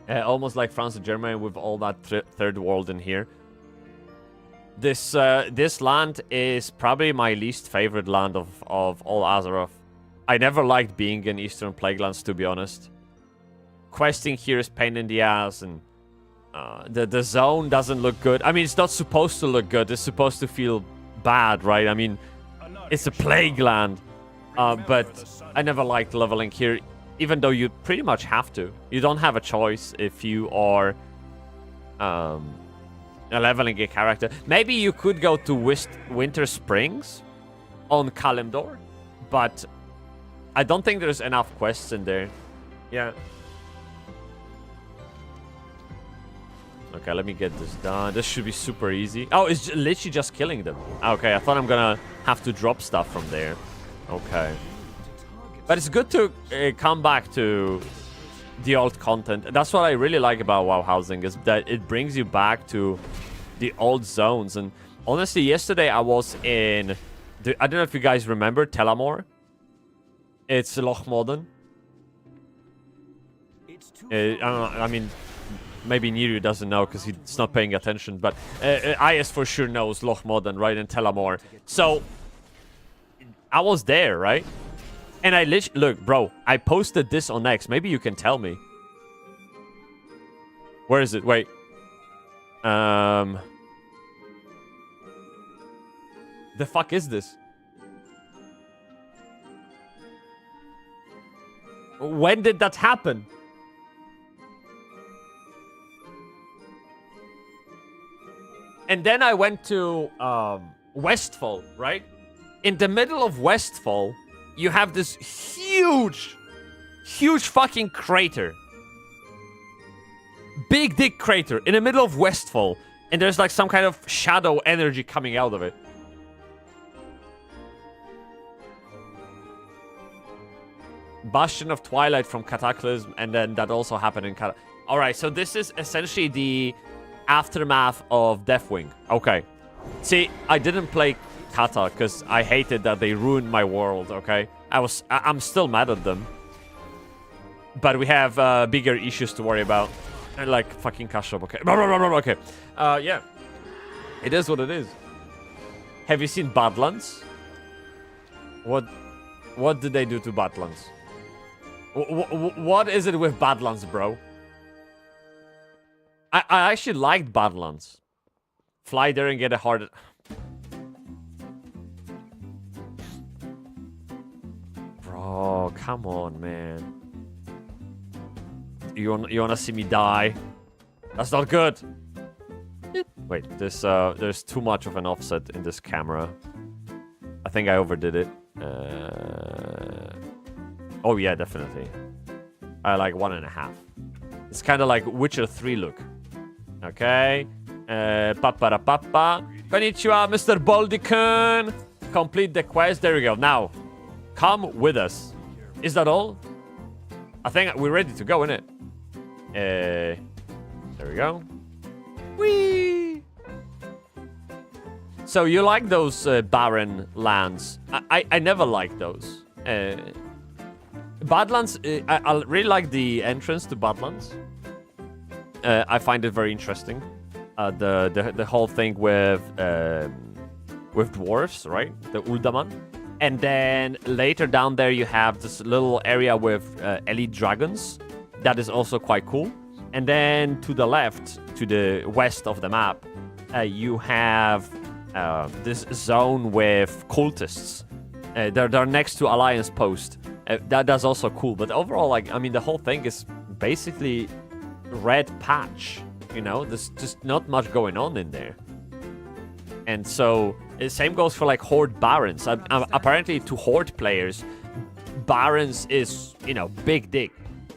Almost like France and Germany with all that third world in here. This land is probably my least favorite land of all Azeroth. I never liked being in Eastern Plaguelands, to be honest. Questing here is pain in the ass, and the zone doesn't look good. I mean, it's not supposed to look good. It's supposed to feel bad, right? I mean, it's a plague land. But I never liked leveling here, even though you pretty much have to. You don't have a choice if you are leveling a character. Maybe you could go to Winter Springs on Kalimdor, but I don't think there's enough quests in there. Yeah. Okay, let me get this done. This should be super easy. Oh, it's literally just killing them. Okay, I thought I'm gonna have to drop stuff from there. Okay. But it's good to come back to the old content. That's what I really like about WoW Housing, is that it brings you back to the old zones. And honestly, yesterday I was in... I don't know if you guys remember Telamor. It's Loch Modden. I don't know, I mean, maybe Niru doesn't know because he's not paying attention, but IS for sure knows Loch Modden, right, in Telamor. So, I was there, right? And I literally... Look, bro, I posted this on X. Maybe you can tell me. Where is it? Wait. The fuck is this? When did that happen? And then I went to Westfall, right? In the middle of Westfall, you have this huge fucking crater. Big dick crater in the middle of Westfall. And there's like some kind of shadow energy coming out of it. Bastion of Twilight from Cataclysm, and then that also happened in Alright, so this is essentially the aftermath of Deathwing. Okay. See, I didn't play Kata because I hated that they ruined my world, okay? I'm still mad at them. But we have bigger issues to worry about. Like fucking Kashyap, okay. Okay. Yeah. It is what it is. Have you seen Badlands? What did they do to Badlands? What is it with Badlands, bro? I actually liked Badlands. Fly there and get a heart. Bro, come on, man. You wanna see me die? That's not good. Wait, there's too much of an offset in this camera. I think I overdid it. Oh yeah, definitely. I like 1.5. It's kind of like Witcher 3 look. Okay. Papa. Konnichiwa, Mr. Boldikun. Complete the quest. There we go. Now, come with us. Is that all? I think we're ready to go, innit? There we go. Whee! So you like those barren lands? I never liked those. Badlands, I really like the entrance to Badlands. I find it very interesting. The whole thing with with dwarves, right? The Uldaman. And then later down there, you have this little area with elite dragons. That is also quite cool. And then to the left, to the west of the map, you have this zone with cultists. They're next to Alliance Post. That's also cool. But overall, like, I mean, the whole thing is basically red patch. You know, there's just not much going on in there. And so, the same goes for, like, Horde Barons. Apparently, to Horde players, Barons is, you know, big dick.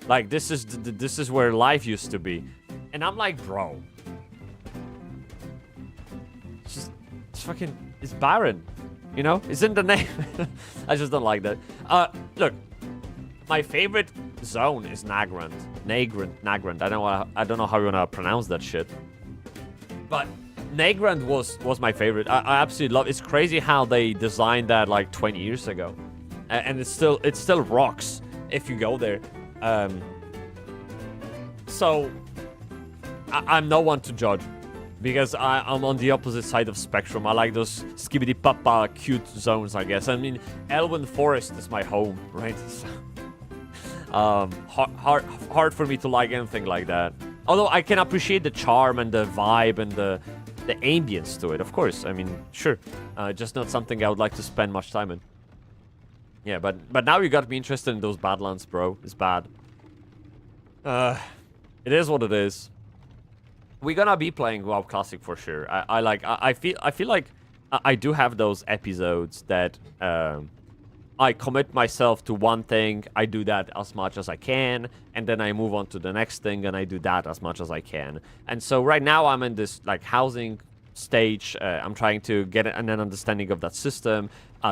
Like, this is where life used to be. And I'm like, bro. It's fucking... It's Baron. You know? It's in the name. I just don't like that. Look. My favorite zone is Nagrand. Nagrand. I don't know how you wanna pronounce that shit. But Nagrand was my favorite. I absolutely love it. It's crazy how they designed that like 20 years ago. And it still rocks if you go there. So I'm no one to judge. Because I'm on the opposite side of spectrum. I like those skibbity papa cute zones, I guess. I mean, Elven Forest is my home, right? Hard for me to like anything like that. Although I can appreciate the charm and the vibe and the ambience to it, of course. I mean, sure. Just not something I would like to spend much time in. Yeah, but now you got me interested in those Badlands, bro. It's bad. It is what it is. We're gonna be playing WoW Classic for sure. I feel like I do have those episodes that I commit myself to one thing, I do that as much as I can, and then I move on to the next thing and I do that as much as I can. And so right now I'm in this like housing stage. I'm trying to get an understanding of that system,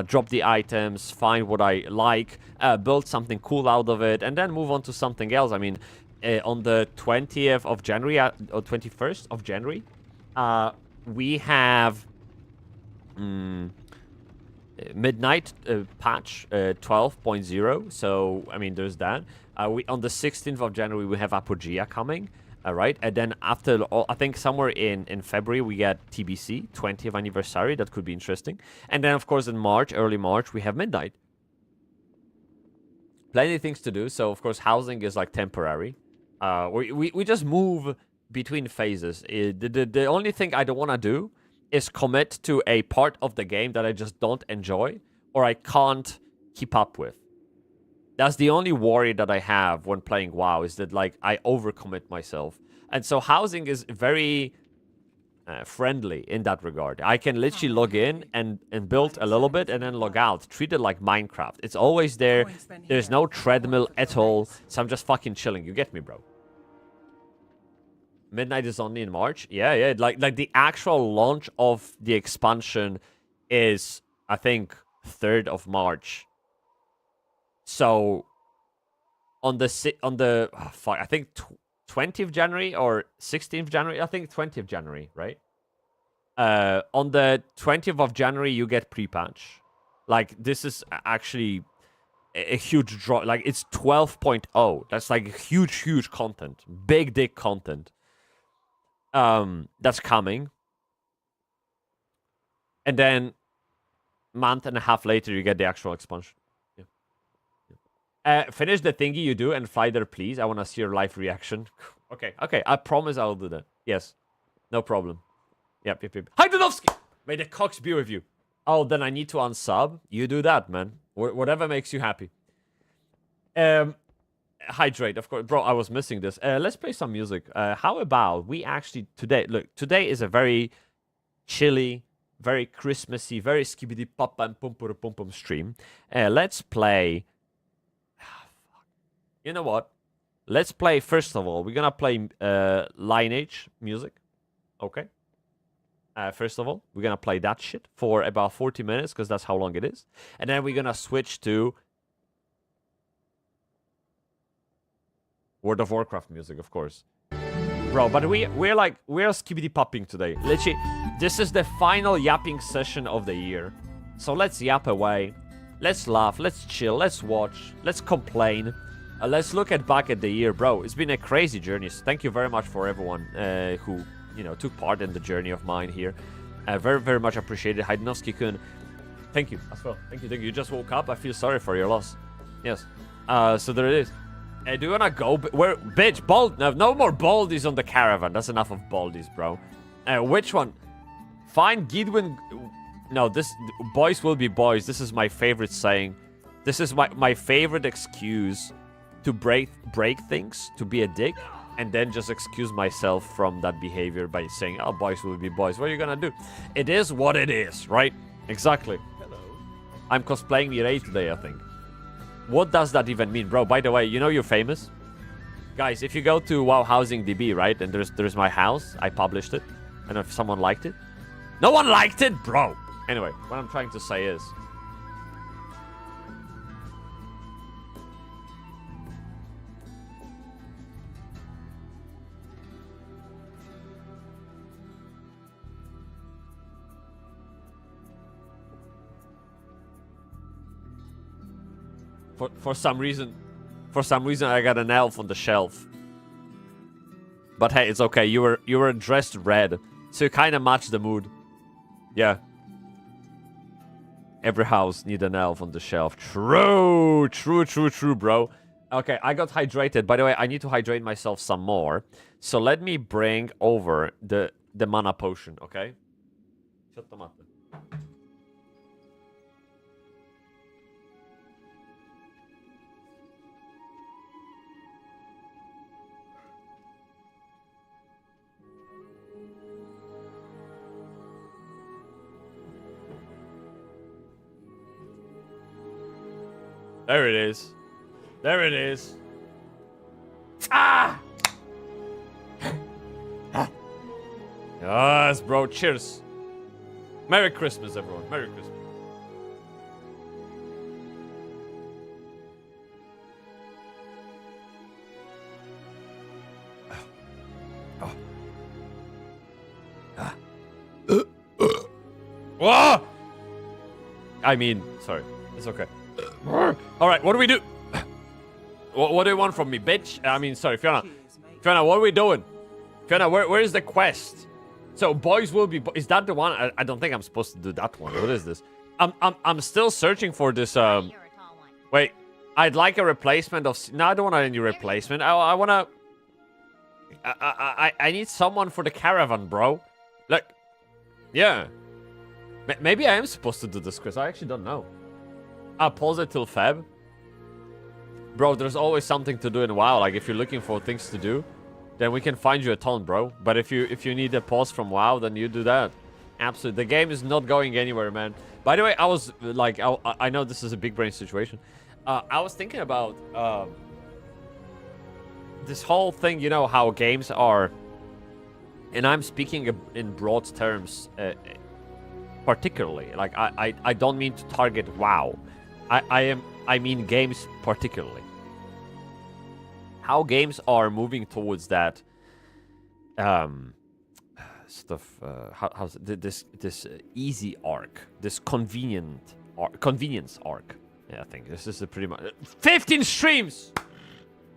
drop the items, find what I like, build something cool out of it, and then move on to something else. I mean, on the 20th of January, or 21st of January, we have midnight patch 12.0. So, I mean, there's that. On the 16th of January, we have Apogea coming, right? And then after, I think somewhere in February, we get TBC, 20th anniversary. That could be interesting. And then, of course, in March, early March, we have midnight. Plenty of things to do. So, of course, housing is like temporary. We just move between phases. The only thing I don't want to do is commit to a part of the game that I just don't enjoy or I can't keep up with. That's the only worry that I have when playing WoW, is that like I overcommit myself. And so housing is very friendly in that regard. I can literally log in and build a little bit and then log out. Treat it like Minecraft. It's always there. There's no treadmill at all. So I'm just fucking chilling. You get me, bro? Midnight is only in March. Yeah. Like the actual launch of the expansion is, I think, 3rd of March. So on the I think 20th January or 16th January. I think 20th January, right? On the 20th of January, you get pre-patch. Like, this is actually a huge draw. Like, it's 12.0. That's like huge content. Big dick content. That's coming. And then month and a half later, you get the actual expansion. Finish the thingy you do and fly there, please. I want to see your live reaction. Okay. I promise I'll do that. Yes. No problem. Yep. Hi, Dudovsky! May the cocks be with you. Oh, then I need to unsub. You do that, man. Whatever makes you happy. Hydrate, of course. Bro, I was missing this. Let's play some music. How about we actually today... Look, today is a very chilly, very Christmassy, very skibbity papa and pum pum pum stream. Let's play... You know what? Let's play, first of all, we're gonna play Lineage music. Okay? First of all, we're gonna play that shit for about 40 minutes, because that's how long it is. And then we're gonna switch to World of Warcraft music, of course. Bro, but we're skibbity popping today. Literally, this is the final yapping session of the year. So let's yap away. Let's laugh, let's chill, let's watch, let's complain. Let's look back at the year, bro. It's been a crazy journey. So thank you very much for everyone who, took part in the journey of mine here. Very, very much appreciated. Hajdnowski-kun, thank you as well. Thank you. You just woke up. I feel sorry for your loss. Yes. So there it is. Do you wanna go? Where, bitch? Bald? No more baldies on the caravan. That's enough of baldies, bro. Which one? Fine, Gidwin. No, this boys will be boys. This is my favorite saying. This is my favorite excuse to break things, to be a dick, and then just excuse myself from that behavior by saying, "Oh, boys will be boys." What are you gonna do? It is what it is, right? Exactly. Hello. I'm cosplaying Mireille today, I think. What does that even mean, bro? By the way, you know you're famous, guys. If you go to WoW Housing DB, right, and there's my house. I published it. I don't know if someone liked it. No one liked it, bro. Anyway, what I'm trying to say is, for some reason I got an elf on the shelf. But hey, it's okay. You were dressed red, so you kind of match the mood. Yeah. Every house need an elf on the shelf. True, bro. Okay, I got hydrated. By the way, I need to hydrate myself some more. So let me bring over the mana potion, okay? There it is. There it is. Ah! Yes, bro. Cheers. Merry Christmas, everyone. Merry Christmas. I mean, sorry. It's okay. All right, what do we do? What do you want from me, bitch? I mean, sorry, Fiona. Fiona, what are we doing? Fiona, where is the quest? So boys will be. Is that the one? I don't think I'm supposed to do that one. What is this? I'm still searching for this. Wait, I'd like a replacement of. No, I don't want any replacement. I wanna. I need someone for the caravan, bro. Look, yeah. Maybe I am supposed to do this quest. I actually don't know. I'll pause it till Feb. Bro, there's always something to do in WoW. Like, if you're looking for things to do, then we can find you a ton, bro. But if you need a pause from WoW, then you do that. Absolutely. The game is not going anywhere, man. By the way, I was, like, I know this is a big brain situation. I was thinking about this whole thing, you know, how games are... And I'm speaking in broad terms, particularly. Like, I don't mean to target WoW. I mean games particularly. How games are moving towards that stuff. How's this easy arc, this convenience arc. Yeah, I think this is a pretty much 15 streams.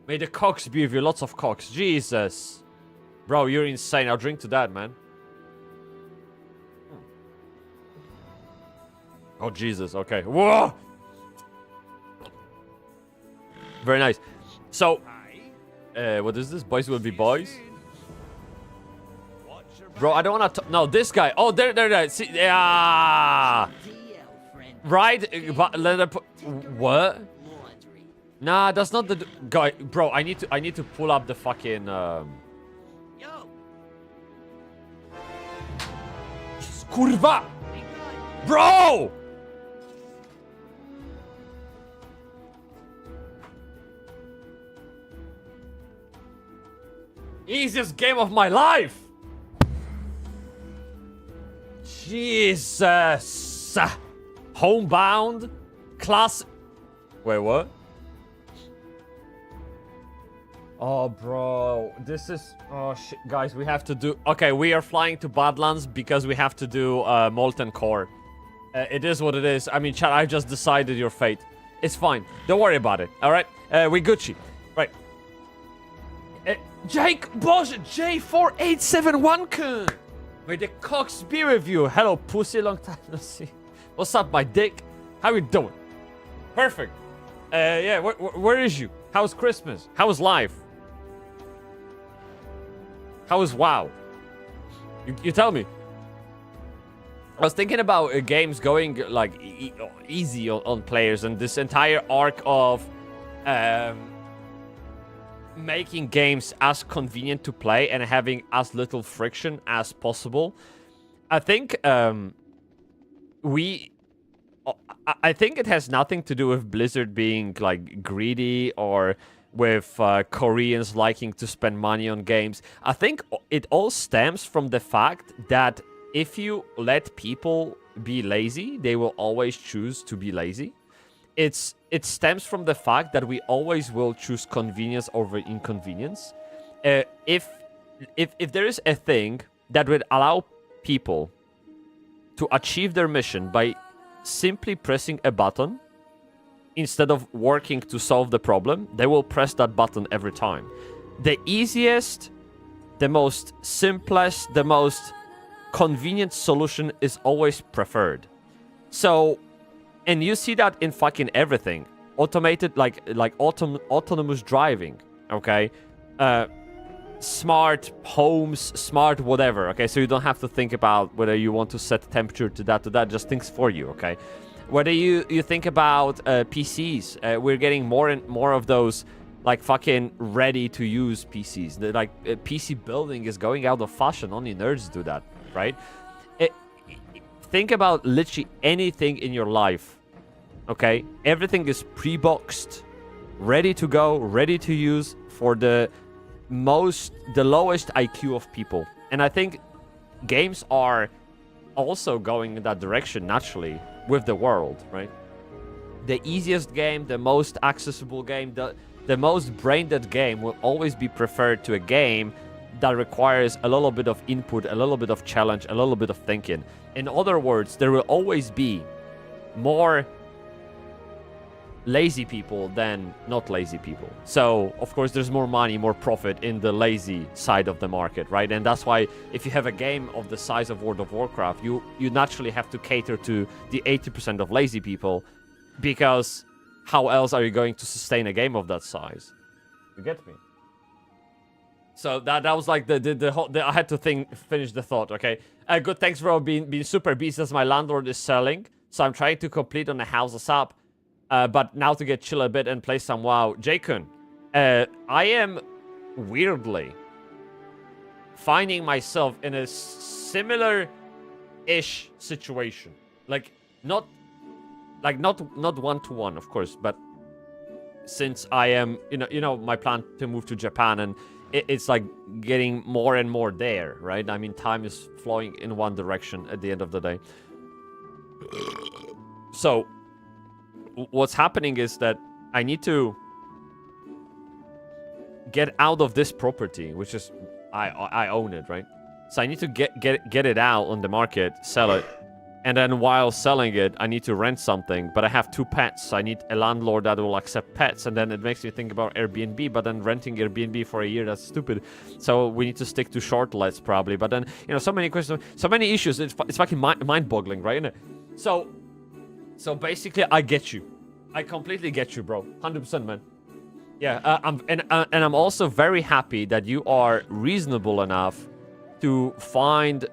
May the cocks be with you. Lots of cocks. Jesus, bro, you're insane. I'll drink to that, man. Oh Jesus. Okay. Whoa. Very nice. So, what is this? Boys will be boys. Bro, I don't want to. No, this guy. Oh, there. See, yeah. Right. What? Nah, that's not the guy. Bro, I need to pull up the fucking. Kurwa. Bro. Easiest game of my life! Jesus! Homebound? Class... Wait, what? Oh, bro. This is... Oh, shit. Guys, we have to do... Okay, we are flying to Badlands because we have to do Molten Core. It is what it is. I mean, chat, I just decided your fate. It's fine. Don't worry about it, alright? We Gucci. Right. Jake, Boże, J4871 kun! May the cocks be with you. Hello, pussy. Long time no see. What's up, my dick? How you doing? Perfect. Yeah, where is you? How's Christmas? How's life? How is WoW? You tell me. I was thinking about games going like easy on players, and this entire arc of making games as convenient to play and having as little friction as possible. I think I think it has nothing to do with Blizzard being like greedy or with Koreans liking to spend money on games. I think it all stems from the fact that if you let people be lazy, they will always choose to be lazy. It stems from the fact that we always will choose convenience over inconvenience. If there is a thing that would allow people to achieve their mission by simply pressing a button instead of working to solve the problem, they will press that button every time. The easiest, the most simplest, the most convenient solution is always preferred. So, and you see that in fucking everything. Automated, like autonomous driving, okay? Smart homes, smart whatever, okay? So you don't have to think about whether you want to set temperature to that, just thinks for you, okay? Whether you think about PCs, we're getting more and more of those like fucking ready-to-use PCs. Like PC building is going out of fashion. Only nerds do that, right? Think about literally anything in your life, okay? Everything is pre-boxed, ready to go, ready to use for the lowest IQ of people. And I think games are also going in that direction naturally with the world, right? The easiest game, the most accessible game, the most brain-dead game will always be preferred to a game that requires a little bit of input, a little bit of challenge, a little bit of thinking. In other words, there will always be more lazy people than not lazy people. So, of course, there's more money, more profit in the lazy side of the market, right? And that's why if you have a game of the size of World of Warcraft, you naturally have to cater to the 80% of lazy people, because how else are you going to sustain a game of that size? You get me? So that was like the whole... I had to finish the thought, okay? Good, thanks for being super beast as my landlord is selling. So I'm trying to complete on the houses up. But now to get chill a bit and play some WoW. Jaycun, I am weirdly finding myself in a similar-ish situation. Like, not one-to-one, of course, but since I am, you know, my plan to move to Japan, and it's like getting more and more there, right? I mean, time is flowing in one direction at the end of the day. So what's happening is that I need to get out of this property, which is I own it, right? So I need to get it out on the market, sell it, and then while selling it, I need to rent something. But I have 2 pets, so I need a landlord that will accept pets, and then it makes me think about Airbnb. But then renting Airbnb for a year, that's stupid. So we need to stick to short lets probably. But then, you know, so many questions, so many issues. It's fucking mind-boggling, right? Isn't it? So basically, I get you. I completely get you, bro. 100%, man. Yeah, I'm also very happy that you are reasonable enough to find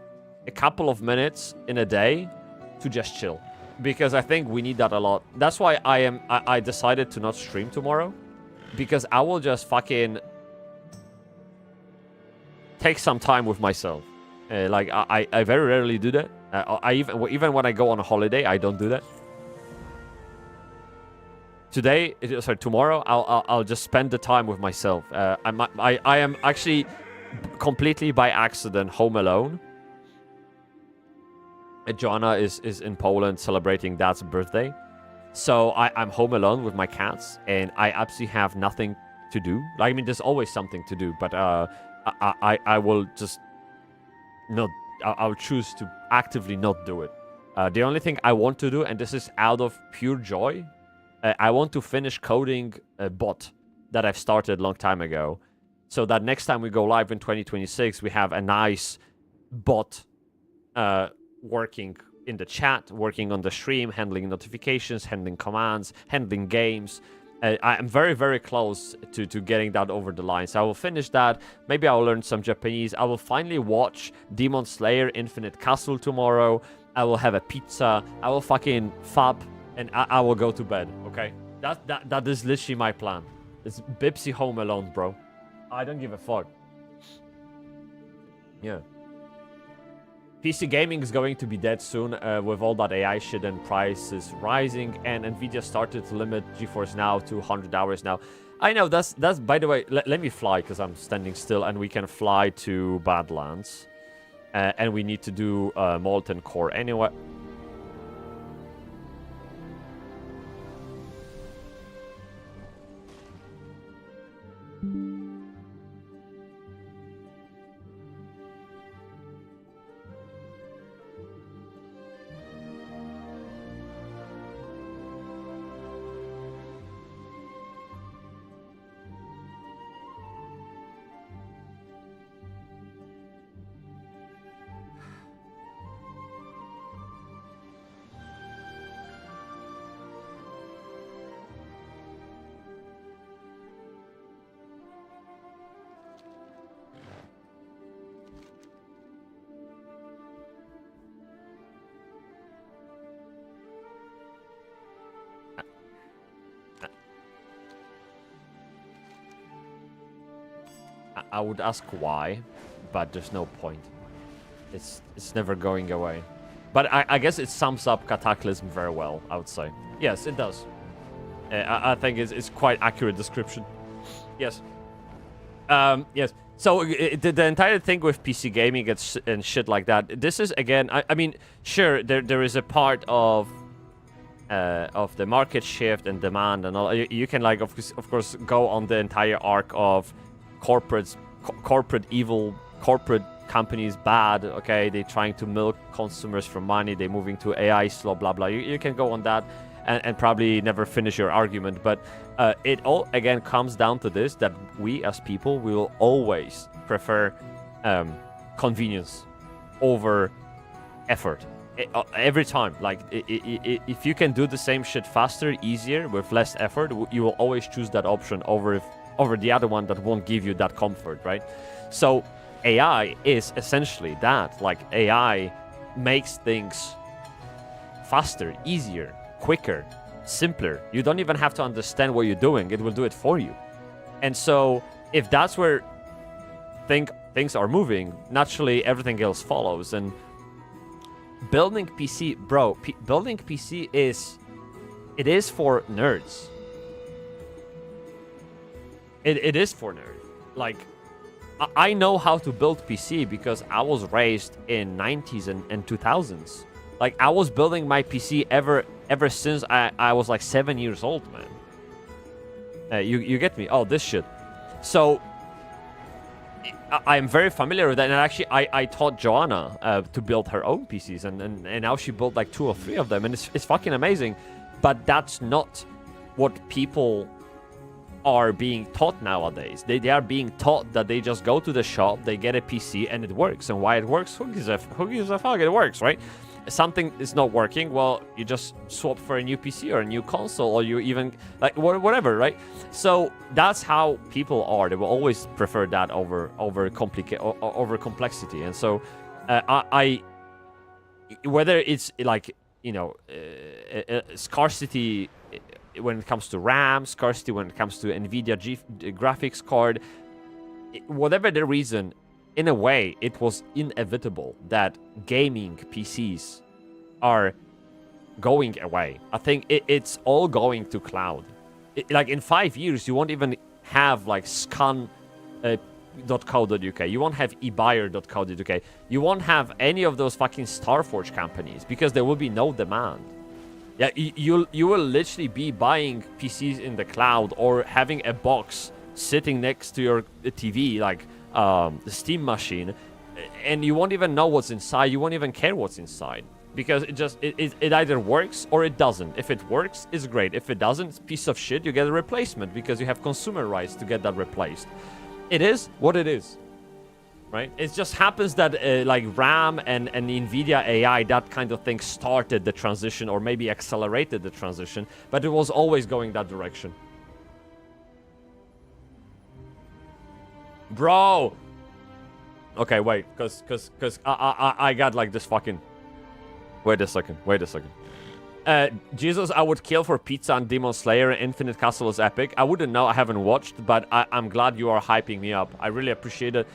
a couple of minutes in a day to just chill, because I think we need that a lot. That's why I decided to not stream tomorrow, because I will just fucking take some time with myself. Like I very rarely do that. I even when I go on a holiday, I don't do that. Tomorrow, I'll just spend the time with myself. I am actually completely by accident home alone. Joanna is in Poland celebrating Dad's birthday. So I'm home alone with my cats, and I absolutely have nothing to do. I mean, there's always something to do, but I will just not... I'll choose to actively not do it. The only thing I want to do, and this is out of pure joy, I want to finish coding a bot that I've started a long time ago, so that next time we go live in 2026, we have a nice bot working in the chat, working on the stream, handling notifications, handling commands, handling games. I'm very, very close to getting that over the line. So I will finish that. Maybe I'll learn some Japanese. I will finally watch Demon Slayer Infinite Castle tomorrow. I will have a pizza. I will fucking fab, and I will go to bed, okay? That is literally my plan. It's Bybsie Home Alone, bro. I don't give a fuck. Yeah. PC gaming is going to be dead soon with all that AI shit and prices rising, and Nvidia started to limit GeForce Now to 100 hours now. I know, that's by the way, let me fly because I'm standing still, and we can fly to Badlands. And we need to do Molten Core anyway. I would ask why, but there's no point. It's never going away. But I guess it sums up Cataclysm very well, I would say. Yes, it does. I think it's quite accurate description. Yes. Yes. So the entire thing with PC gaming and shit like that, this is, again, I mean, sure, there is a part of the market shift and demand and all. You can, like, of course, go on the entire arc of corporate evil, corporate companies bad, okay? They're trying to milk consumers for money. They're moving to AI slow, blah, blah. You can go on that and probably never finish your argument. But it all, again, comes down to this, that we as people, we will always prefer convenience over effort. Every time. Like, if you can do the same shit faster, easier, with less effort, you will always choose that option over the other one that won't give you that comfort, right? So AI is essentially that. Like, AI makes things faster, easier, quicker, simpler. You don't even have to understand what you're doing. It will do it for you. And so if that's where things are moving, naturally everything else follows. And building PC, bro, building PC is for nerds. It is for nerds. Like, I know how to build PC because I was raised in 90s and 2000s. Like, I was building my PC ever since I was like 7 years old, man. You get me? Oh, this shit. So I'm very familiar with that, and actually I taught Joanna to build her own PCs, and now she built like 2 or 3 of them, and it's fucking amazing. But that's not what people are being taught nowadays. They are being taught that they just go to the shop, they get a PC, and it works. And why it works? Who gives a fuck? It works, right? Something is not working, well, you just swap for a new PC or a new console, or you even, like, whatever, right? So that's how people are. They will always prefer that over complexity. And so I whether it's like, you know, scarcity when it comes to RAM, scarcity when it comes to NVIDIA graphics card, whatever the reason, in a way, it was inevitable that gaming PCs are going away. I think it's all going to cloud. Like, in 5 years, you won't even have, like, scan.co.uk. You won't have ebuyer.co.uk. You won't have any of those fucking Starforge companies because there will be no demand. Yeah, you will literally be buying PCs in the cloud or having a box sitting next to your TV, like the Steam machine, and you won't even know what's inside. You won't even care what's inside because it either works or it doesn't. If it works, it's great. If it doesn't, it's a piece of shit. You get a replacement because you have consumer rights to get that replaced. It is what it is. right? It just happens that like RAM and NVIDIA AI, that kind of thing started the transition or maybe accelerated the transition, but it was always going that direction. Bro! Okay, wait, because I got like this fucking... Wait a second. Jesus, I would kill for pizza and Demon Slayer. Infinite Castle is epic. I wouldn't know, I haven't watched, but I'm glad you are hyping me up. I really appreciate it.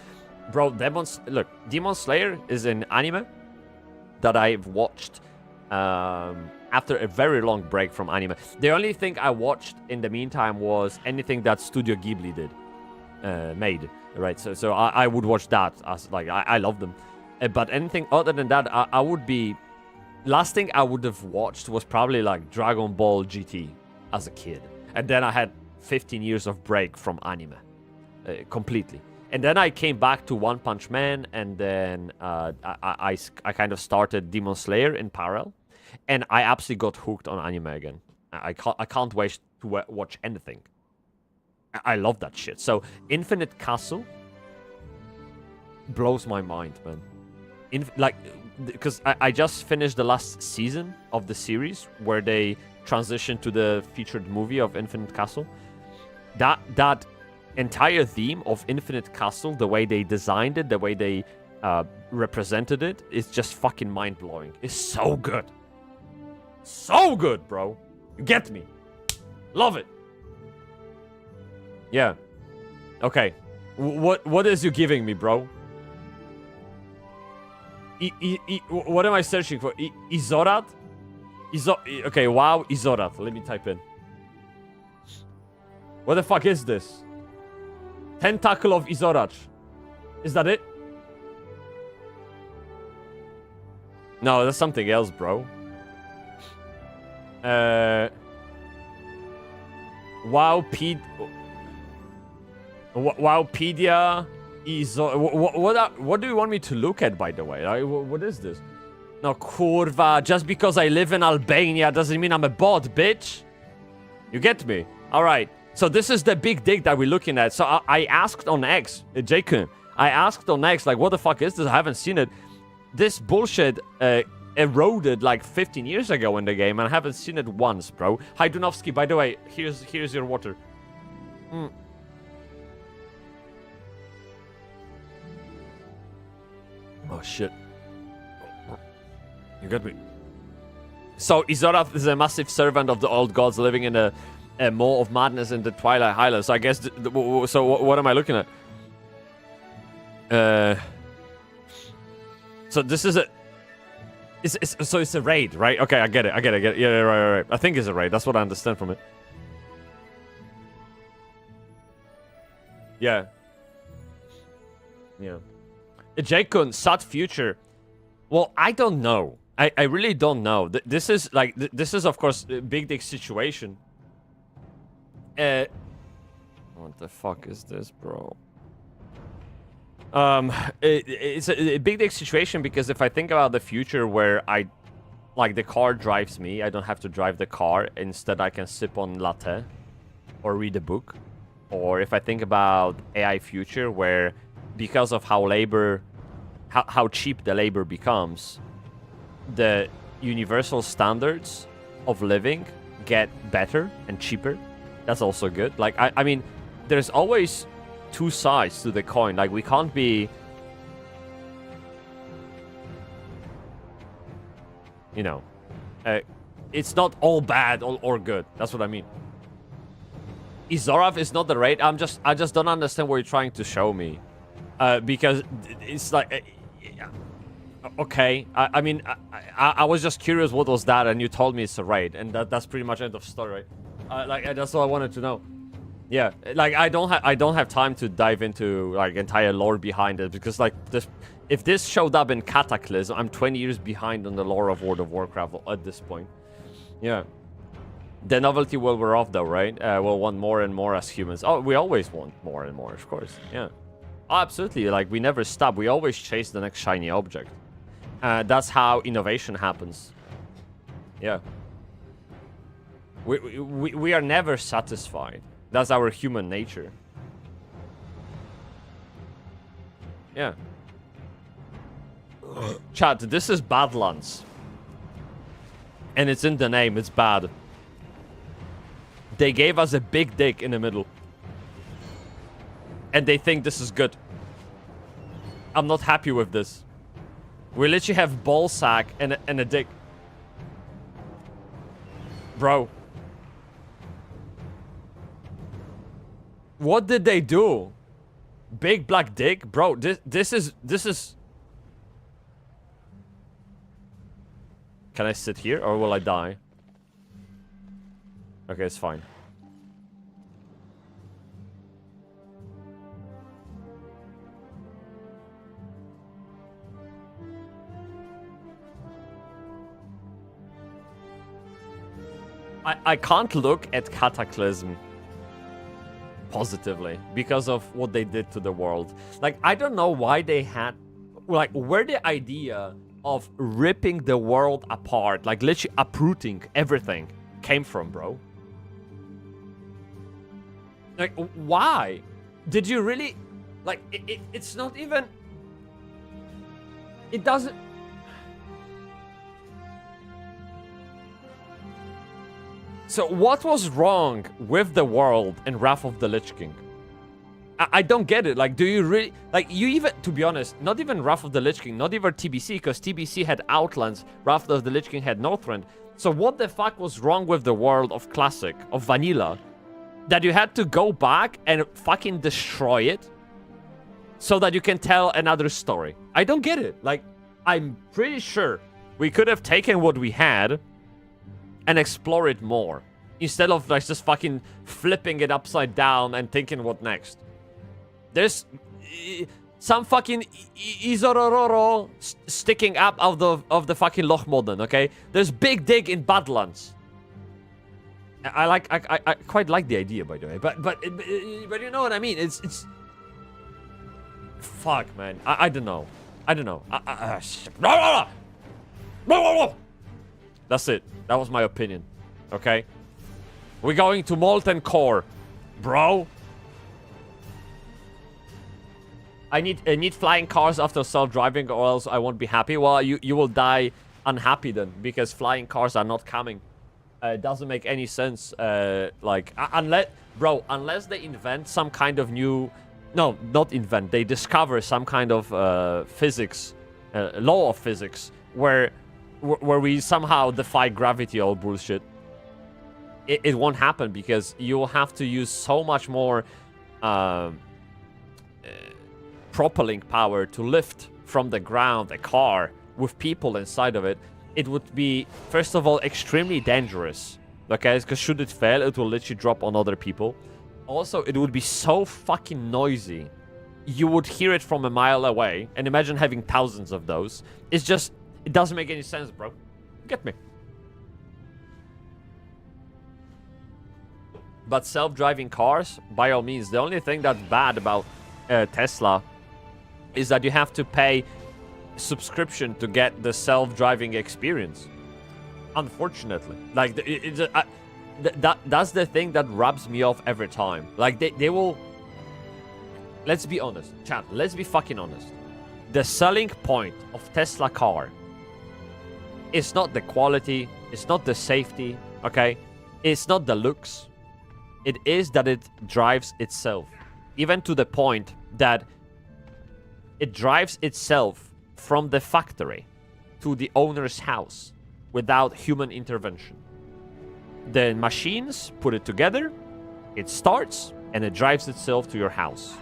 Bro, Demon Slayer is an anime that I've watched after a very long break from anime. The only thing I watched in the meantime was anything that Studio Ghibli made, right? So I would watch that, as like, I love them. But anything other than that, I would be... Last thing I would have watched was probably like Dragon Ball GT as a kid. And then I had 15 years of break from anime. Completely. And then I came back to One Punch Man, and then I kind of started Demon Slayer in parallel. And I absolutely got hooked on anime again. I can't wait to watch anything. I love that shit. So Infinite Castle blows my mind, man. Because I just finished the last season of the series where they transitioned to the featured movie of Infinite Castle. That entire theme of Infinite Castle, the way they designed it, the way they represented it, is just fucking mind-blowing. It's so good. So good, bro. You get me. Love it. Yeah. Okay. What is you giving me, bro? What am I searching for? Izorat? Okay, wow, Izorat. Let me type in. What the fuck is this? Tentacle of Izorat. Is that it? No, that's something else, bro. Wowpedia. What do you want me to look at, by the way? What is this? No, kurva. Just because I live in Albania doesn't mean I'm a bot, bitch. You get me? All right. So this is the big dig that we're looking at. So I asked on X, Jacob. I asked on X, like, what the fuck is this? I haven't seen it. This bullshit eroded like 15 years ago in the game, and I haven't seen it once, bro. Hi, Dunovsky. By the way, here's your water. Oh, shit. You got me. So, Izorath is a massive servant of the old gods living in a maw of madness in the Twilight Highlands. So, I guess... so, what am I looking at? So, this is a... So, it's a raid, right? Okay, I get it. Yeah, right. I think it's a raid. That's what I understand from it. Yeah. Yeah. Jacob, Sat Future. Well, I don't know. I really don't know. This is like this is of course a big dick situation. What the fuck is this, bro? It's a big dick situation because if I think about the future where like the car drives me, I don't have to drive the car. Instead, I can sip on latte or read a book. Or if I think about AI future where because of how cheap the labor becomes, the universal standards of living get better and cheaper. That's also good. Like, I mean, there's always two sides to the coin. Like, we can't be... You know, it's not all bad or good. That's what I mean. Izorath is not the raid. I just don't understand what you're trying to show me. Because it's like... okay. I mean, I was just curious what was that, and you told me it's a raid. And that's pretty much end of story, right? Like, that's all I wanted to know. Yeah, like, I don't have time to dive into, like, entire lore behind it. Because, like, if this showed up in Cataclysm, I'm 20 years behind on the lore of World of Warcraft at this point. Yeah. The novelty will wear off, though, right? We'll want more and more as humans. Oh, we always want more and more, of course. Yeah. Oh, absolutely. Like, we never stop. We always chase the next shiny object. That's how innovation happens. Yeah. We are never satisfied. That's our human nature. Yeah. Chat, this is Badlands. And it's in the name, it's bad. They gave us a big dick in the middle. And they think this is good. I'm not happy with this. We literally have ball sack and a dick. Bro. What did they do? Big black dick? Bro, this is... Can I sit here or will I die? Okay, it's fine. I can't look at Cataclysm positively because of what they did to the world. Like, I don't know why they had... Like, where the idea of ripping the world apart, like literally uprooting everything, came from, bro. Like, why? Did you really... Like, it's not even... It doesn't... So what was wrong with the world in Wrath of the Lich King? I don't get it. Like, do you really... Like, you even... To be honest, not even Wrath of the Lich King, not even TBC, because TBC had Outlands, Wrath of the Lich King had Northrend. So what the fuck was wrong with the world of Classic, of Vanilla? That you had to go back and fucking destroy it so that you can tell another story. I don't get it. Like, I'm pretty sure we could have taken what we had and explore it more, instead of like just fucking flipping it upside down and thinking what next. There's some fucking Izorororo sticking up out of the fucking Loch Modern, okay? There's big dig in Badlands. I quite like the idea, by the way, but you know what I mean. It's fuck, man. I don't know. That's it. That was my opinion. Okay? We're going to Molten Core. Bro. I need flying cars after self-driving or else I won't be happy. Well, you will die unhappy then, because flying cars are not coming. It doesn't make any sense. Like, unless they invent some kind of new... No, not invent. They discover some kind of physics, law of physics, where we somehow defy gravity or bullshit. It won't happen, because you will have to use so much more propelling power to lift from the ground a car with people inside of it. It would be, first of all, extremely dangerous. Okay, because should it fail, it will literally drop on other people. Also, it would be so fucking noisy. You would hear it from a mile away. And imagine having thousands of those. It's just... It doesn't make any sense, bro. Get me. But self-driving cars, by all means, the only thing that's bad about Tesla is that you have to pay subscription to get the self-driving experience. Unfortunately. Like, that's the thing that rubs me off every time. Like, they will... Let's be honest. Chat, let's be fucking honest. The selling point of Tesla car... It's not the quality, it's not the safety, okay? It's not the looks. It is that it drives itself. Even to the point that it drives itself from the factory to the owner's house without human intervention. The machines put it together, it starts, and it drives itself to your house.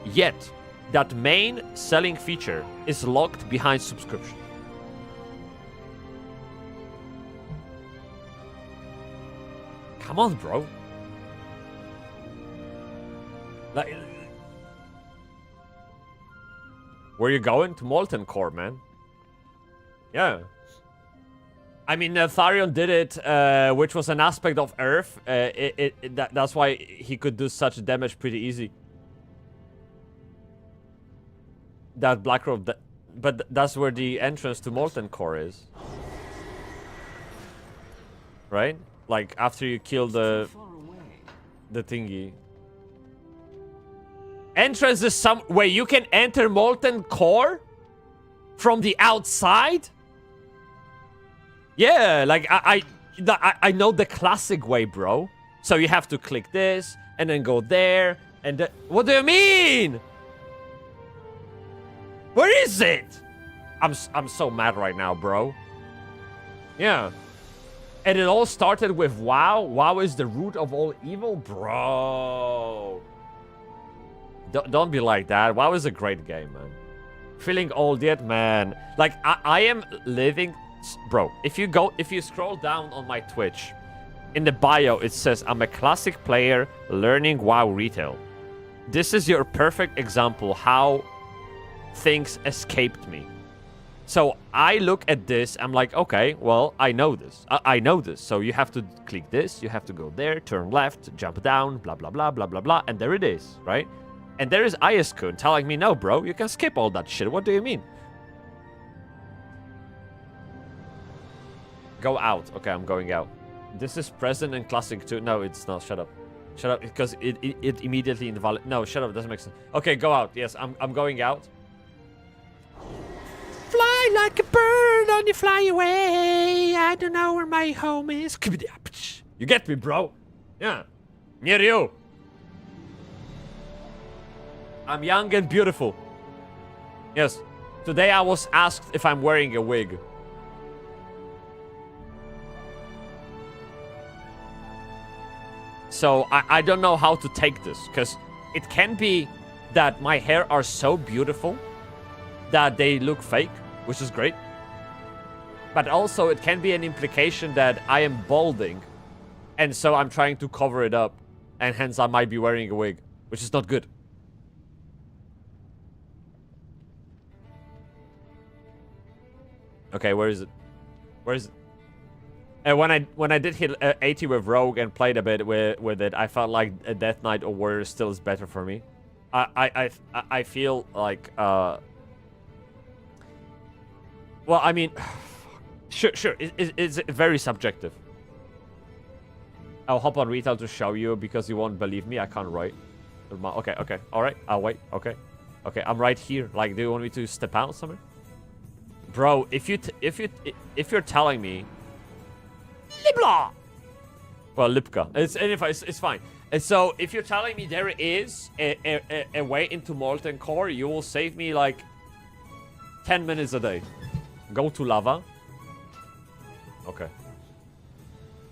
Yet, that main selling feature is locked behind subscription. Come on, bro. Like, where you going? To Molten Core, man. Yeah. I mean, Tharion did it, which was an aspect of Earth. That's why he could do such damage pretty easy. That Black Robe, but that's where the entrance to Molten Core is. Right? Like, after you kill the thingy. entrance is some where you can enter Molten Core from the outside? Yeah, like I know the classic way, bro. So you have to click this and then go there and what do you mean? Where is it? I'm so mad right now, bro. Yeah. And it all started with WoW. WoW is the root of all evil, bro. Don't be like that. WoW is a great game, man. Feeling old yet, man. Like I am living, bro. If you scroll down on my Twitch, in the bio it says I'm a classic player learning WoW retail. This is your perfect example how things escaped me. So I look at this, I'm like, okay, well, I know this. I know this. So you have to click this, you have to go there, turn left, jump down, blah, blah, blah, blah, blah, blah. And there it is, right? And there is Ayaskun telling me, no, bro, you can skip all that shit. What do you mean? Go out. Okay, I'm going out. This is present in Classic 2. No, it's not. Shut up. Shut up, because it immediately invalid. No, shut up. It doesn't make sense. Okay, go out. Yes, I'm going out. Fly like a bird on the fly away. I don't know where my home is. You get me, bro? Yeah. Near you. I'm young and beautiful. Yes. Today I was asked if I'm wearing a wig. So I don't know how to take this, because it can be that my hair are so beautiful that they look fake, which is great. But also it can be an implication that I am balding, and so I'm trying to cover it up, and hence I might be wearing a wig, which is not good. Okay, where is it? Where is it? And when I did hit 80 with Rogue and played a bit with it, I felt like a Death Knight or Warrior still is better for me. I feel like well, I mean, sure, it's very subjective. I'll hop on retail to show you because you won't believe me. I can't write. Okay, all right, I'll wait. Okay, I'm right here. Like, do you want me to step out somewhere, bro? If you're telling me. Libla! Well, Lipka. It's fine. And so, if you're telling me there is a way into Molten Core, you will save me like 10 minutes a day. Go to lava. Okay.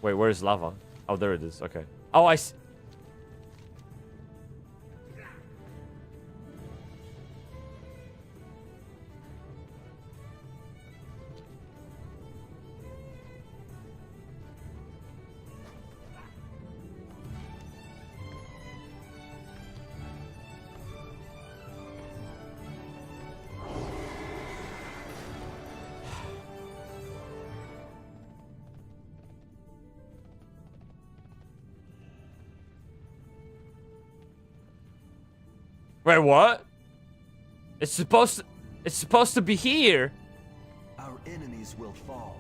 Wait, where is lava? Oh, there it is. Okay. Oh, I see. Wait, what? It's supposed to be here. Our enemies will fall.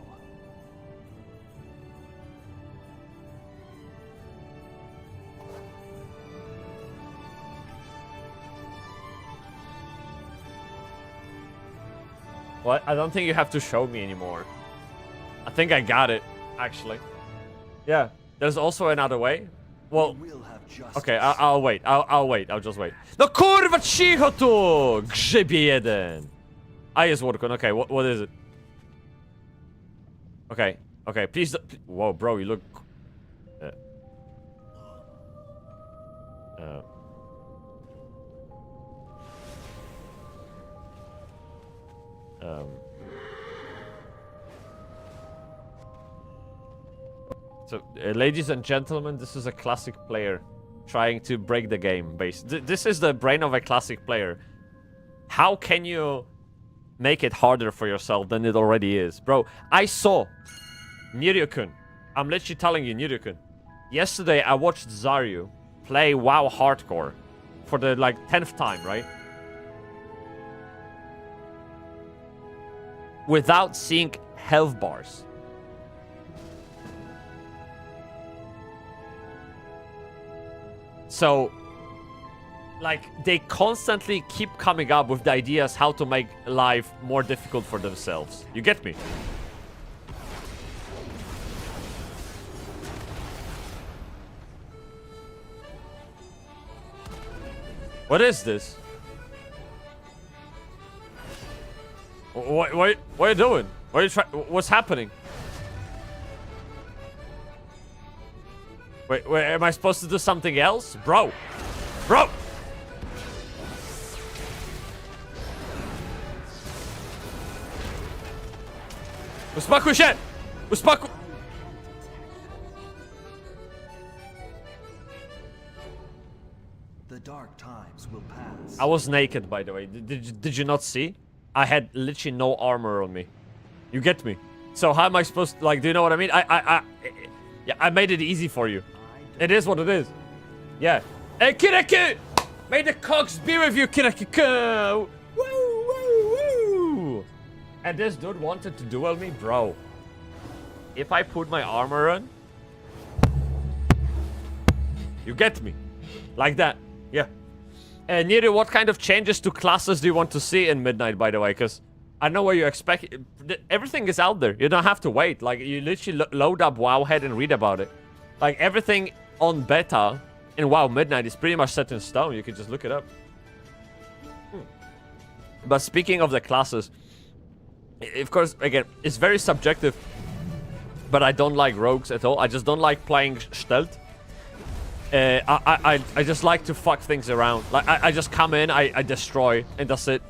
What? I don't think you have to show me anymore. I think I got it, actually. Yeah, there's also another way. Well, okay, I'll wait. I'll wait. I'll just wait. No kurwa, cicho tu! Grzybie jeden! I jest working. Okay, what is it? Okay, please. Whoa, bro, you look. So, ladies and gentlemen, this is a classic player trying to break the game base. This is the brain of a classic player. How can you make it harder for yourself than it already is? Bro, I saw Niryu-kun. I'm literally telling you, Niryu-kun. Yesterday, I watched Zaryu play WoW Hardcore for the, like, 10th time, right? Without seeing health bars. So, Like, they constantly keep coming up with the ideas how to make life more difficult for themselves. You get me? What is this? What are you doing? What are you what's happening? Wait, am I supposed to do something else? Bro! Bro! Uspokój się! Uspokój... The dark times will pass. I was naked, by the way. Did you not see? I had literally no armor on me. You get me? So how am I supposed to, like, do you know what I mean? Yeah, I made it easy for you. It is what it is. Yeah. Hey, Kiraku! May the cogs be with you, Kiraku! Woo, woo, woo! And this dude wanted to duel me? Bro. If I put my armor on... You get me? Like that. Yeah. Neri, what kind of changes to classes do you want to see in Midnight, by the way? Because I know what you expect. Everything is out there. You don't have to wait. Like, you literally load up Wowhead and read about it. Like, everything on beta in WoW Midnight is pretty much set in stone. You can just look it up. But speaking of the classes, of course, again, it's very subjective. But I don't like rogues at all. I just don't like playing stealth. I just like to fuck things around. Like, I just come in, I destroy, and that's it.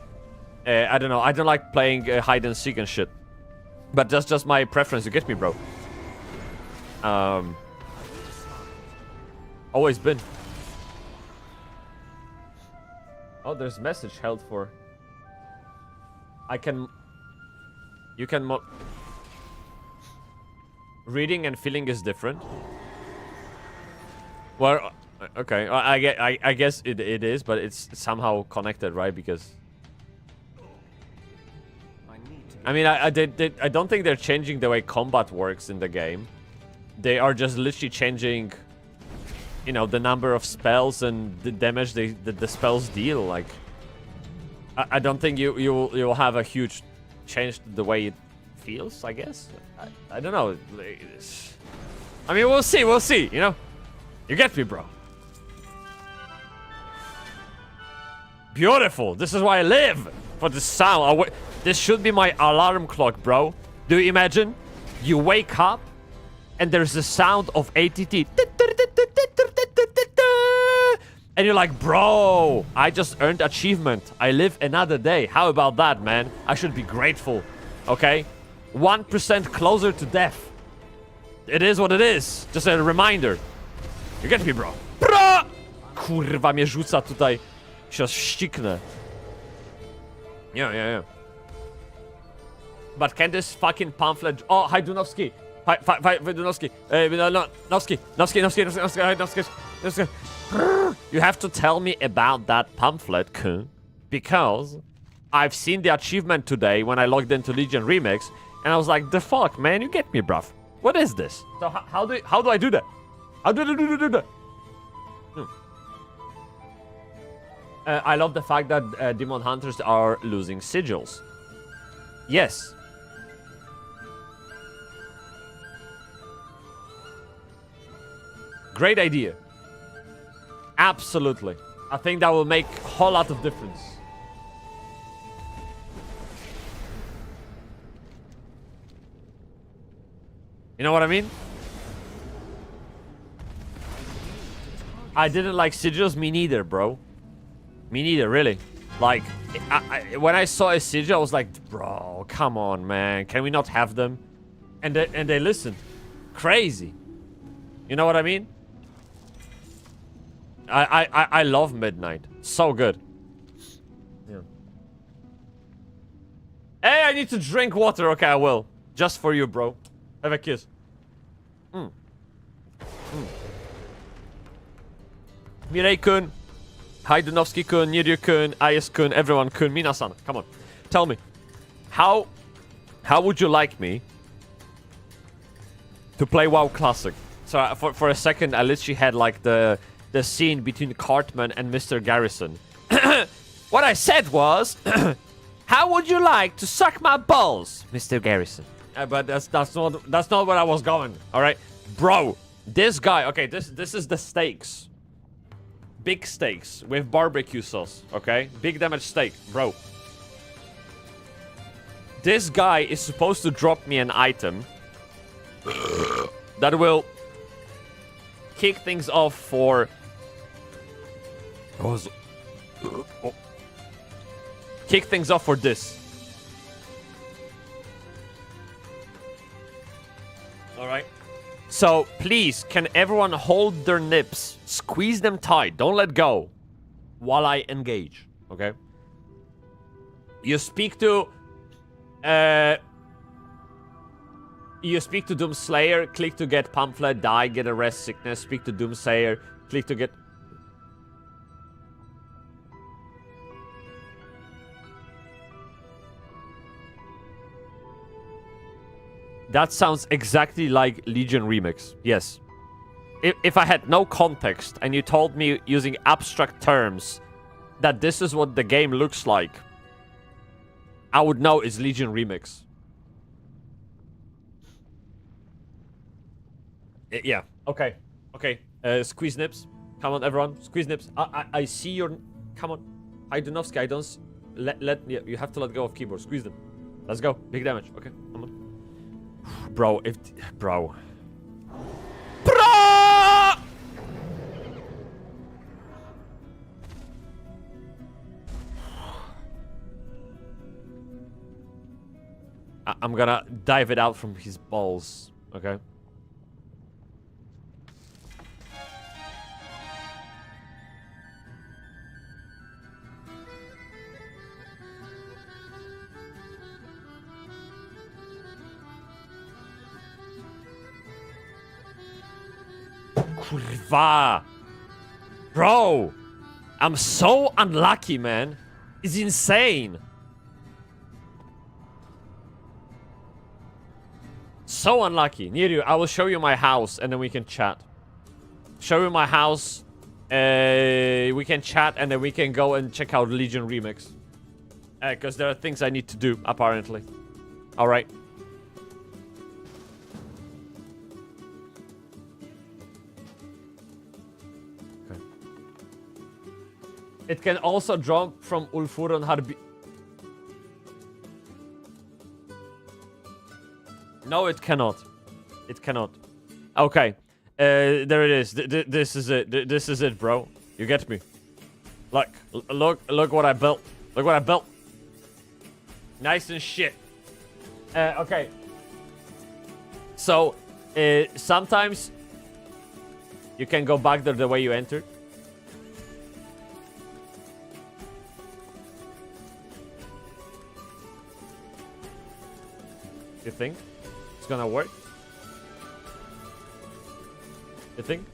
I don't know. I don't like playing hide and seek and shit. But that's just my preference. You get me, bro? Always been. Oh, there's message held for. You can reading and feeling is different. Well, okay. I guess it is, but it's somehow connected, right? Because I mean, I don't think they're changing the way combat works in the game. They are just literally changing, you know, the number of spells and the damage the spells deal. Like, I don't think you'll have a huge change to the way it feels. I guess. I don't know. I mean, we'll see. We'll see. You know. You get me, bro. Beautiful. This is why I live. For the sound. This should be my alarm clock, bro. Do you imagine? You wake up and there's the sound of ATT. And you're like, bro, I just earned achievement. I live another day. How about that, man? I should be grateful. Okay? 1% closer to death. It is what it is. Just a reminder. You get me, bro? Bro! Kurwa, mnie rzuca tutaj. Się ściknę. Yeah. But can this fucking pamphlet... Oh, hi, Dunowski. Hi, Dunowski. Nowski. You have to tell me about that pamphlet, because I've seen the achievement today when I logged into Legion Remix, and I was like, the fuck, man? You get me, bruv. What is this? So how do I do that? How do that? I love the fact that Demon Hunters are losing sigils. Yes. Great idea. Absolutely. I think that will make a whole lot of difference. You know what I mean? I didn't like sigils, me neither, bro. Me neither, really. Like, when I saw a sigil, I was like, bro, come on, man. Can we not have them? And they listened. Crazy. You know what I mean? I love Midnight. So good. Yeah. Hey, I need to drink water. Okay, I will. Just for you, bro. Have a kiss. Mirai-kun, Haidunovsky-kun, Niryu-kun, Ayas-kun, everyone-kun, Minasan. Come on. Tell me. How would you like me to play WoW Classic? So for a second, I literally had like the the scene between Cartman and Mr. Garrison. What I said was, how would you like to suck my balls, Mr. Garrison? But that's not where I was going. All right, bro. This guy. Okay, this is the steaks. Big steaks with barbecue sauce. Okay, big damage steak, bro. This guy is supposed to drop me an item that will kick things off for. Kick things off for this. Alright. So, please, can everyone hold their nips? Squeeze them tight. Don't let go. While I engage. Okay? You speak to... You speak to Doomslayer. Click to get pamphlet. Die. Get a rest sickness. Speak to Doomslayer. Click to get... That sounds exactly like Legion Remix. Yes. If I had no context and you told me using abstract terms that this is what the game looks like, I would know it's Legion Remix. Yeah. Okay. Okay. Squeeze nips. Come on, everyone. Squeeze nips. I see your... Come on. Haidunovsky, I don't... You have to let go of keyboard. Squeeze them. Let's go. Big damage. Okay. Come on. Bro, Bro! I'm gonna dive it out from his balls, okay? Kurwa! Bro! I'm so unlucky, man. It's insane. So unlucky. Near I will show you my house and then we can chat. Show you my house. We can chat and then we can go and check out Legion Remix. Because there are things I need to do, apparently. Alright. Okay. It can also jump from Ulfuron Harbi... No, it cannot. It cannot. Okay. There it is. This is it. This is it, bro. You get me? Look what I built. Look what I built. Nice and shit. Okay. So, sometimes you can go back there the way you entered. You think? Gonna work? You think?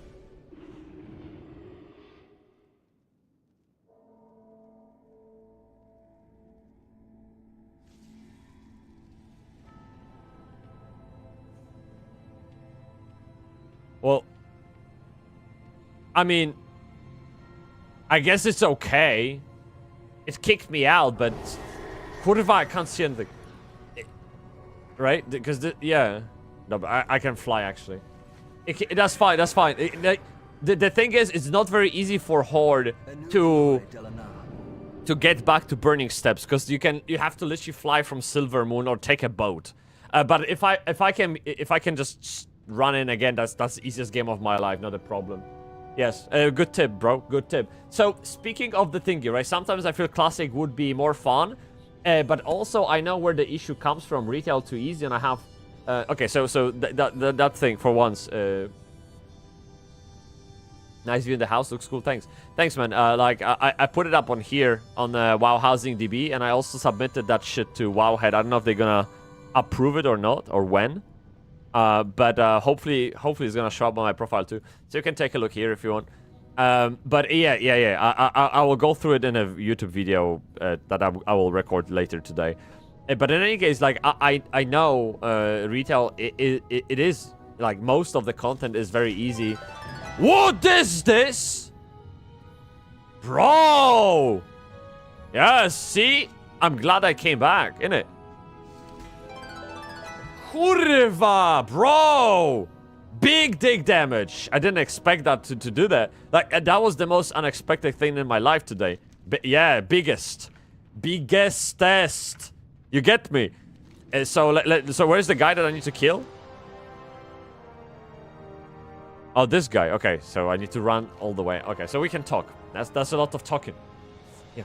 Well, I mean, I guess it's okay. It kicked me out, but kurwa, I can't see anything. Right? Because, yeah. No, but I can fly, actually. That's fine, that's fine. The thing is, it's not very easy for Horde to get back to Burning Steps, because you have to literally fly from Silver Moon or take a boat. But if I can just run in again, that's the easiest game of my life, not a problem. Yes, good tip, bro. Good tip. So, speaking of the thingy, right? Sometimes I feel Classic would be more fun. But also, I know where the issue comes from. Retail too easy, and I have... okay, so that thing, for once. Nice view in the house. Looks cool. Thanks. Thanks, man. Like, I put it up on here, on WoW Housing DB, and I also submitted that shit to Wowhead. I don't know if they're gonna approve it or not, or when. But hopefully it's gonna show up on my profile, too. So you can take a look here if you want. But yeah. I will go through it in a YouTube video that I will record later today. But in any case, like I know retail it is like most of the content is very easy. What is this? Bro! Yeah, see? I'm glad I came back, innit? Kurwa, bro! Big dig damage. I didn't expect that to do that. Like, that was the most unexpected thing in my life today. Yeah, biggest. Biggestest. You get me? So where's the guy that I need to kill? Oh, this guy. Okay, so I need to run all the way. Okay, so we can talk. That's a lot of talking. Yeah.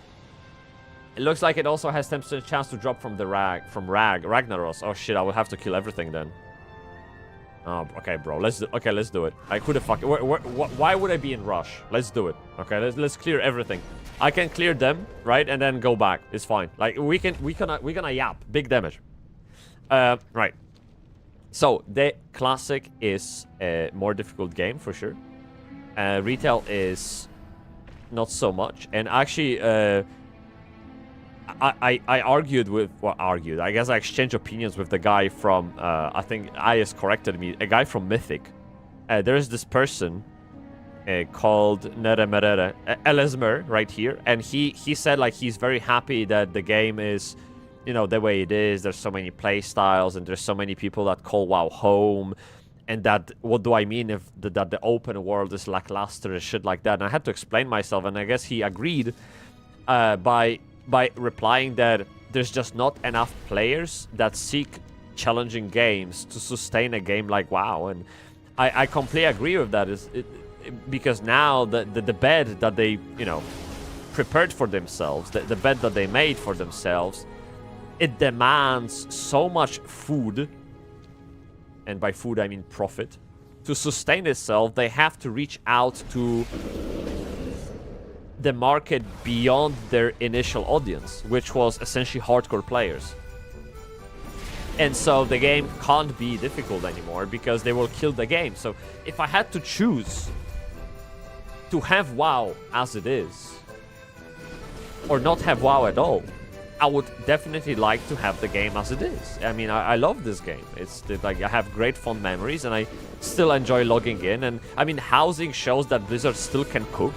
It looks like it also has 10% chance to drop from the Ragnaros. Oh shit, I will have to kill everything then. Oh, okay, bro. Let's do it. I could have fucking. Why would I be in rush? Let's do it. Okay, let's clear everything. I can clear them, right, and then go back. It's fine. Like we're gonna yap big damage. Right. So the classic is a more difficult game for sure. Retail is not so much, and actually, I argued with, well, I guess I exchanged opinions with the guy from, I think IS corrected me, a guy from Mythic. There is this person called Neremerere, Elesmer, right here, and he said like he's very happy that the game is, you know, the way it is. There's so many play styles, and there's so many people that call WoW home, and that, what do I mean if that the open world is lackluster and shit like that? And I had to explain myself, and I guess he agreed by replying that there's just not enough players that seek challenging games to sustain a game like WoW. And I completely agree with that. Because now the bed that they, you know, prepared for themselves, the bed that they made for themselves, it demands so much food, and by food I mean profit. To sustain itself, they have to reach out to the market beyond their initial audience, which was essentially hardcore players. And so the game can't be difficult anymore because they will kill the game. So if I had to choose to have WoW as it is, or not have WoW at all, I would definitely like to have the game as it is. I mean, I love this game. It's like I have great fond memories, and I still enjoy logging in. And I mean, housing shows that Blizzard still can cook.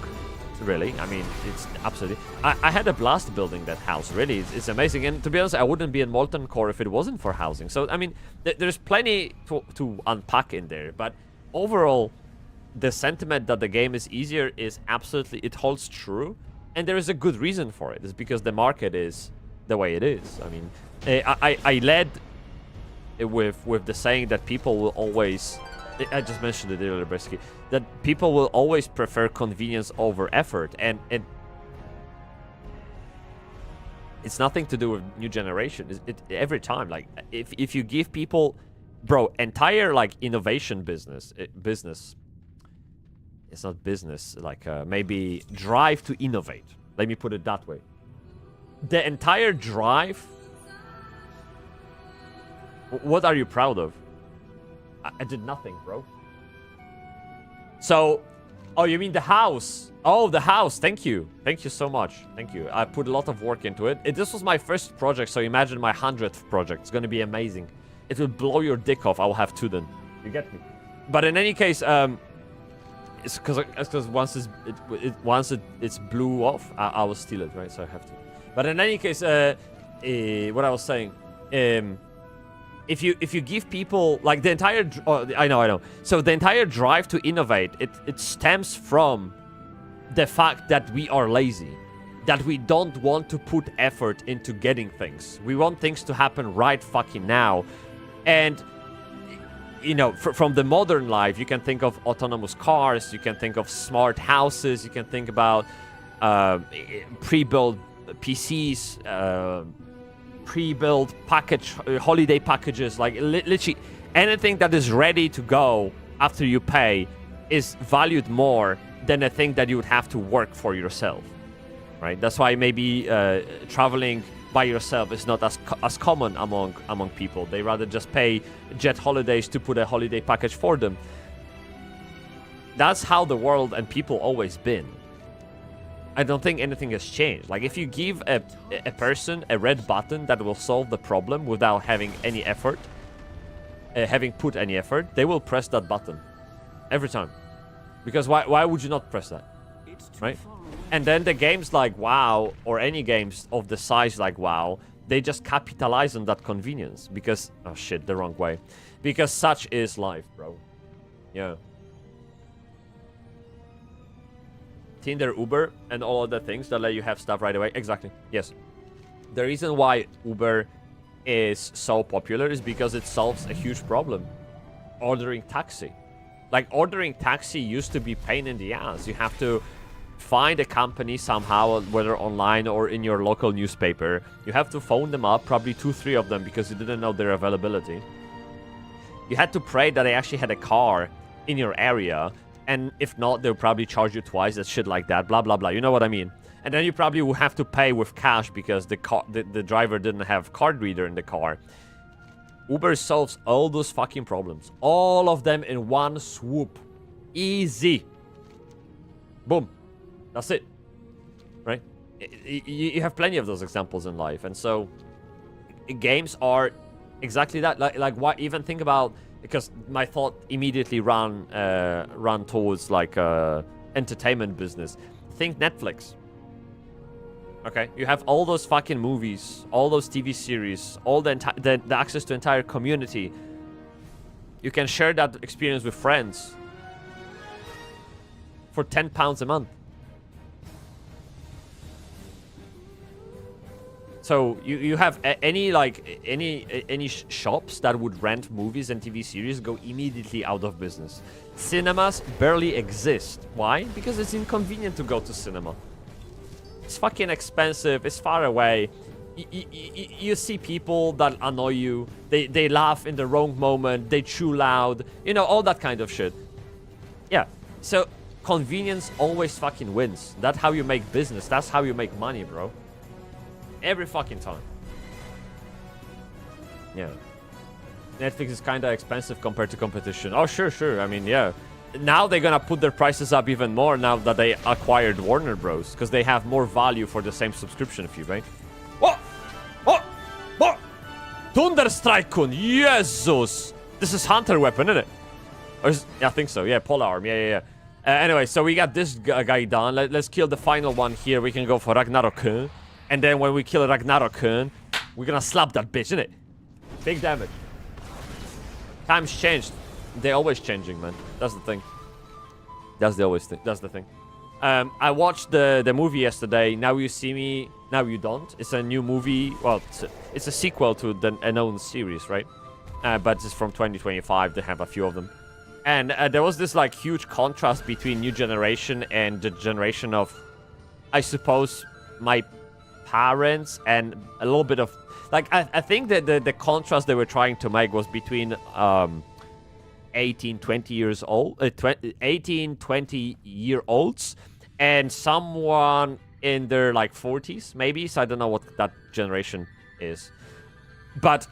Really, I mean, it's absolutely. I had a blast building that house. Really, it's amazing. And to be honest, I wouldn't be in Molten Core if it wasn't for housing. So I mean, there's plenty to unpack in there. But overall, the sentiment that the game is easier is absolutely, it holds true, and there is a good reason for it. It's because the market is the way it is. I mean, I led with the saying that people will always. I just mentioned it earlier, basically, that people will always prefer convenience over effort, and it's nothing to do with new generation. Every time, like, if you give people, bro, entire like innovation business, it's not business, like maybe drive to innovate. Let me put it that way. The entire drive. What are you proud of? I did nothing, bro. So, oh, you mean the house? Oh, the house. Thank you. Thank you so much. Thank you. I put a lot of work into it. This was my first project, so imagine my 100th project. It's going to be amazing. It will blow your dick off. I will have two then. You get me? But in any case, it's because once it's blew off, I will steal it, right? So I have to. But in any case, what I was saying, if you give people like the entire, I know. So the entire drive to innovate, it stems from the fact that we are lazy, that we don't want to put effort into getting things. We want things to happen right fucking now, and you know, from the modern life, you can think of autonomous cars, you can think of smart houses, you can think about pre-built PCs. Pre-built package, holiday packages, like literally anything that is ready to go after you pay is valued more than a thing that you would have to work for yourself, right? That's why maybe traveling by yourself is not as common among people. They rather just pay jet holidays to put a holiday package for them. That's how the world and people always been. I don't think anything has changed. Like, if you give a person a red button that will solve the problem without having any effort, having put any effort, they will press that button every time. Because why would you not press that, right? And then the games like WoW, or any games of the size like WoW, they just capitalize on that convenience. Because, oh shit, the wrong way. Because such is life, bro. Yeah. Tinder, Uber, and all other things that let you have stuff right away. Exactly, yes. The reason why Uber is so popular is because it solves a huge problem. Ordering taxi. Like, ordering taxi used to be pain in the ass. You have to find a company somehow, whether online or in your local newspaper. You have to phone them up, probably 2-3 of them, because you didn't know their availability. You had to pray that they actually had a car in your area, and if not, they'll probably charge you twice, and shit like that, blah, blah, blah. You know what I mean? And then you probably will have to pay with cash because the driver didn't have card reader in the car. Uber solves all those fucking problems. All of them in one swoop. Easy. Boom. That's it. Right? You have plenty of those examples in life. And so, games are exactly that. Like why even think about... Because my thought immediately ran towards, like, entertainment business. Think Netflix. Okay, you have all those fucking movies, all those TV series, all the access to entire community. You can share that experience with friends for £10 a month. So you have any shops that would rent movies and TV series go immediately out of business. Cinemas barely exist. Why? Because it's inconvenient to go to cinema. It's fucking expensive. It's far away. You see people that annoy you. They laugh in the wrong moment. They chew loud. You know, all that kind of shit. Yeah. So convenience always fucking wins. That's how you make business. That's how you make money, bro. Every fucking time. Yeah. Netflix is kind of expensive compared to competition. Oh, sure. I mean, yeah. Now they're gonna put their prices up even more now that they acquired Warner Bros. Because they have more value for the same subscription fee, right? Oh! Thunderstrike-kun! Jesus! This is Hunter weapon, isn't it? Or yeah, I think so. Yeah, polearm. Yeah. Anyway, so we got this guy done. Let's kill the final one here. We can go for Ragnarok-kun. And then when we kill Ragnarok-kun, we're gonna slap that bitch, innit? Big damage. Times changed. They're always changing, man. That's the thing. That's the thing. I watched the movie yesterday. Now You See Me, Now You Don't. It's a new movie. Well, it's a sequel to a known series, right? But it's from 2025. They have a few of them. And there was this, like, huge contrast between new generation and the generation of, I suppose, my parents, and a little bit of... Like, I think that the contrast they were trying to make was between... 18, 20 years old, 18, 20-year-olds, and someone in their, like, 40s, maybe. So I don't know what that generation is. But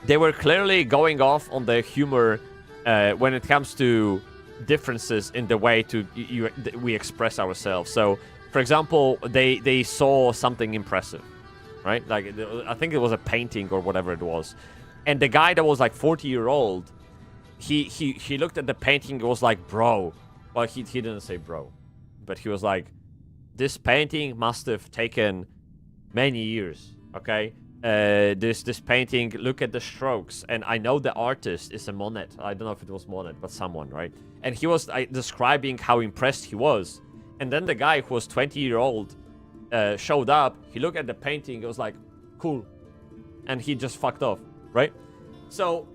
they were clearly going off on the humor when it comes to differences in the way we express ourselves. So, for example, they saw something impressive, right? Like, I think it was a painting or whatever it was. And the guy that was, like, 40-year-old, he looked at the painting and was like, bro. Well, he didn't say bro, but he was like, this painting must have taken many years, okay? This painting, look at the strokes. And I know the artist is a Monet. I don't know if it was Monet, but someone, right? And he was describing how impressed he was. And then the guy who was 20-year-old showed up. He looked at the painting. It was like, cool. And he just fucked off, right? So...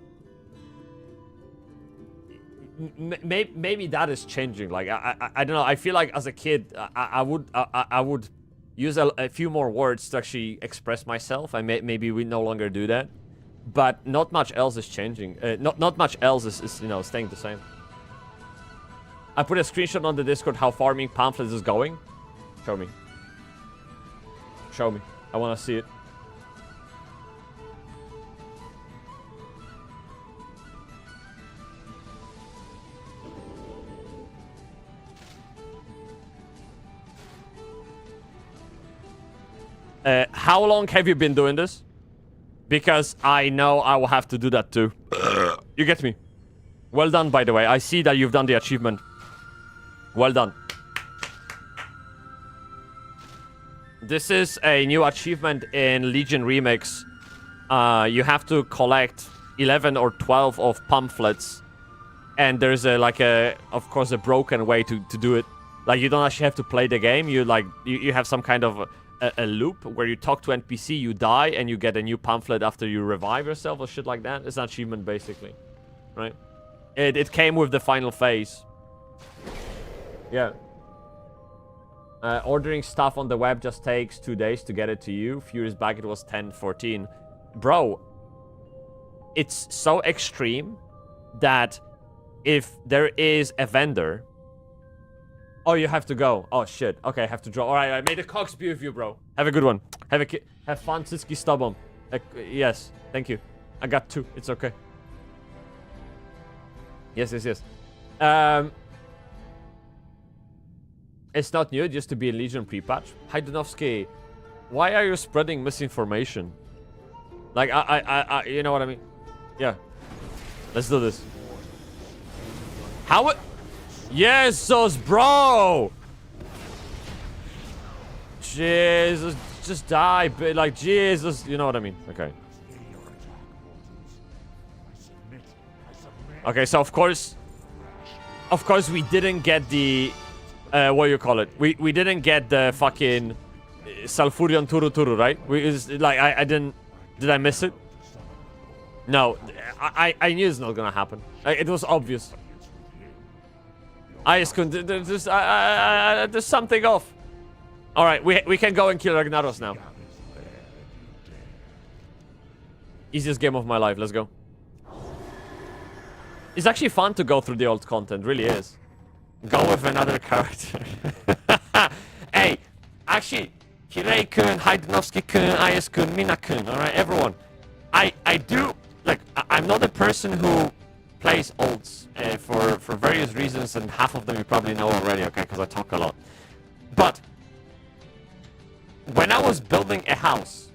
Maybe that is changing. Like, I don't know. I feel like as a kid, I would use a few more words to actually express myself. Maybe we no longer do that, but not much else is changing. Not much else is staying the same. I put a screenshot on the Discord how farming pamphlets is going. Show me. I want to see it. How long have you been doing this? Because I know I will have to do that too. You get me? Well done, by the way. I see that you've done the achievement. Well done. this is a new achievement in Legion Remix. You have to collect 11 or 12 of pamphlets. And there's of course, a broken way to do it. Like, you don't actually have to play the game. You have some kind of a loop where you talk to NPC, you die, and you get a new pamphlet after you revive yourself or shit like that. It's an achievement, basically. Right? It came with the final phase. Yeah. Ordering stuff on the web just takes 2 days to get it to you. A few years back, it was 10, 14. Bro, it's so extreme that if there is a vendor... Oh, you have to go. Oh, shit. Okay, I have to draw. All right, may the cocks be with you, bro. Have a good one. Have fun, Sitski Stubborn. Yes, thank you. I got 2. It's okay. Yes. It's not new. It used to be a Legion pre-patch. Hi, Dunovsky. Why are you spreading misinformation? Like, I you know what I mean? Yeah. Let's do this. How it... Jesus, bro! Jesus, just die, but like, Jesus, you know what I mean? Okay. Okay, so of course we didn't get the, what do you call it? We didn't get the fucking Salfurion Turu, right? I didn't, did I miss it? No, I knew it's not gonna happen. It was obvious. There's something off. Alright, we can go and kill Ragnaros now. Easiest game of my life, let's go. It's actually fun to go through the old content, really is. Go with another character. Hey, actually, Kirei-kun, Haidenovsky-kun, Ayas-kun, Mina-kun, alright, everyone. I do, like, I'm not a person who plays olds for various reasons, and half of them you probably know already, okay, because I talk a lot. But when I was building a house,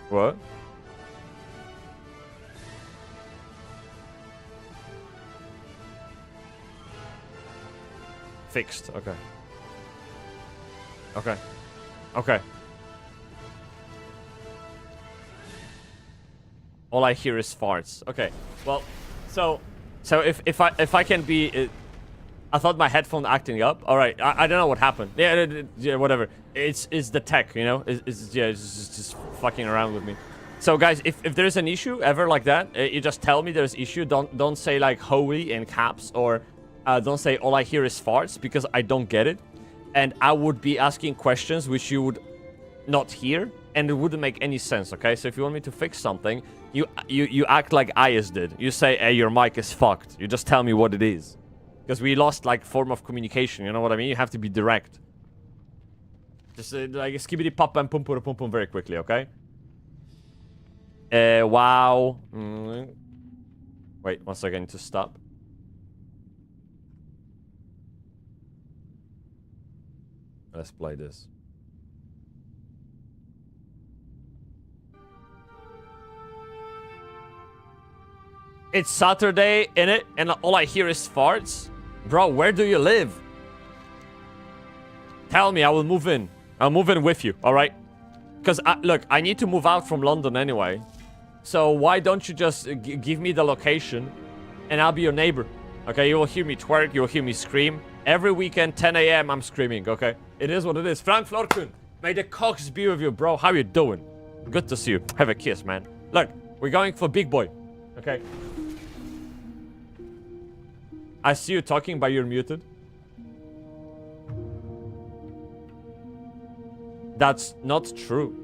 what? Fixed, okay. Okay. All I hear is farts. Okay, well, so if I can be, I thought my headphone acting up. All right, I don't know what happened. Yeah, whatever. It's the tech, you know. It's just fucking around with me. So guys, if there's an issue ever like that, you just tell me there's issue. Don't say like holy in caps, or don't say all I hear is farts, because I don't get it, and I would be asking questions which you would not hear, and it wouldn't make any sense. Okay, so if you want me to fix something, you act like Ayas did. You say, hey, your mic is fucked. You just tell me what it is. Because we lost, like, form of communication, you know what I mean? You have to be direct. Just, like, skibbity pop and pum pum pum pum very quickly, okay? Wow. Wait, 1 second, I need to stop. Let's play this. It's Saturday, innit? And all I hear is farts? Bro, where do you live? Tell me, I will move in. I'll move in with you, alright? Because, look, I need to move out from London anyway. So why don't you just give me the location and I'll be your neighbor? Okay, you will hear me twerk, you will hear me scream. Every weekend, 10 a.m., I'm screaming, okay? It is what it is. Frank Florkun, may the cocks be with you, bro. How you doing? Good to see you. Have a kiss, man. Look, we're going for big boy, okay? I see you talking, but you're muted. That's not true.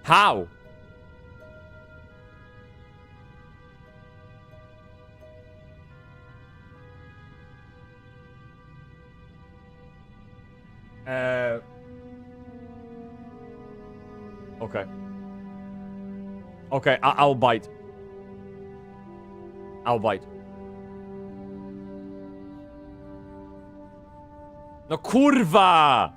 How? Okay. Okay, I'll bite. I'll bite. No kurwa!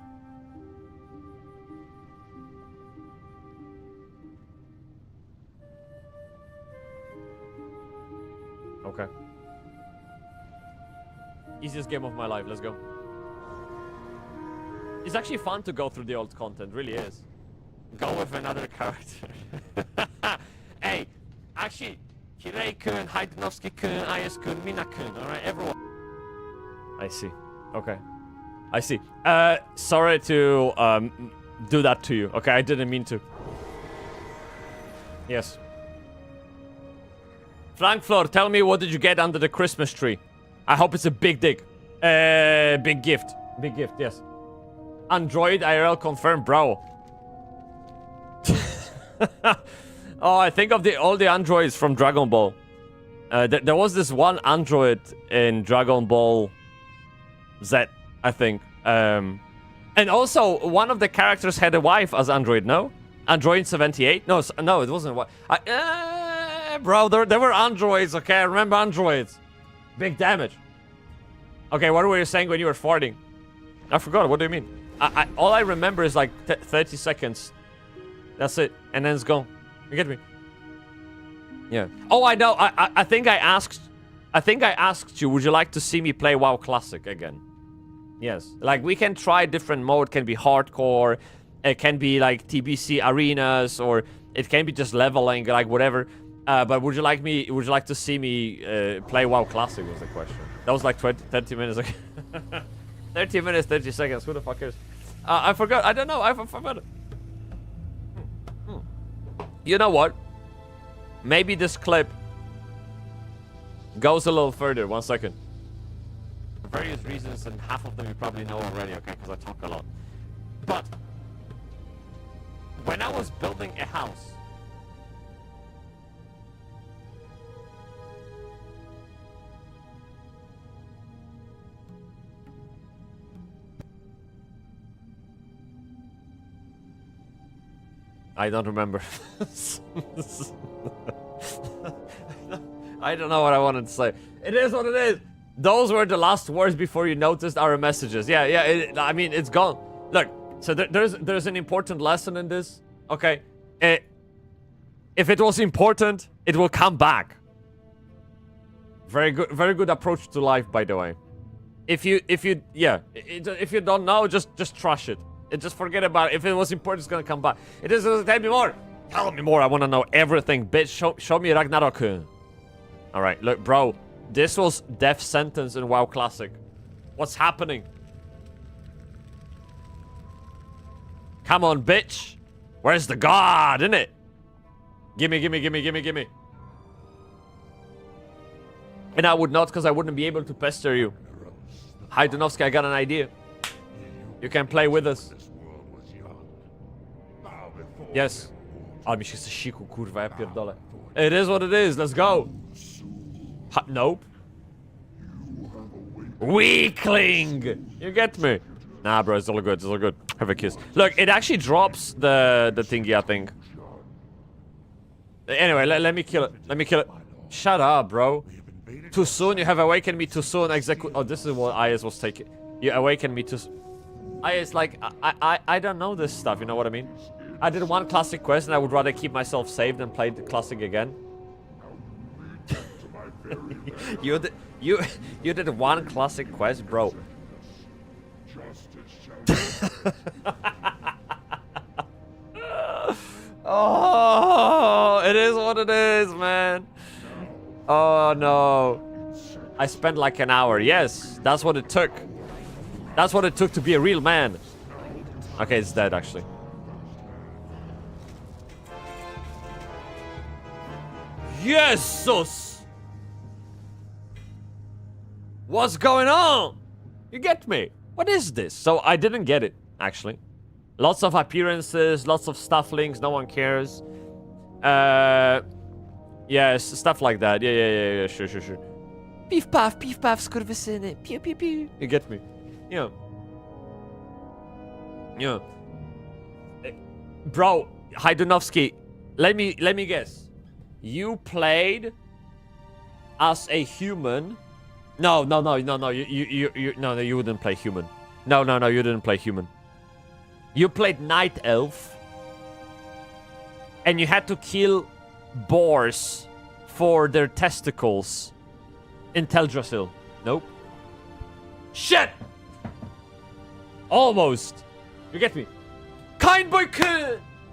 Okay. Easiest game of my life, let's go. It's actually fun to go through the old content, really is. Go with another character. Hey, actually, Kirei-kun, Haidenovsky-kun, IS-kun, Mina-kun, alright, everyone. I see. Okay. I see. Sorry to do that to you. Okay, I didn't mean to. Yes. Frankflor, tell me, what did you get under the Christmas tree? I hope it's a big dick. Big gift. Big gift, yes. Android IRL confirmed, bro. Oh, I think of all the androids from Dragon Ball. There was this one android in Dragon Ball Z, I think. And also, one of the characters had a wife as android, no? Android 78? No, no, it wasn't. Bro, there were androids, okay? I remember androids. Big damage. Okay, what were you saying when you were farting? I forgot. What do you mean? All I remember is like 30 seconds. That's it. And then it's gone. You get me? Yeah. Oh, I know. I think I asked you, would you like to see me play WoW Classic again? Yes. Like, we can try different mode. It can be hardcore. It can be like TBC arenas, or it can be just leveling, like whatever. But would you like to see me play WoW Classic was the question. That was like 30 minutes ago. 30 minutes, 30 seconds. Who the fuck cares? I forgot. I don't know. I forgot it. You know what? Maybe this clip goes a little further. 1 second. For various reasons, and half of them you probably know already, okay? Because I talk a lot. But when I was building a house, I don't remember. I don't know what I wanted to say. It is what it is. Those were the last words before you noticed our messages. Yeah. I mean, it's gone. Look, so there's an important lesson in this. Okay, if it was important, it will come back. Very good approach to life, by the way. If you don't know, just trash it. Just forget about it. If it was important, it's gonna come back. It is. Tell me more. Tell me more. I want to know everything, bitch. Show me Ragnarok. All right, look, bro. This was death sentence in WoW Classic. What's happening? Come on, bitch. Where's the god, innit? Gimme. And I would not, because I wouldn't be able to pester you. Hi, Dunovsky, I got an idea. You can play with us. Yes. Ale mi się chce siku, kurwa, ja pierdolę. It is what it is, let's go. Nope. Weakling! You get me? Nah, bro, it's all good, it's all good. Have a kiss. Look, it actually drops the thingy, I think. Anyway, let me kill it. Let me kill it. Shut up, bro. Too soon, you have awakened me too soon. Oh, this is what IS was taking. You awakened me too soon. It's like, I don't know this stuff, you know what I mean? I did one classic quest and I would rather keep myself saved than play the classic again. You did one classic quest, bro. Oh, it is what it is, man. Oh no. I spent like an hour. Yes, that's what it took. That's what it took to be a real man. Okay, it's dead actually. Jesus! What's going on? You get me? What is this? So I didn't get it, actually. Lots of appearances, lots of stuff links, no one cares. Yes, stuff like that. Yeah, sure. Beef puff, skurwysyny. Pew, pew, pew. You get me? Yeah. Bro, Hajdunovsky, let me guess. You played as a human. No, you wouldn't play human. No, you didn't play human. You played night elf. And you had to kill boars for their testicles in Teldrassil. Nope. Shit! Almost. You get me? Kind boy,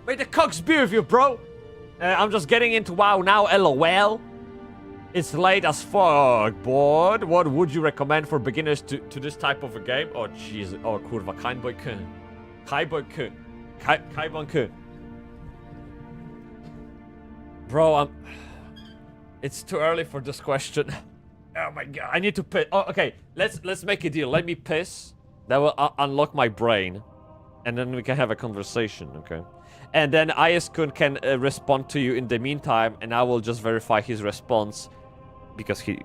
may the cocks be with you, bro. I'm just getting into WoW now, lol. It's late as fuck, but what would you recommend for beginners to this type of a game? Oh, jeez. Oh, kurwa. Kind boy, Kind boy, Kind boy, Bro, it's too early for this question. Oh my god, I need to piss. Oh, okay, let's make a deal. Let me piss. That will unlock my brain, and then we can have a conversation. Okay, and then Ayaskun can respond to you in the meantime, and I will just verify his response because he.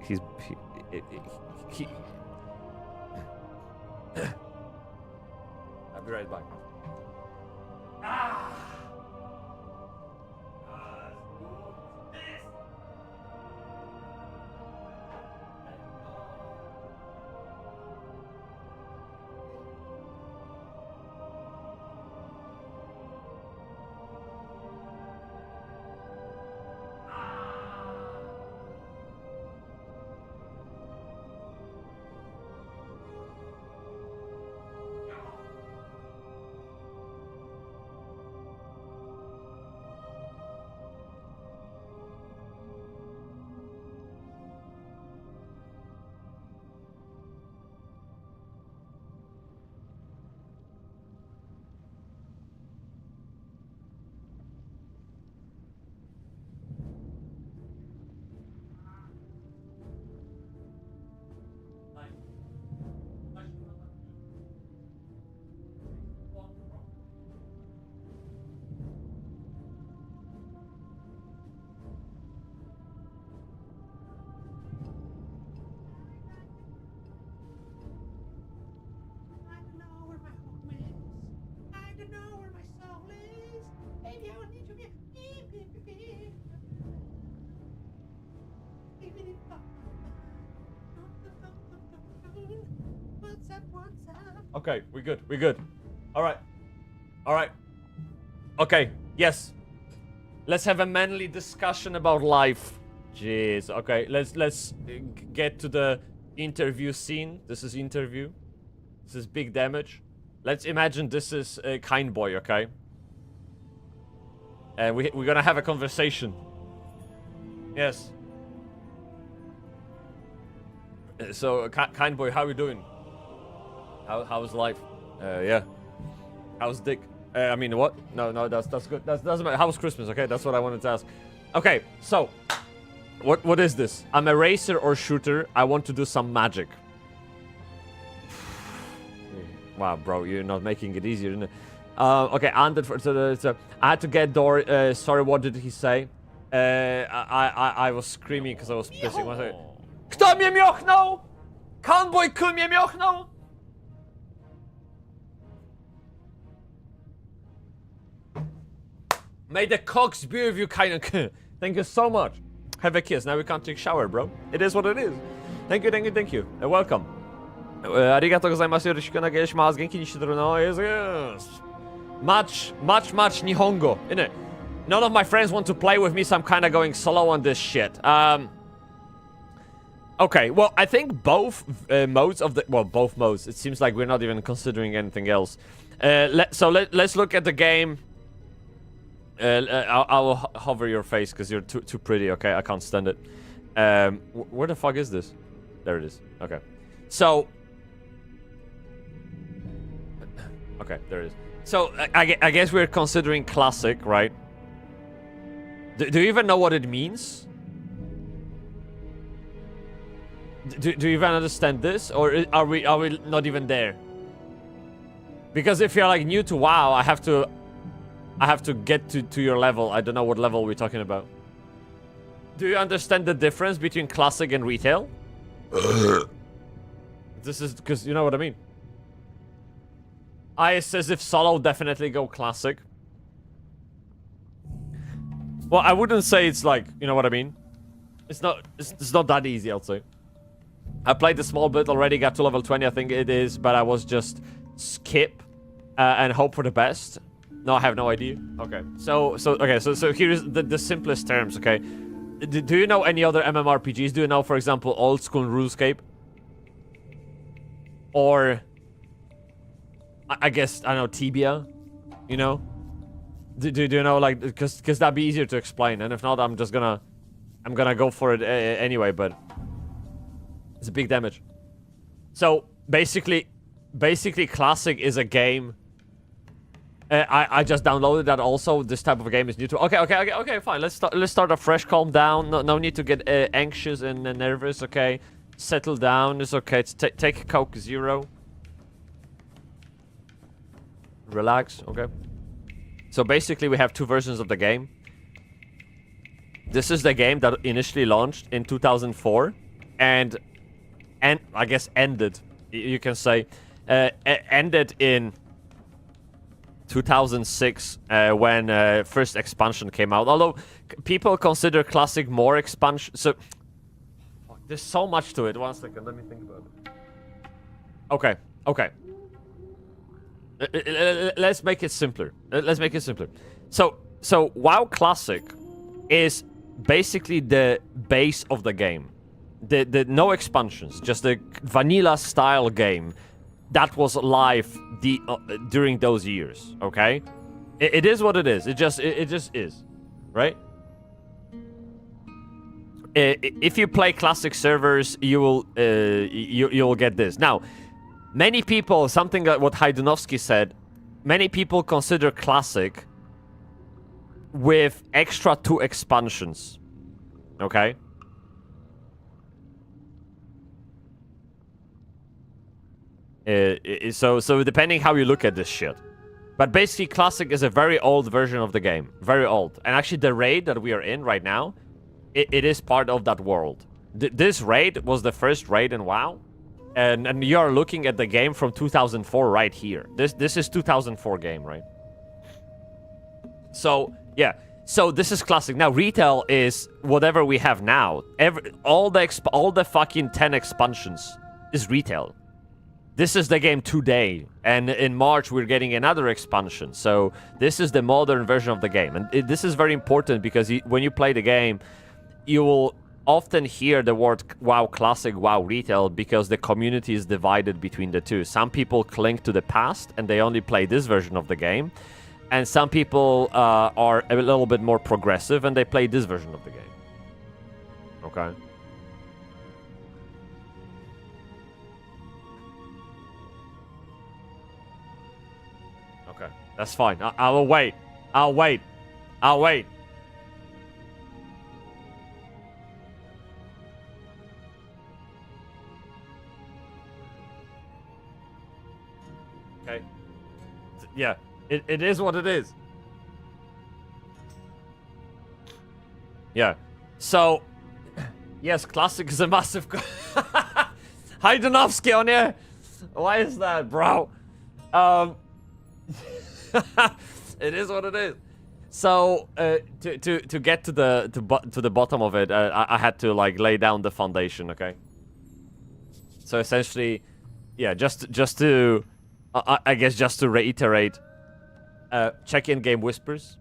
I'll be right back. Okay, we're good. Alright. Okay, yes. Let's have a manly discussion about life. Jeez, okay, let's get to the interview scene. This is interview. This is big damage. Let's imagine this is a kind boy, okay? And we're gonna have a conversation. Yes. So, kind boy, how are you doing? How's life? Yeah. How's dick? I mean, what? No, that's good. That doesn't matter. How's Christmas? Okay, that's what I wanted to ask. Okay, so what is this? I'm a racer or shooter. I want to do some magic. Wow, bro, you're not making it easier, isn't it? Okay, so I had to get door. Sorry, what did he say? I was screaming because I was pissing. Kto mnie miochnął? Conboy Kun mnie miochnął? May the cocks be with you, kind of. Thank you so much. Have a kiss. Now we can't take shower, bro. It is what it is. Thank you. Welcome. Arigato gozaimasu. Yoroshiku onegaishimasu. Genki ni shiteru no? Yes. Much Nihongo, innit? None of my friends want to play with me, so I'm kind of going slow on this shit. Okay, well, I think both modes of the... Well, both modes. It seems like we're not even considering anything else. Let's look at the game. I'll hover your face because you're too pretty, okay? I can't stand it. Where the fuck is this? There it is. Okay. So... Okay, there it is. So, I guess we're considering classic, right? Do you even know what it means? Do you even understand this? Or are we not even there? Because if you're like new to WoW, I have to get to your level. I don't know what level we're talking about. Do you understand the difference between classic and retail? This is because you know what I mean. I says if solo, definitely go classic. Well, I wouldn't say it's like, you know what I mean? It's not that easy, I'll say. I played a small bit already, got to level 20, I think it is, but I was just skip and hope for the best. No, I have no idea. Okay, so here's the simplest terms, okay? Do you know any other MMORPGs? Do you know, for example, old school RuneScape? Or, I guess, I don't know, Tibia? You know? Do you know, like, because that'd be easier to explain, and if not, I'm gonna go for it anyway, but it's a big damage. So basically Classic is a game. I just downloaded that also. This type of game is new to. Okay, fine. Let's start afresh. Calm down. No need to get anxious and nervous. Okay, settle down. It's okay. Take a Coke Zero. Relax. Okay. So basically, we have two versions of the game. This is the game that initially launched in 2004, and I guess ended. You can say ended in 2006 when first expansion came out. Although people consider Classic more expansion. So there's so much to it. 1 second, let me think about it. Okay. Let's make it simpler. So WoW Classic is basically the base of the game. The no expansions, just the vanilla style game that was live during those years. Okay, it is what it is. It just is, right? If you play classic servers, you will you'll get this. Now, many people, something like what Hajdunovsky said, many people consider classic with extra 2 expansions. Okay. So depending how you look at this shit. But basically, Classic is a very old version of the game. Very old. And actually, the raid that we are in right now, it is part of that world. This raid was the first raid in WoW. And you are looking at the game from 2004 right here. This is 2004 game, right? So, yeah. So this is Classic. Now, retail is whatever we have now. All the fucking 10 expansions is retail. This is the game today, and in March we're getting another expansion. So this is the modern version of the game, and this is very important because when you play the game, you will often hear the word WoW Classic, WoW Retail, because the community is divided between the two. Some people cling to the past and they only play this version of the game, and some people are a little bit more progressive and they play this version of the game. Okay. That's fine. I'll wait. I'll wait. Okay. Yeah. It is what it is. Yeah. So, yes, Classic is a massive... Hajdunovsky on here. Why is that, bro? It is what it is. So to get to the bottom of it, I had to like lay down the foundation. Okay. So essentially, yeah, just to I guess just to reiterate, check in game whispers.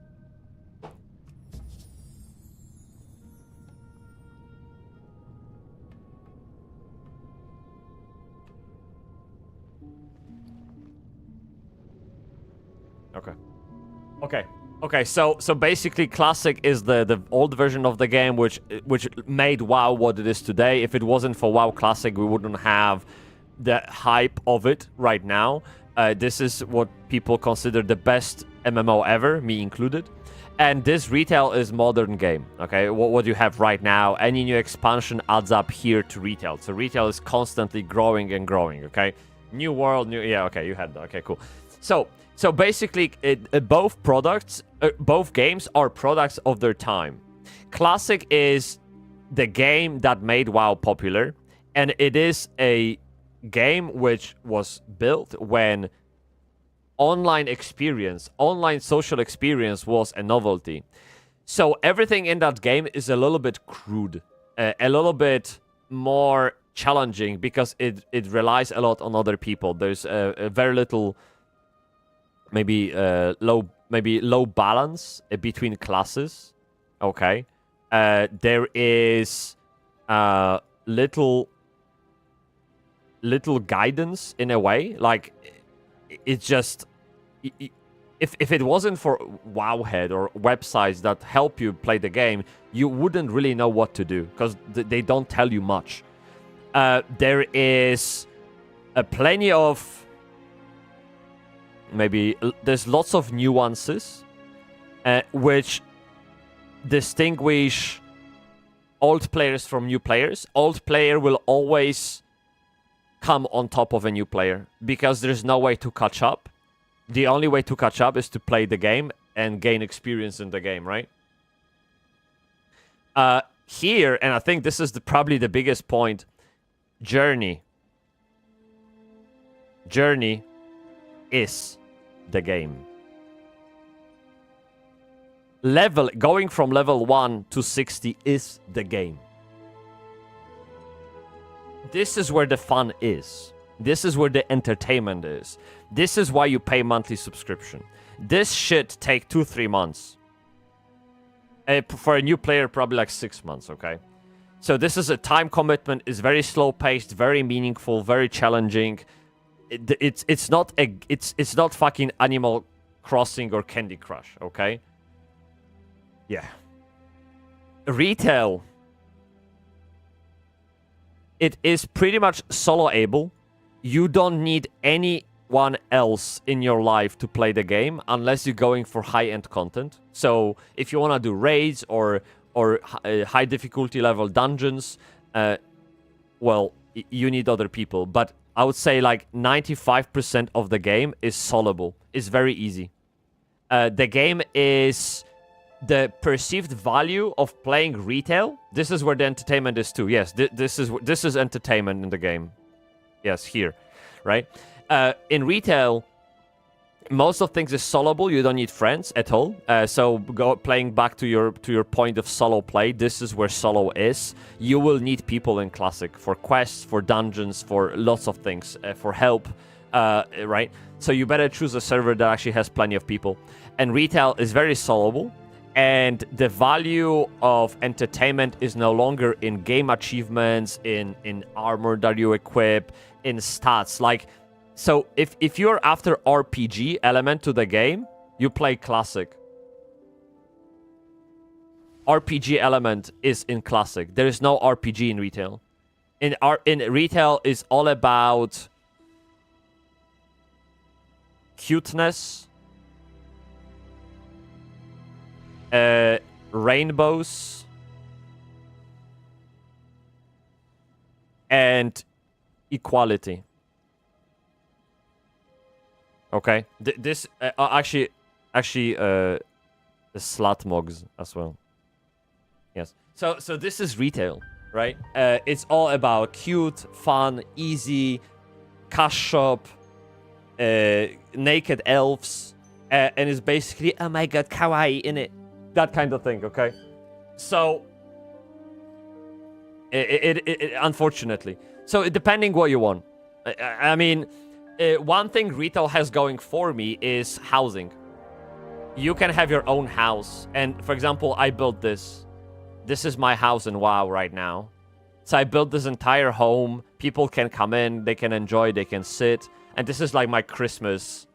Okay. So basically, Classic is the old version of the game, which made WoW what it is today. If it wasn't for WoW Classic, we wouldn't have the hype of it right now. This is what people consider the best MMO ever, me included. And this retail is modern game. Okay, what you have right now, any new expansion adds up here to retail. So retail is constantly growing and growing. Okay, new world, new. Yeah. Okay, you had that. Okay, cool. So basically, both games are products of their time. Classic is the game that made WoW popular, and it is a game which was built when online social experience was a novelty. So everything in that game is a little bit crude, a little bit more challenging because it relies a lot on other people. There's a very little, maybe low balance between classes. Okay, there is little guidance in a way. Like it's just if it wasn't for Wowhead or websites that help you play the game, you wouldn't really know what to do because they don't tell you much. There is plenty of there's lots of nuances which distinguish old players from new players. Old player will always come on top of a new player because there's no way to catch up. The only way to catch up is to play the game and gain experience in the game, right? Here, and I think this is probably the biggest point, Journey is the game. Going from level 1 to 60 is the game. This is where the fun is. This is where the entertainment is. This is why you pay monthly subscription. This should take 2-3 months. For a new player, probably like 6 months, okay? So this is a time commitment. It's very slow paced, very meaningful, very challenging. It's not fucking Animal Crossing or Candy Crush, okay? Yeah. Retail. It is pretty much solo-able. You don't need anyone else in your life to play the game unless you're going for high-end content. So if you want to do raids or high difficulty level dungeons, well, you need other people. But I would say like 95% of the game is soloable. It's very easy. The game is the perceived value of playing retail. This is where the entertainment is too. Yes, this is entertainment in the game. Yes, here, right? In retail, most of things is soloable. You don't need friends at all. So playing back to your point of solo play, this is where solo is. You will need people in Classic for quests, for dungeons, for lots of things, for help, right? So you better choose a server that actually has plenty of people. And retail is very soloable. And the value of entertainment is no longer in game achievements, in armor that you equip, in stats. Like, so if you're after RPG element to the game, you play Classic. RPG element is in Classic. There is no RPG in retail. In retail is all about cuteness, rainbows, and equality. Okay, this actually the slut mogs as well. Yes. So this is retail, right? It's all about cute, fun, easy, cash shop, naked elves, and it's basically, oh my god, kawaii in it. That kind of thing, okay? So, it unfortunately. So, depending what you want. I mean, one thing retail has going for me is housing. You can have your own house. And, for example, I built this. This is my house in WoW right now. So, I built this entire home. People can come in, they can enjoy, they can sit. And this is like my Christmas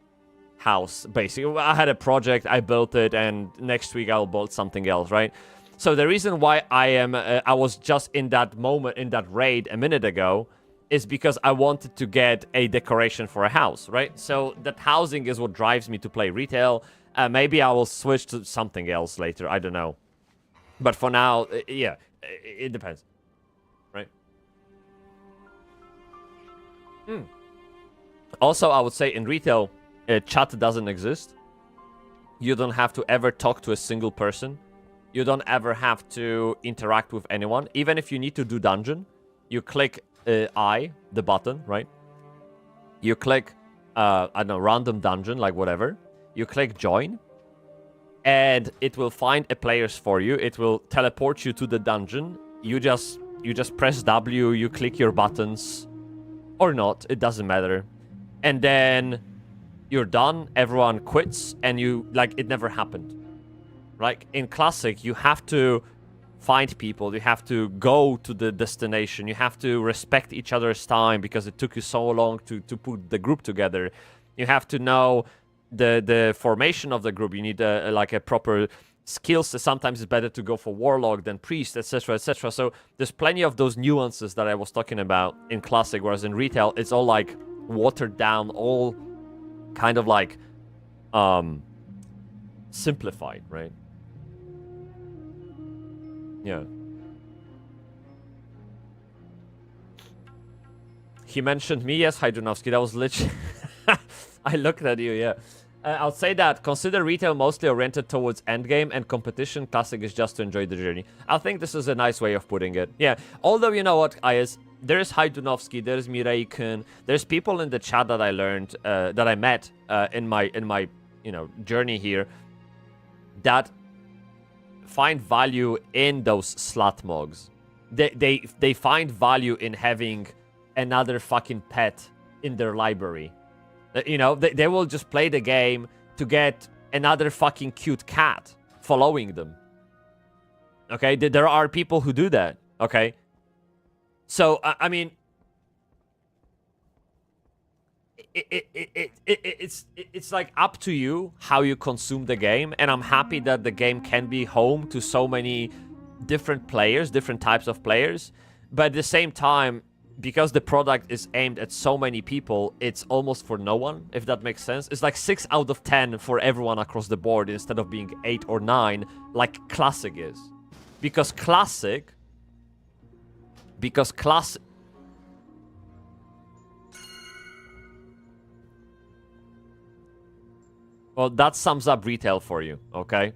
house, basically. I had a project, I built it, and next week I'll build something else, right? So the reason why I was just in that moment, in that raid a minute ago, is because I wanted to get a decoration for a house, right? So that housing is what drives me to play retail. Maybe I will switch to something else later, I don't know. But for now, yeah, it depends, right? Also, I would say in retail, chat doesn't exist. You don't have to ever talk to a single person. You don't ever have to interact with anyone. Even if you need to do dungeon, you click I, the button, right? You click, I don't know, random dungeon, like whatever. You click join. and it will find a players for you. It will teleport you to the dungeon. You just press W, you click your buttons, or not, it doesn't matter. And then you're done, everyone quits, and you, like, it never happened. Right? In Classic, you have to find people, you have to go to the destination, you have to respect each other's time because it took you so long to put the group together. You have to know the formation of the group. You need like a proper skills. Sometimes it's better to go for warlock than priest, etc, etc. So there's plenty of those nuances that I was talking about in Classic, whereas in Retail it's all like watered down, all kind of like simplified, right? Yeah. He mentioned me, yes, Hydronovsky. That was literally... I looked at you, yeah. I'll say that. Consider Retail mostly oriented towards endgame, and competition. Classic is just to enjoy the journey. I think this is a nice way of putting it. Yeah. Although, you know what, Ayaz? There's Hydronovsky, there's Mirai-kun, there's people in the chat that I learned, that I met in my you know, journey here, that find value in those slut mogs. They find value in having another fucking pet in their library. You know, they will just play the game to get another fucking cute cat following them. Okay, there are people who do that. Okay, so I mean, it's like up to you how you consume the game, and I'm happy that the game can be home to so many different players, different types of players, but at the same time, because the product is aimed at so many people, it's almost for no one, if that makes sense. It's like 6 out of 10 for everyone across the board instead of being 8 or 9 like Classic is. Because Classic... Well, that sums up Retail for you, okay?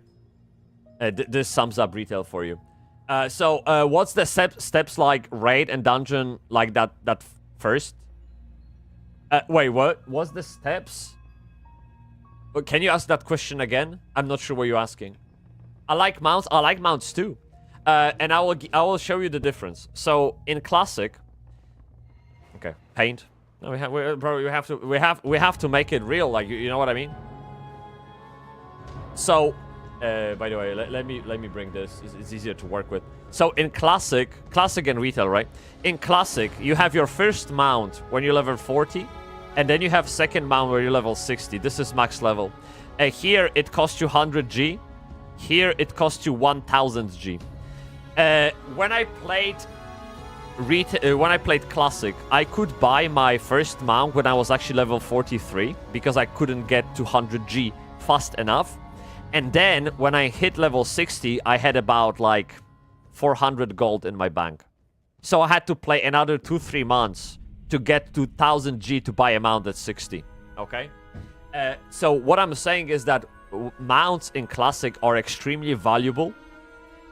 This sums up Retail for you. So, what's the steps like raid and dungeon like that first? Wait, what? What's the steps? Can you ask that question again? I'm not sure what you're asking. I like mounts too. And I will show you the difference. So, in Classic... Okay, paint. No, we have to make it real, like, you know what I mean? So... by the way, let me bring this. It's easier to work with. So in Classic and Retail, right? In Classic, you have your first mount when you're level 40, and then you have second mount where you're level 60. This is max level. Here it costs you 100 G. Here it costs you 1000 G. When I played Classic, I could buy my first mount when I was actually level 43 because I couldn't get to 100 G fast enough. And then, when I hit level 60, I had about, like, 400 gold in my bank. So I had to play another 2-3 months to get to 1000 G to buy a mount at 60. Okay? So what I'm saying is that mounts in Classic are extremely valuable.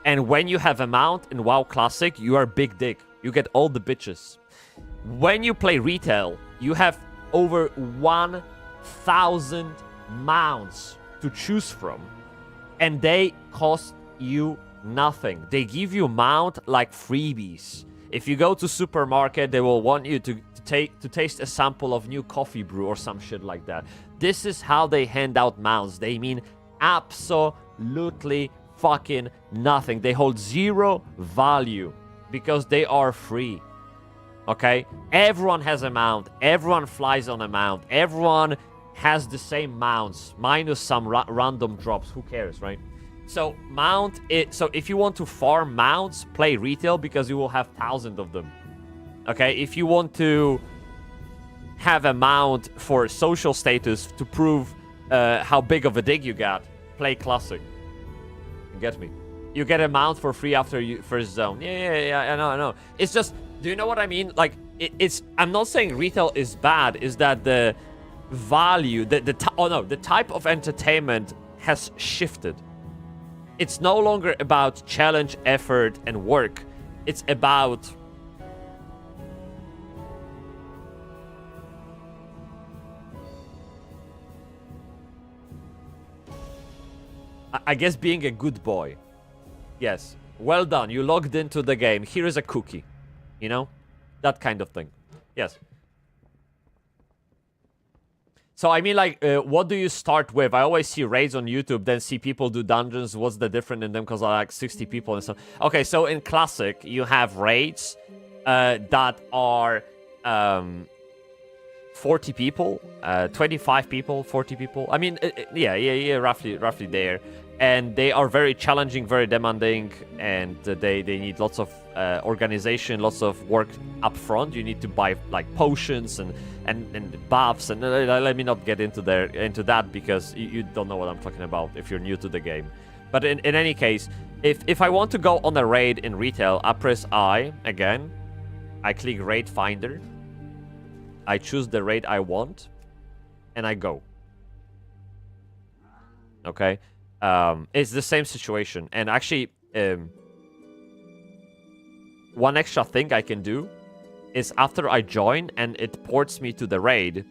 And when you have a mount in WoW Classic, you are big dick. You get all the bitches. When you play Retail, you have over 1,000 mounts to choose from, and they cost you nothing. They give you mount like freebies. If you go to supermarket, they will want you to taste a sample of new coffee brew or some shit like that. This is how they hand out mounts. They mean absolutely fucking nothing. They hold zero value because they are free. Okay? Everyone has a mount. Everyone flies on a mount. Everyone has the same mounts, minus some random drops. Who cares, right? So mount it. So if you want to farm mounts, play Retail because you will have thousands of them. Okay, if you want to have a mount for social status to prove how big of a dig you got, play Classic. You get me? You get a mount for free after you first zone. Yeah. I know. It's just, do you know what I mean? Like, it's. I'm not saying Retail is bad. Is that the value, the type of entertainment has shifted. It's no longer about challenge, effort, and work. It's about I guess being a good boy. Yes. Well done. You logged into the game. Here is a cookie. You know? That kind of thing. Yes. So, I mean, like, what do you start with? I always see raids on YouTube, then see people do dungeons. What's the difference in them? Because I like 60 people and stuff. Okay, so in Classic, you have raids that are 40 people, 25 people, 40 people. I mean, yeah, roughly there. And they are very challenging, very demanding, and they need lots of organization, lots of work up front. You need to buy like potions and buffs, and let me not get into that because you don't know what I'm talking about if you're new to the game. But in any case, if I want to go on a raid in retail, I press I again. I click raid finder. I choose the raid I want, and I go. Okay. It's the same situation, and actually one extra thing I can do is after I join and it ports me to the raid,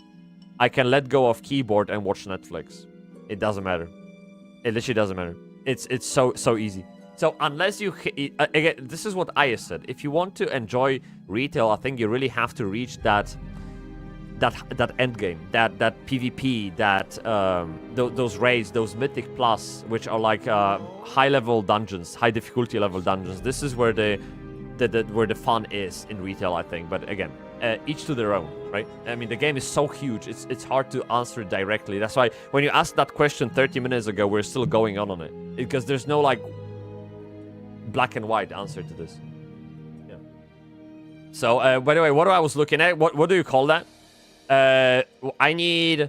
I can let go of keyboard and watch Netflix. It doesn't matter. It literally doesn't matter. It's so easy. So unless you again, this is what I said. If you want to enjoy retail, I think you really have to reach that end game, that PvP, those raids, those Mythic Plus, which are like high level dungeons, high difficulty level dungeons. This is where where the fun is in retail, I think. But again, each to their own, right? I mean, the game is so huge, it's hard to answer directly. That's why when you asked that question 30 minutes ago, we're still going on it, because there's no like black and white answer to this. Yeah. So by the way, what I was looking at, what do you call that? I need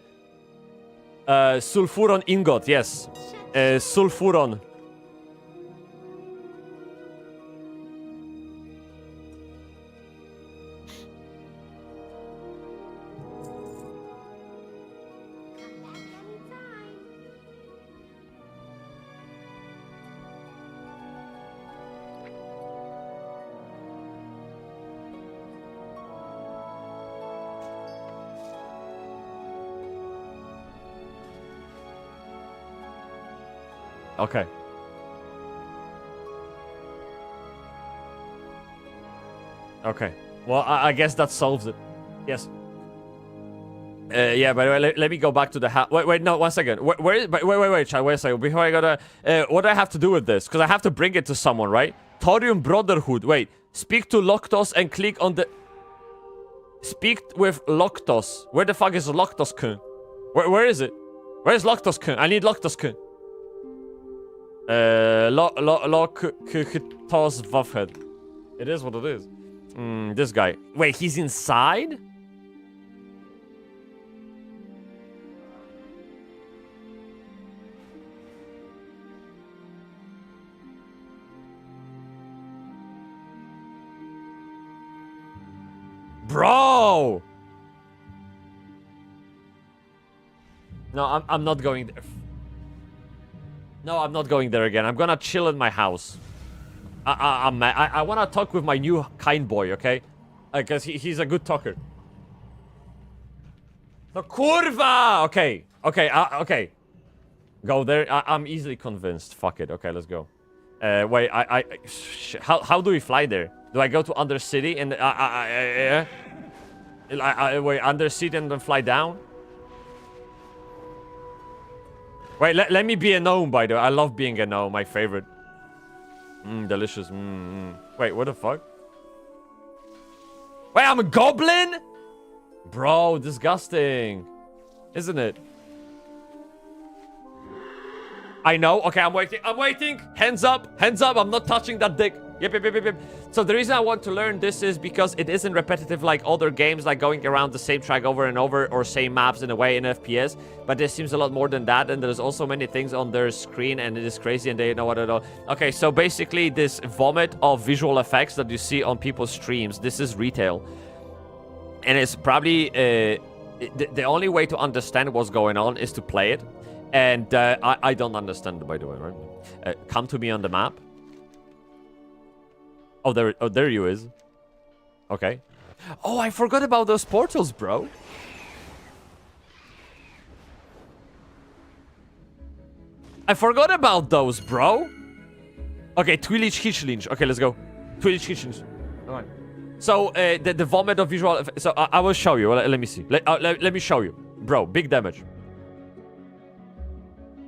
sulfuron ingot, yes. Sulfuron. Okay. Okay. Well, I guess that solves it. Yes. Yeah, by the way, let me go back to the house. Wait, no, 1 second. Wait, Chad, wait a second. Before I gotta... what do I have to do with this? Because I have to bring it to someone, right? Thorium Brotherhood. Wait. Speak to Loctos and click on the... Speak with Loctos. Where the fuck is Loctos-kun? Where is it? Where is Loctos-kun? I need Loctos-kun. Loctos Wafhead. It is what it is. This guy. Wait, he's inside? Bro! No, I'm not going there. No, I'm not going there again. I'm gonna chill in my house. I wanna talk with my new kind boy, okay? Because he's a good talker. No, kurwa! Okay. Okay. Go there. I'm easily convinced. Fuck it. Okay, let's go. Wait, how do we fly there? Do I go to Undercity and wait, Undercity and then fly down? Wait, let me be a gnome, by the way. I love being a gnome, my favorite. Delicious. Wait, what the fuck? Wait, I'm a goblin? Bro, disgusting. Isn't it? I know. Okay, I'm waiting. Hands up. I'm not touching that dick. Yep. So the reason I want to learn this is because it isn't repetitive like other games, like going around the same track over and over, or same maps in a way in FPS. But there seems a lot more than that, and there's also many things on their screen, and it is crazy, and they know what it all. Okay, so basically this vomit of visual effects that you see on people's streams, this is retail. And it's probably the only way to understand what's going on is to play it. And I don't understand it, by the way, right? Come to me on the map. Oh, there you is. Okay. Oh, I forgot about those portals, bro. I forgot about those, bro. Okay, Twilight Hitchlinch. Okay, let's go. Twilight Hitchlinch. Alright. So, the vomit of visual... So, I will show you. Let me see. Let me show you. Bro, big damage.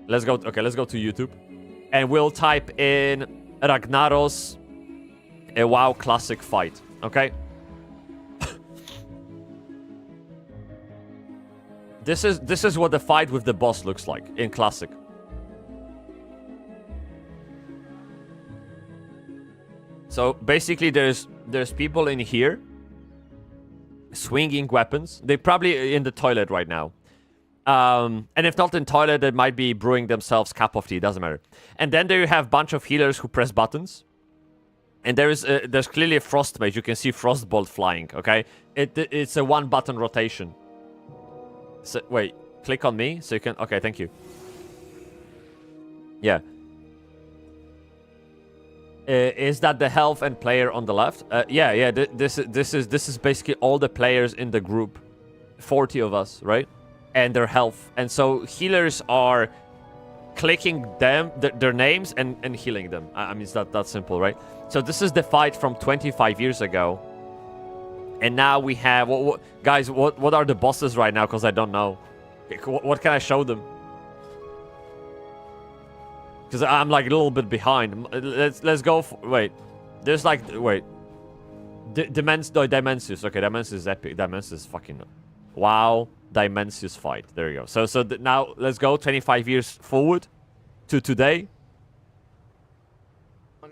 Let's go... Okay, let's go to YouTube. And we'll type in Ragnaros a WoW classic fight. Okay? This is what the fight with the boss looks like in classic. So basically there's people in here swinging weapons. They're probably in the toilet right now. And if not in toilet, they might be brewing themselves cup of tea, doesn't matter. And then there you have a bunch of healers who press buttons. And there's clearly a frost mage. You can see frostbolt flying, okay? It's a one button rotation. So wait, click on me so you can... Okay, thank you. Yeah. Is that the health and player on the left? Yeah. This is basically all the players in the group, 40 of us, right? And their health. And so healers are clicking them, their names, and healing them. I mean, it's that simple, right? So this is the fight from 25 years ago. And now we have... guys, what are the bosses right now? Because I don't know. What can I show them? Because I'm like a little bit behind. Let's go for... Wait. There's like... Wait. Dimensius. Okay, Dimensius is epic. Dimensius is fucking... Wow. Dimensius fight. There you go. So now let's go 25 years forward to today.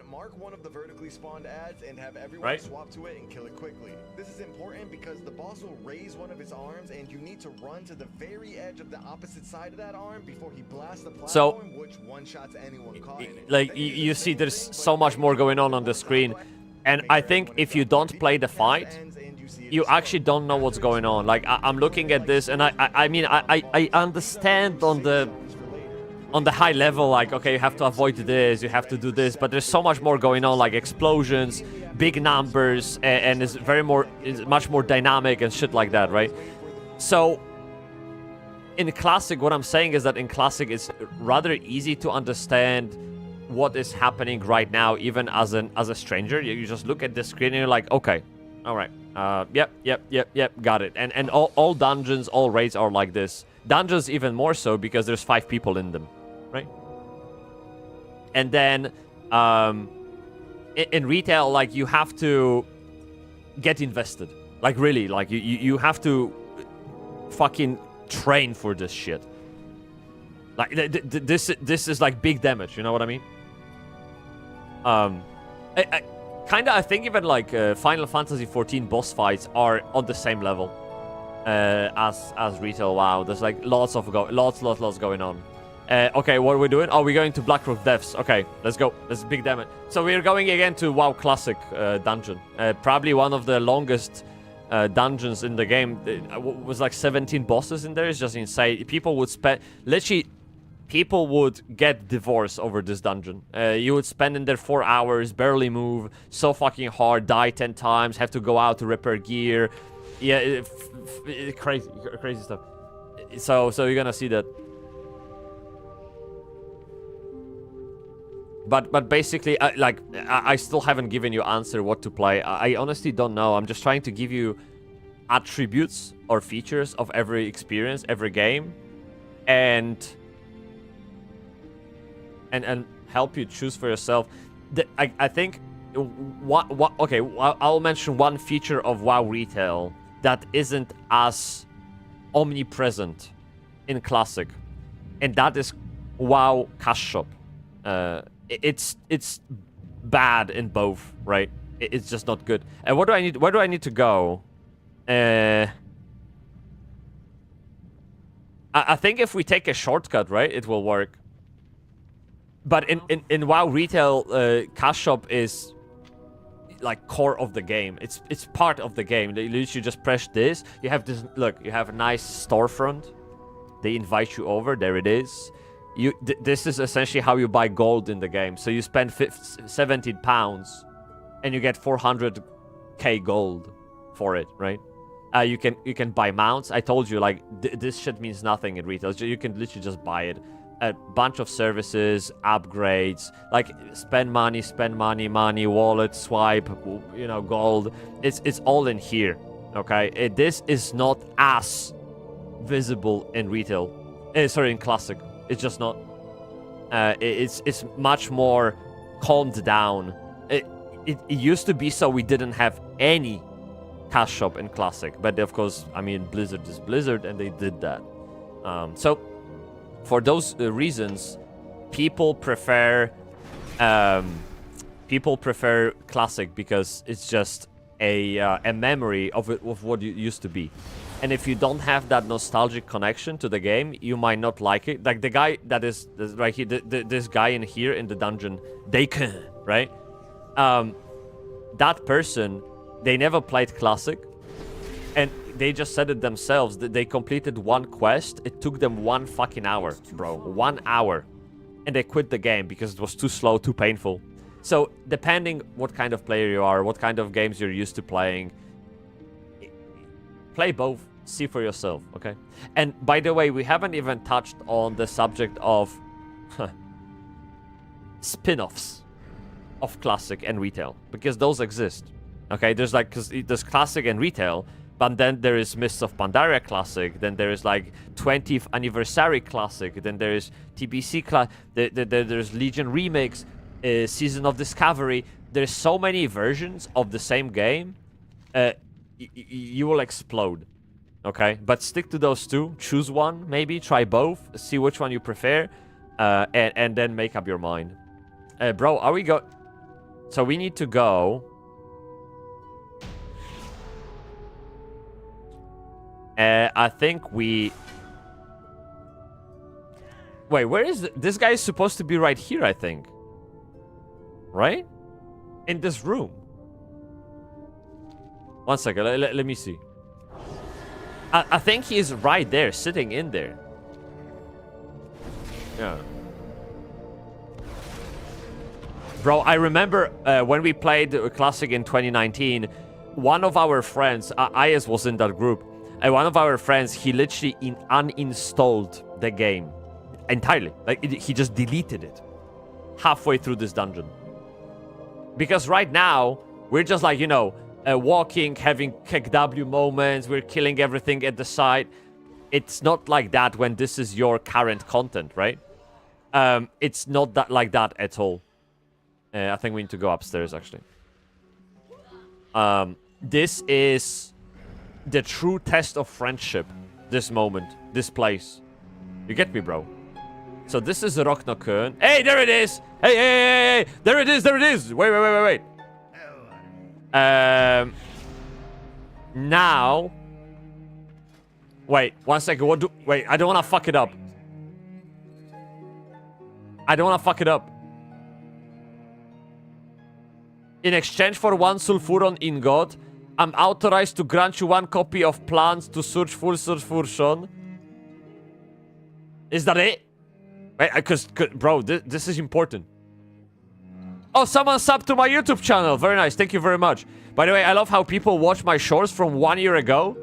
Mark one of the vertically spawned ads and have everyone swap to it and kill it quickly. This is important because the boss will raise one of his arms and you need to run to the very edge of the opposite side of that arm before he blasts the platform, which one-shots anyone caught in it. Like, you see there's so much more going on the screen. And I think if you don't play the fight, you actually don't know what's going on. Like, I'm looking at this and I mean, I understand on the high level, like, okay, you have to avoid this, you have to do this, but there's so much more going on, like explosions, big numbers, and it's much more dynamic and shit like that, right? So, in Classic, what I'm saying is that in Classic, it's rather easy to understand what is happening right now, even as a stranger. You just look at the screen and you're like, okay, all right, yep, got it. And all dungeons, all raids are like this. Dungeons even more so because there's 5 people in them, right? And then in retail, like, you have to get invested. Like, really, like, you have to fucking train for this shit. Like, this is like big damage, you know what I mean? I think even like Final Fantasy 14 boss fights are on the same level as retail WoW. There's like lots going on. Okay, what are we doing? Oh, we're going to Blackrock Depths. Okay, let's go. That's big damage. So we're going again to WoW Classic dungeon. Probably one of the longest dungeons in the game. It was like 17 bosses in there. It's just insane. People would spend... Literally, people would get divorced over this dungeon. You would spend in there 4 hours, barely move, so fucking hard, die 10 times, have to go out to repair gear. Yeah, crazy stuff. So you're gonna see that. But basically, I still haven't given you answer what to play. I honestly don't know. I'm just trying to give you attributes or features of every experience, every game, and help you choose for yourself. I think okay, I'll mention one feature of WoW Retail that isn't as omnipresent in Classic, and that is WoW Cash Shop. It's bad in both, right? It's just not good. And what do I need? Where do I need to go? I think if we take a shortcut, right, it will work. But in WoW Retail, Cash Shop is like core of the game. It's part of the game. You literally just press this. You have this. Look, you have a nice storefront. They invite you over. There it is. This is essentially how you buy gold in the game. So you spend 17 pounds, and you get 400k gold for it, right? You can buy mounts. I told you, like, this shit means nothing in retail. You can literally just buy it. a bunch of services, upgrades, like spend money, wallet, swipe, you know, gold. It's all in here, okay? This is not as visible in retail. Sorry, in classic. It's just not. It's much more calmed down. It used to be so we didn't have any cash shop in classic, but of course, I mean, Blizzard is Blizzard, and they did that. So for those reasons, people prefer classic because it's just a memory of what it used to be. And if you don't have that nostalgic connection to the game, you might not like it. Like the guy that is right here, this guy in here in the dungeon, Dakin, right? That person, they never played classic, and they just said it themselves that they completed one quest. It took them 1 fucking hour, bro. 1 hour. And they quit the game because it was too slow, too painful. So, depending what kind of player you are, what kind of games you're used to playing, play both. See for yourself, okay? And by the way, we haven't even touched on the subject of spin-offs of classic and retail, because those exist. Okay, there's like, cause there's classic and retail, but then there is Mists of Pandaria classic, then there is like 20th anniversary classic, then there is TBC there's Legion remix, Season of Discovery. There's so many versions of the same game. You will explode. Okay, but stick to those two. Choose one, maybe try both. See which one you prefer, and then make up your mind. Bro, are we go? So we need to go. I think we... Wait, where is... This guy is supposed to be right here, I think. Right? In this room. One second, let me see. I think he is right there, sitting in there. Yeah. Bro, I remember when we played Classic in 2019, one of our friends, Ayes was in that group, and one of our friends, he literally uninstalled the game entirely. Like, he just deleted it halfway through this dungeon. Because right now, we're just like, you know, walking, having KW moments, we're killing everything at the side. It's not like that when this is your current content, right? It's not that like that at all. I think we need to go upstairs, actually. This is the true test of friendship. This moment. This place. You get me, bro? So this is Rocknokön. Hey, there it is! Hey! There it is! Wait. Now... Wait, 1 second. Wait, I don't want to fuck it up. In exchange for 1 sulfuron ingot, I'm authorized to grant you 1 copy of plans to search full sulfuron. Is that it? Wait, because, bro, this is important. Oh, someone subbed to my YouTube channel. Very nice. Thank you very much. By the way, I love how people watch my shorts from 1 year ago,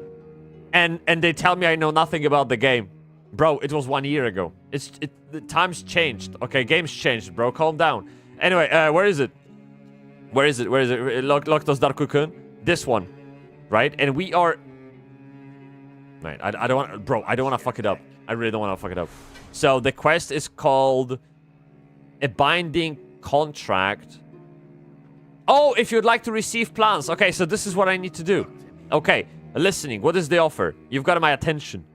and they tell me I know nothing about the game. Bro, it was 1 year ago. The times changed. Okay, games changed, bro. Calm down. Anyway, where is it? Where is it? Loktos Darkukun. This one. Right? And we are... Right, I don't want... Bro, I don't want to fuck it up. I really don't want to fuck it up. So, the quest is called... A Binding Contract. Oh, if you'd like to receive plans. Okay, so this is what I need to do. Okay, listening. What is the offer? You've got my attention.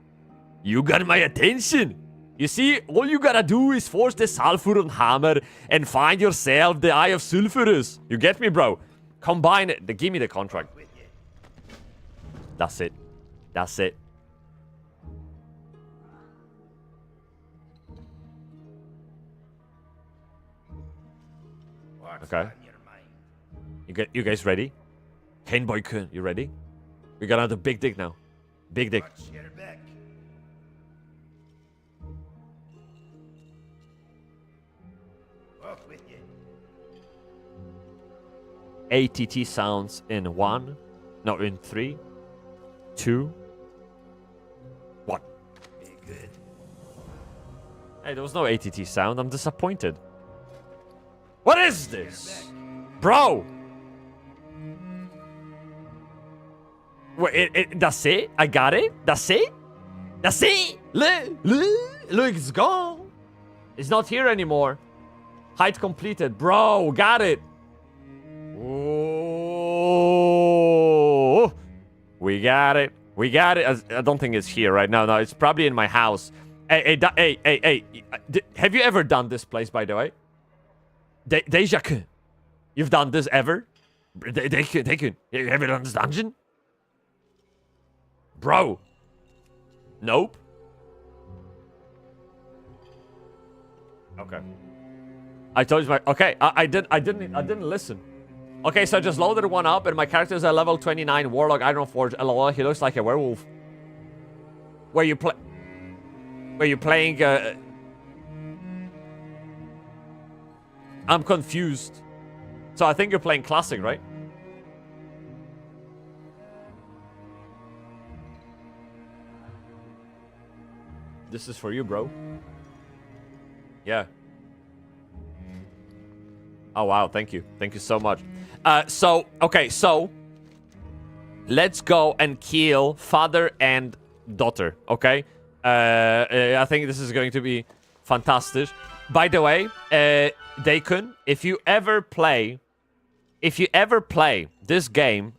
You got my attention? You see, all you gotta do is force the Sulfuron hammer and find yourself the Eye of Sulfurus. You get me, bro? Combine it. Give me the contract. That's it. That's it. Okay. You guys ready? Kane Boy Kun, you ready? We got another big dick now. Big dick. ATT sounds in 1. No, in 3, 2, 1. Hey, there was no ATT sound. I'm disappointed. What is this? Bro! Wait, that's it? I got it? That's it? That's it? Look, it's gone. It's not here anymore. Height completed. Bro, got it. Oh, we got it. We got it. I don't think it's here right now. No, it's probably in my house. Hey. Have you ever done this place, by the way? Deja-kun. You've done this ever? Deja-kun. Have you ever done this dungeon? Bro. Nope. Okay. I told you my... Okay, I didn't listen. Okay, so I just loaded one up, and my character is a level 29 Warlock Iron Forge. LOL, he looks like a werewolf. Where you playing... I'm confused. So I think you're playing Classic, right? This is for you, bro. Yeah. Oh, wow. Thank you. Thank you so much. Okay, so let's go and kill father and daughter, okay? I think this is going to be fantastic. By the way, Daikun, if you ever play this game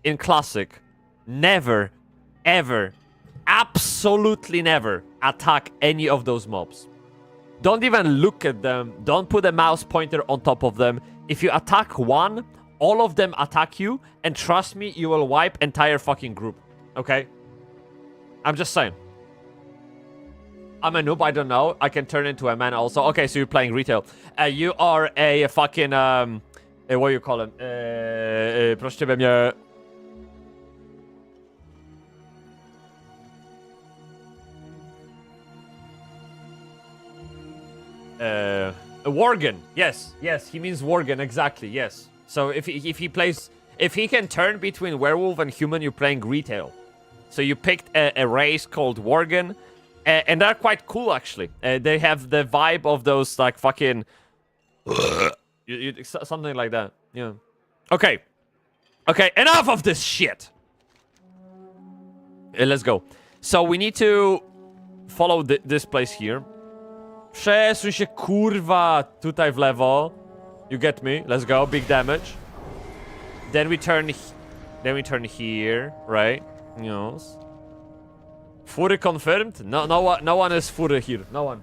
in Classic, never, ever, absolutely never attack any of those mobs. Don't even look at them. Don't put a mouse pointer on top of them. If you attack one, all of them attack you, and trust me, you will wipe entire fucking group. Okay? I'm just saying. I'm a noob, I don't know. I can turn into a man also. Okay, so you're playing retail. You are a fucking, what do you call him? Proszę ciebie mnie... A Worgen. Yes, he means Worgen, exactly, yes. So if he can turn between werewolf and human, you're playing retail. So you picked a race called Worgen, and they're quite cool, actually. They have the vibe of those, like, fucking... something like that, yeah. Okay, enough of this shit! Let's go. So we need to follow this place here. Przesuń się, kurwa, tutaj w lewo. You get me? Let's go. Big damage. Then we turn here, right? Yes. Fury confirmed? No one is Fury here. No one.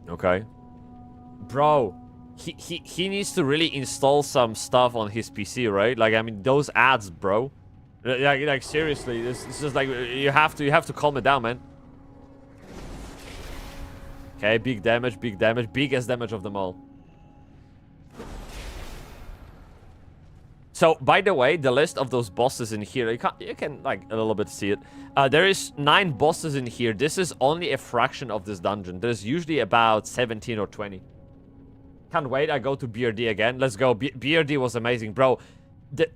Okay. Bro, he needs to really install some stuff on his PC, right? Like, I mean, those ads, bro. Like seriously, it's just like you have to calm it down, man. Okay, big damage, biggest damage of them all. So, by the way, the list of those bosses in here, you can like a little bit see it. There is 9 bosses in here. This is only a fraction of this dungeon. There's usually about 17 or 20. Can't wait. I go to BRD again. Let's go. BRD was amazing, bro.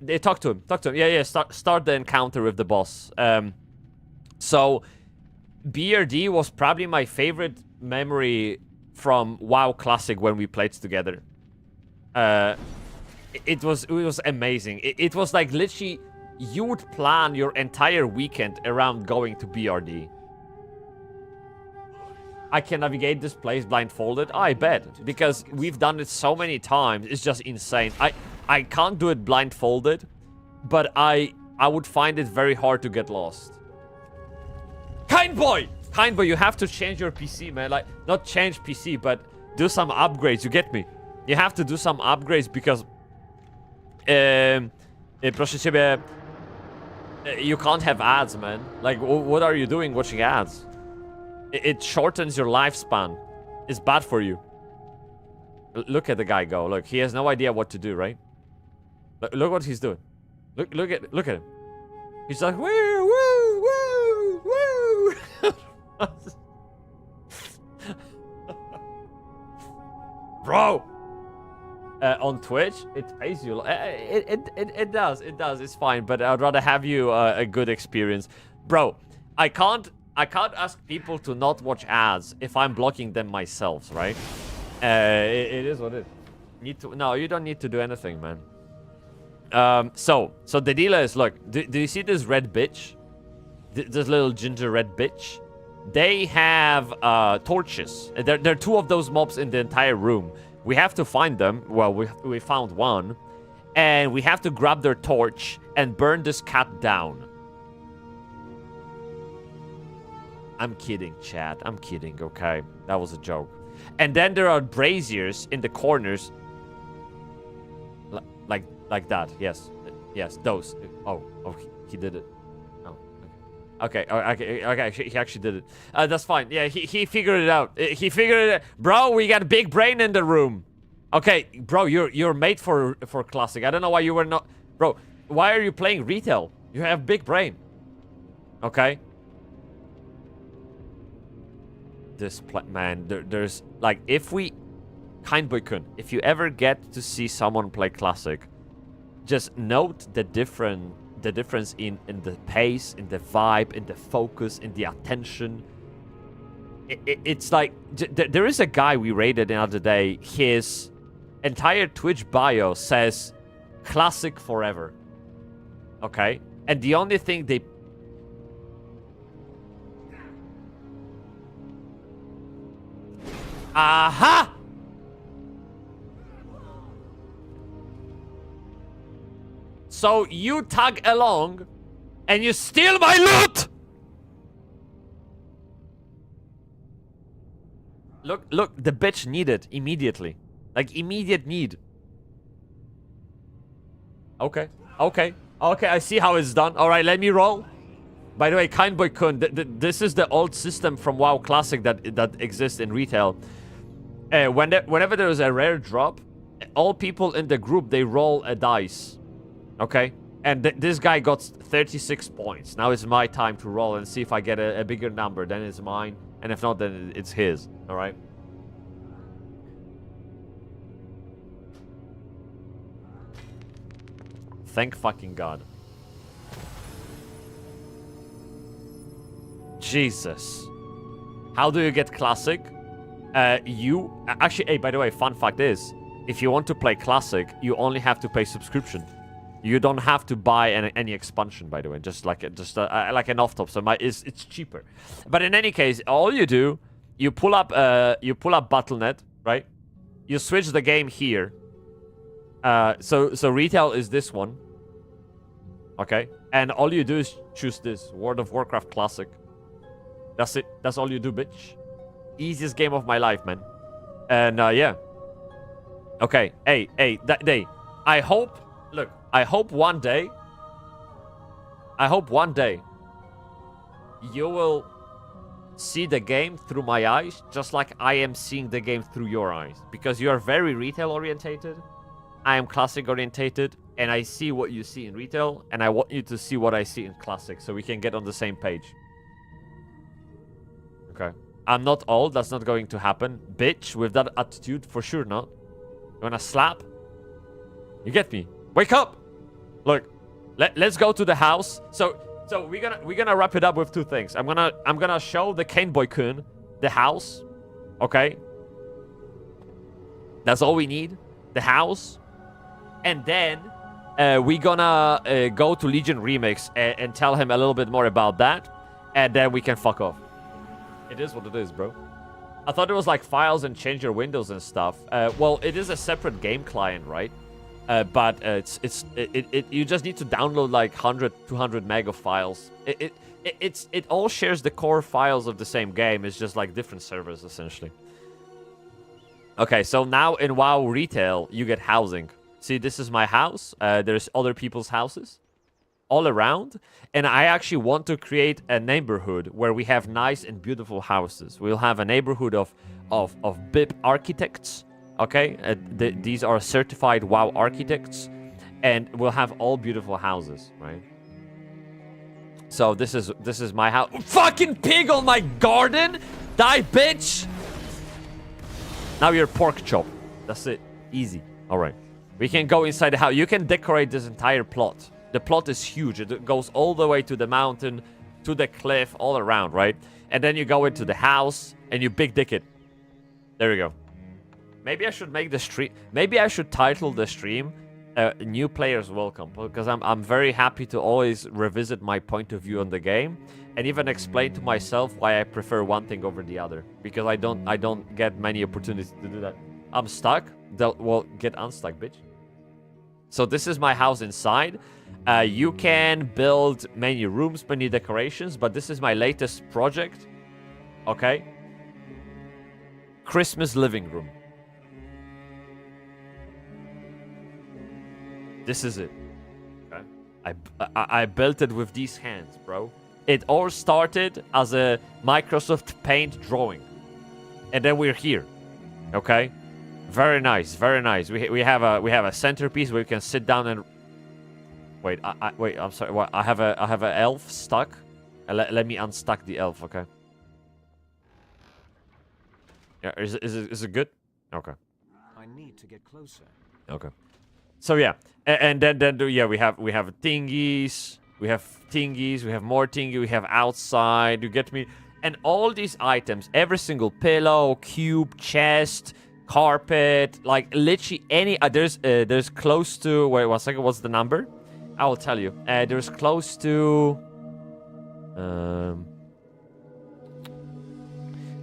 They talk to him. Yeah. Start the encounter with the boss. So BRD was probably my favorite memory from WoW Classic when we played together. It was amazing. It was like literally you would plan your entire weekend around going to BRD. I can navigate this place blindfolded. I bet, because we've done it so many times. It's just insane. I can't do it blindfolded, but I would find it very hard to get lost. Kind boy, you have to change your PC, man. Like, not change PC, but do some upgrades. You get me? You have to do some upgrades because, proszę ciebie, you can't have ads, man. Like, what are you doing watching ads? It shortens your lifespan. It's bad for you. Look at the guy go. Look, he has no idea what to do, right? Look what he's doing. Look at him. He's like, woo, woo, woo, woo. Bro. On Twitch, it pays you. It does. It's fine, but I'd rather have you a good experience, bro. I can't I can't ask people to not watch ads if I'm blocking them myself, right? It is what it is. No, you don't need to do anything, man. So the deal is, look, do you see this red bitch? This little ginger red bitch? They have torches. There are 2 of those mobs in the entire room. We have to find them. Well, we found one. And we have to grab their torch and burn this cat down. I'm kidding, chat. I'm kidding, okay? That was a joke. And then there are braziers in the corners. Like that, yes. Yes, those. Oh, he did it. Okay, he actually did it. That's fine. Yeah, he figured it out. He figured it out. Bro, we got a big brain in the room. Okay, bro, you're made for classic. I don't know why you were not... Bro, why are you playing retail? You have big brain. Okay? Man, there's... Like, if we... Kindboy-kun, if you ever get to see someone play classic, just note the difference in the pace, in the vibe, in the focus, in the attention. It's like... There is a guy we raided the other day. His entire Twitch bio says classic forever. Okay? And the only thing they... Aha! So you tag along and you steal my loot! Look, the bitch needed immediately. Like, immediate need. Okay, I see how it's done. Alright, let me roll. By the way, Kindboy-kun, this is the old system from WoW Classic that exists in retail. Whenever there is a rare drop, all people in the group, they roll a dice. Okay? And this guy got 36 points. Now it's my time to roll and see if I get a bigger number. Then it's mine. And if not, then it's his. Alright? Thank fucking God. Jesus. How do you get classic? Actually, hey, by the way, fun fact is, if you want to play classic, you only have to pay subscription. You don't have to buy any expansion, by the way. Just like an off top, so it's cheaper. But in any case, all you do, you pull up Battle.net, right? You switch the game here. So retail is this one. Okay, and all you do is choose this World of Warcraft Classic. That's it. That's all you do, bitch. Easiest game of my life, man. And yeah. Okay, hey, that day. I hope one day you will see the game through my eyes, just like I am seeing the game through your eyes. Because you are very retail orientated. I am classic orientated. And I see what you see in retail. And I want you to see what I see in classic. So we can get on the same page. Okay. I'm not old. That's not going to happen. Bitch, with that attitude, for sure not. You wanna slap? You get me? Wake up! Look, let's go to the house. So we're gonna wrap it up with 2 things. I'm gonna show the Kindboy-kun the house. Okay? That's all we need. The house. And then we're gonna go to Legion Remix and tell him a little bit more about that. And then we can fuck off. It is what it is, bro. I thought it was like files and change your windows and stuff. Well, it is a separate game client, right? But you just need to download like 100, 200 meg of files. It all shares the core files of the same game. It's just like different servers, essentially. Okay, so now in WoW Retail, you get housing. See, this is my house. There's other people's houses all around. And I actually want to create a neighborhood where we have nice and beautiful houses. We'll have a neighborhood of BIP architects. Okay, these are certified WoW architects, and we'll have all beautiful houses, right? So this is my house. Fucking pig on my garden, die, bitch! Now you're pork chop. That's it, easy. All right, we can go inside the house. You can decorate this entire plot. The plot is huge. It goes all the way to the mountain, to the cliff, all around, right? And then you go into the house and you big dick it. There we go. Maybe I should make the stream. Maybe I should title the stream "New Players Welcome," because I'm very happy to always revisit my point of view on the game and even explain to myself why I prefer one thing over the other. Because I don't get many opportunities to do that. I'm stuck. Well, get unstuck, bitch. So this is my house inside. You can build many rooms, many decorations, but this is my latest project. Okay. Christmas living room. This is it. Okay. I built it with these hands, bro. It all started as a Microsoft Paint drawing. And then we're here. Okay? Very nice, very nice. We have a centerpiece where you can sit down and wait. Wait. I'm sorry. What? I have an elf stuck. Let me unstuck the elf. Okay. Yeah. Is it good? Okay. I need to get closer. Okay. So yeah, and then yeah, we have thingies. We have thingies. We have more thingy. We have outside. You get me? And all these items, every single pillow, cube, chest, carpet, like literally any. There's close to. Wait 1 second. What's the number? I will tell you. There's close to.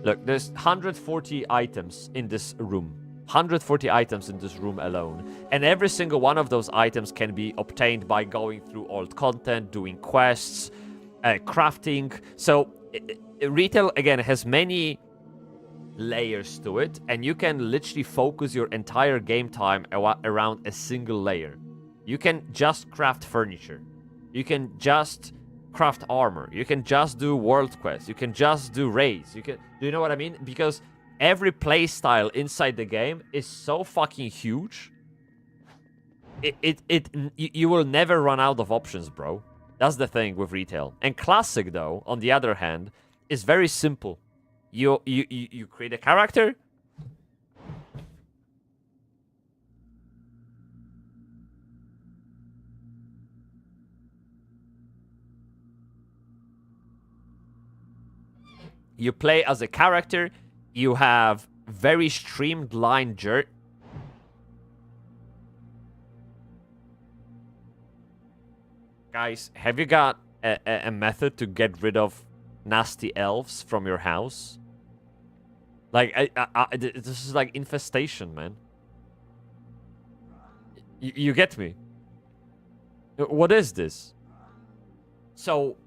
Look, there's 140 items in this room. 140 items in this room alone. And every single one of those items can be obtained by going through old content, doing quests, crafting. So retail, again, has many layers to it. And you can literally focus your entire game time around a single layer. You can just craft furniture. You can just craft armor. You can just do world quests. You can just do raids. Do you know what I mean? Because every playstyle inside the game is so fucking huge. You will never run out of options, bro. That's the thing with retail. And classic, though, on the other hand, is very simple. You create a character. You play as a character. You have very streamlined journey. Guys, have you got a method to get rid of nasty elves from your house? Like, this is like infestation, man. You get me? What is this? So,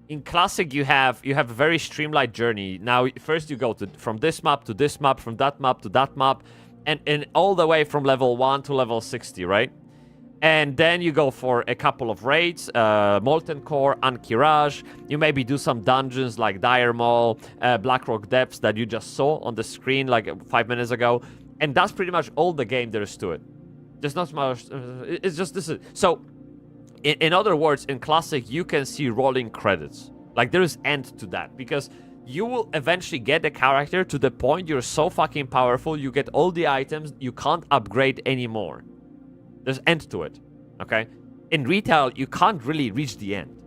in classic, you have a very streamlined journey. Now, first you go from this map to this map, from that map to that map, and all the way from level 1 to level 60, right? And then you go for a couple of raids, Molten Core, Ankiraj. You maybe do some dungeons like Dire Maul, Blackrock Depths that you just saw on the screen like 5 minutes ago. And that's pretty much all the game there is to it. There's not much. It's just this. So, in other words, in Classic, you can see rolling credits. Like, there is end to that. Because you will eventually get the character to the point you're so fucking powerful, you get all the items, you can't upgrade anymore. There's end to it, okay? In retail, you can't really reach the end.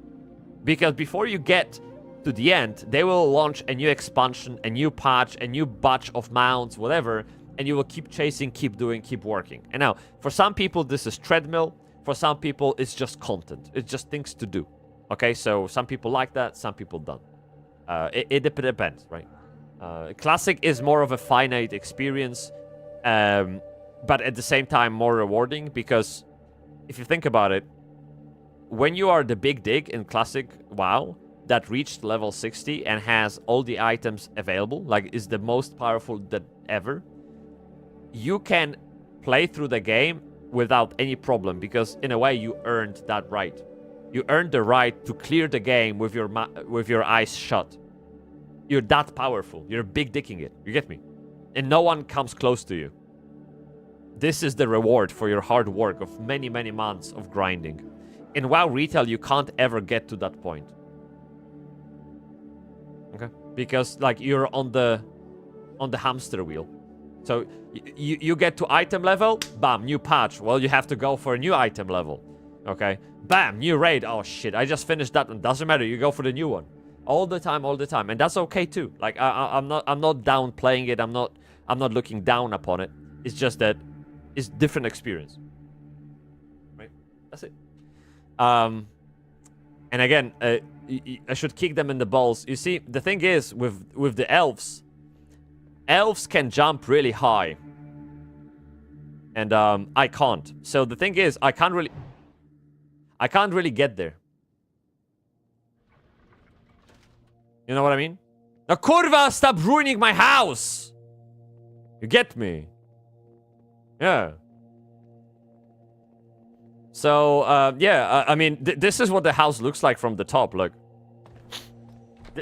Because before you get to the end, they will launch a new expansion, a new patch, a new batch of mounts, whatever, and you will keep chasing, keep doing, keep working. And now, for some people, this is treadmill. For some people, it's just content. It's just things to do, okay? So some people like that, some people don't. It depends, right? Classic is more of a finite experience, but at the same time more rewarding, because if you think about it, when you are the big dig in Classic WoW that reached level 60 and has all the items available, like is the most powerful that ever, you can play through the game without any problem, because in a way you earned that right. You earned the right to clear the game with your eyes shut. You're that powerful. You're big dicking it. You get me? And no one comes close to you. This is the reward for your hard work of many, many months of grinding. In WoW Retail, you can't ever get to that point. Okay? Because, like, you're on the hamster wheel. So, you get to item level, bam, new patch. Well, you have to go for a new item level. Okay? Bam! New raid. Oh, shit. I just finished that one. Doesn't matter. You go for the new one. All the time, all the time. And that's okay, too. Like, I'm not downplaying it. I'm not looking down upon it. It's just that it's different experience. Right? That's it. And again, I should kick them in the balls. You see, the thing is, with the elves can jump really high. And I can't. So the thing is, I can't really get there. You know what I mean? Now, kurva, stop ruining my house! You get me? Yeah. So, yeah, I mean, this is what the house looks like from the top, look.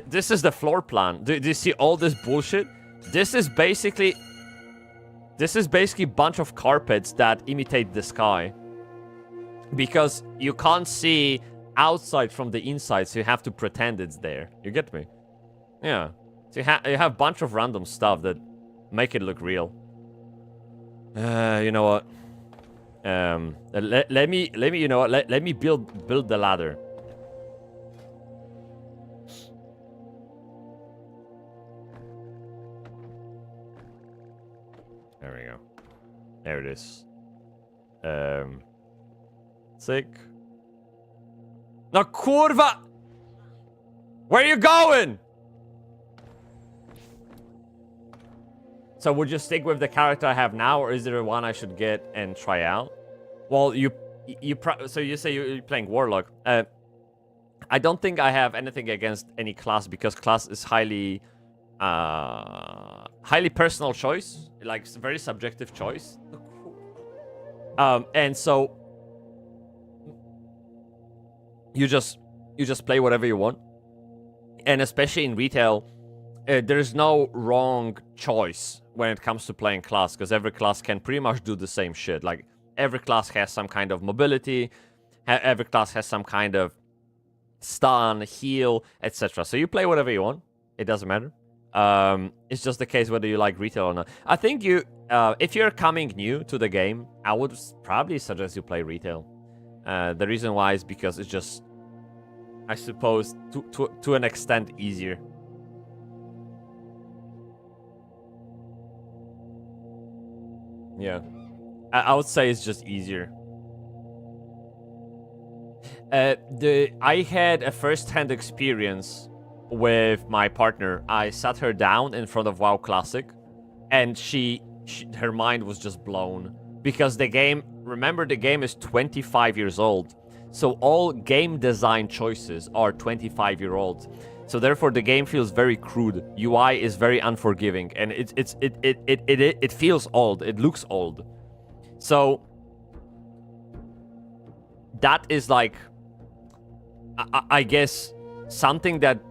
This is the floor plan. Do you see all this bullshit? This is basically a bunch of carpets that imitate the sky. Because you can't see outside from the inside, so you have to pretend it's there. You get me? Yeah. So you have a bunch of random stuff that make it look real. You know what? Let me you know what? Let me build the ladder. There we go. There it is. Sick. No, kurva! Where are you going? So would you stick with the character I have now, or is there one I should get and try out? Well, so you say you're playing Warlock. I don't think I have anything against any class, because class is highly personal choice, like very subjective choice. And so you just play whatever you want, and especially in retail, there's no wrong choice when it comes to playing class, because every class can pretty much do the same shit. Like, every class has some kind of mobility, every class has some kind of stun, heal, etc. So you play whatever you want. It doesn't matter. It's just the case whether you like retail or not. I think if you're coming new to the game, I would probably suggest you play retail. The reason why is because it's just, I suppose, to an extent, easier. Yeah. I would say it's just easier. I had a first-hand experience with my partner. I sat her down in front of WoW Classic, and her mind was just blown. Because the game, remember, the game is 25 years old. So all game design choices are 25-year-old. So therefore, the game feels very crude. UI is very unforgiving, and it feels old. It looks old. So that is like, I guess, something that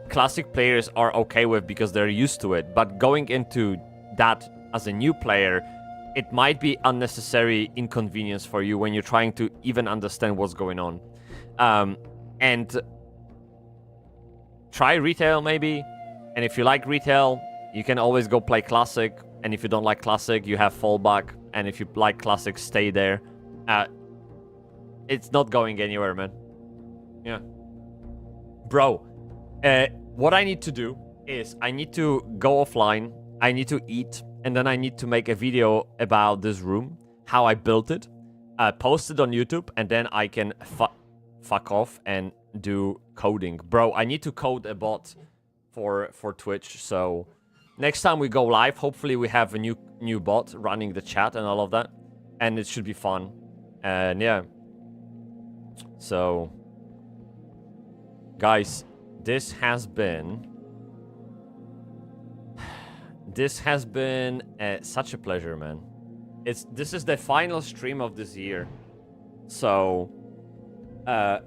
classic players are okay with because they're used to it. But going into that as a new player, it might be unnecessary inconvenience for you when you're trying to even understand what's going on. And try retail maybe, and if you like retail, you can always go play classic, and if you don't like classic, you have fallback, and if you like classic, stay there. It's not going anywhere, man. Yeah. Bro, what I need to do is I need to go offline, I need to eat, and then I need to make a video about this room, how I built it, post it on YouTube, and then I can fuck off and do coding. Bro, I need to code a bot for Twitch, so next time we go live, hopefully we have a new bot running the chat and all of that, and it should be fun. And yeah, so guys, this has been such a pleasure, man. This is the final stream of this year, so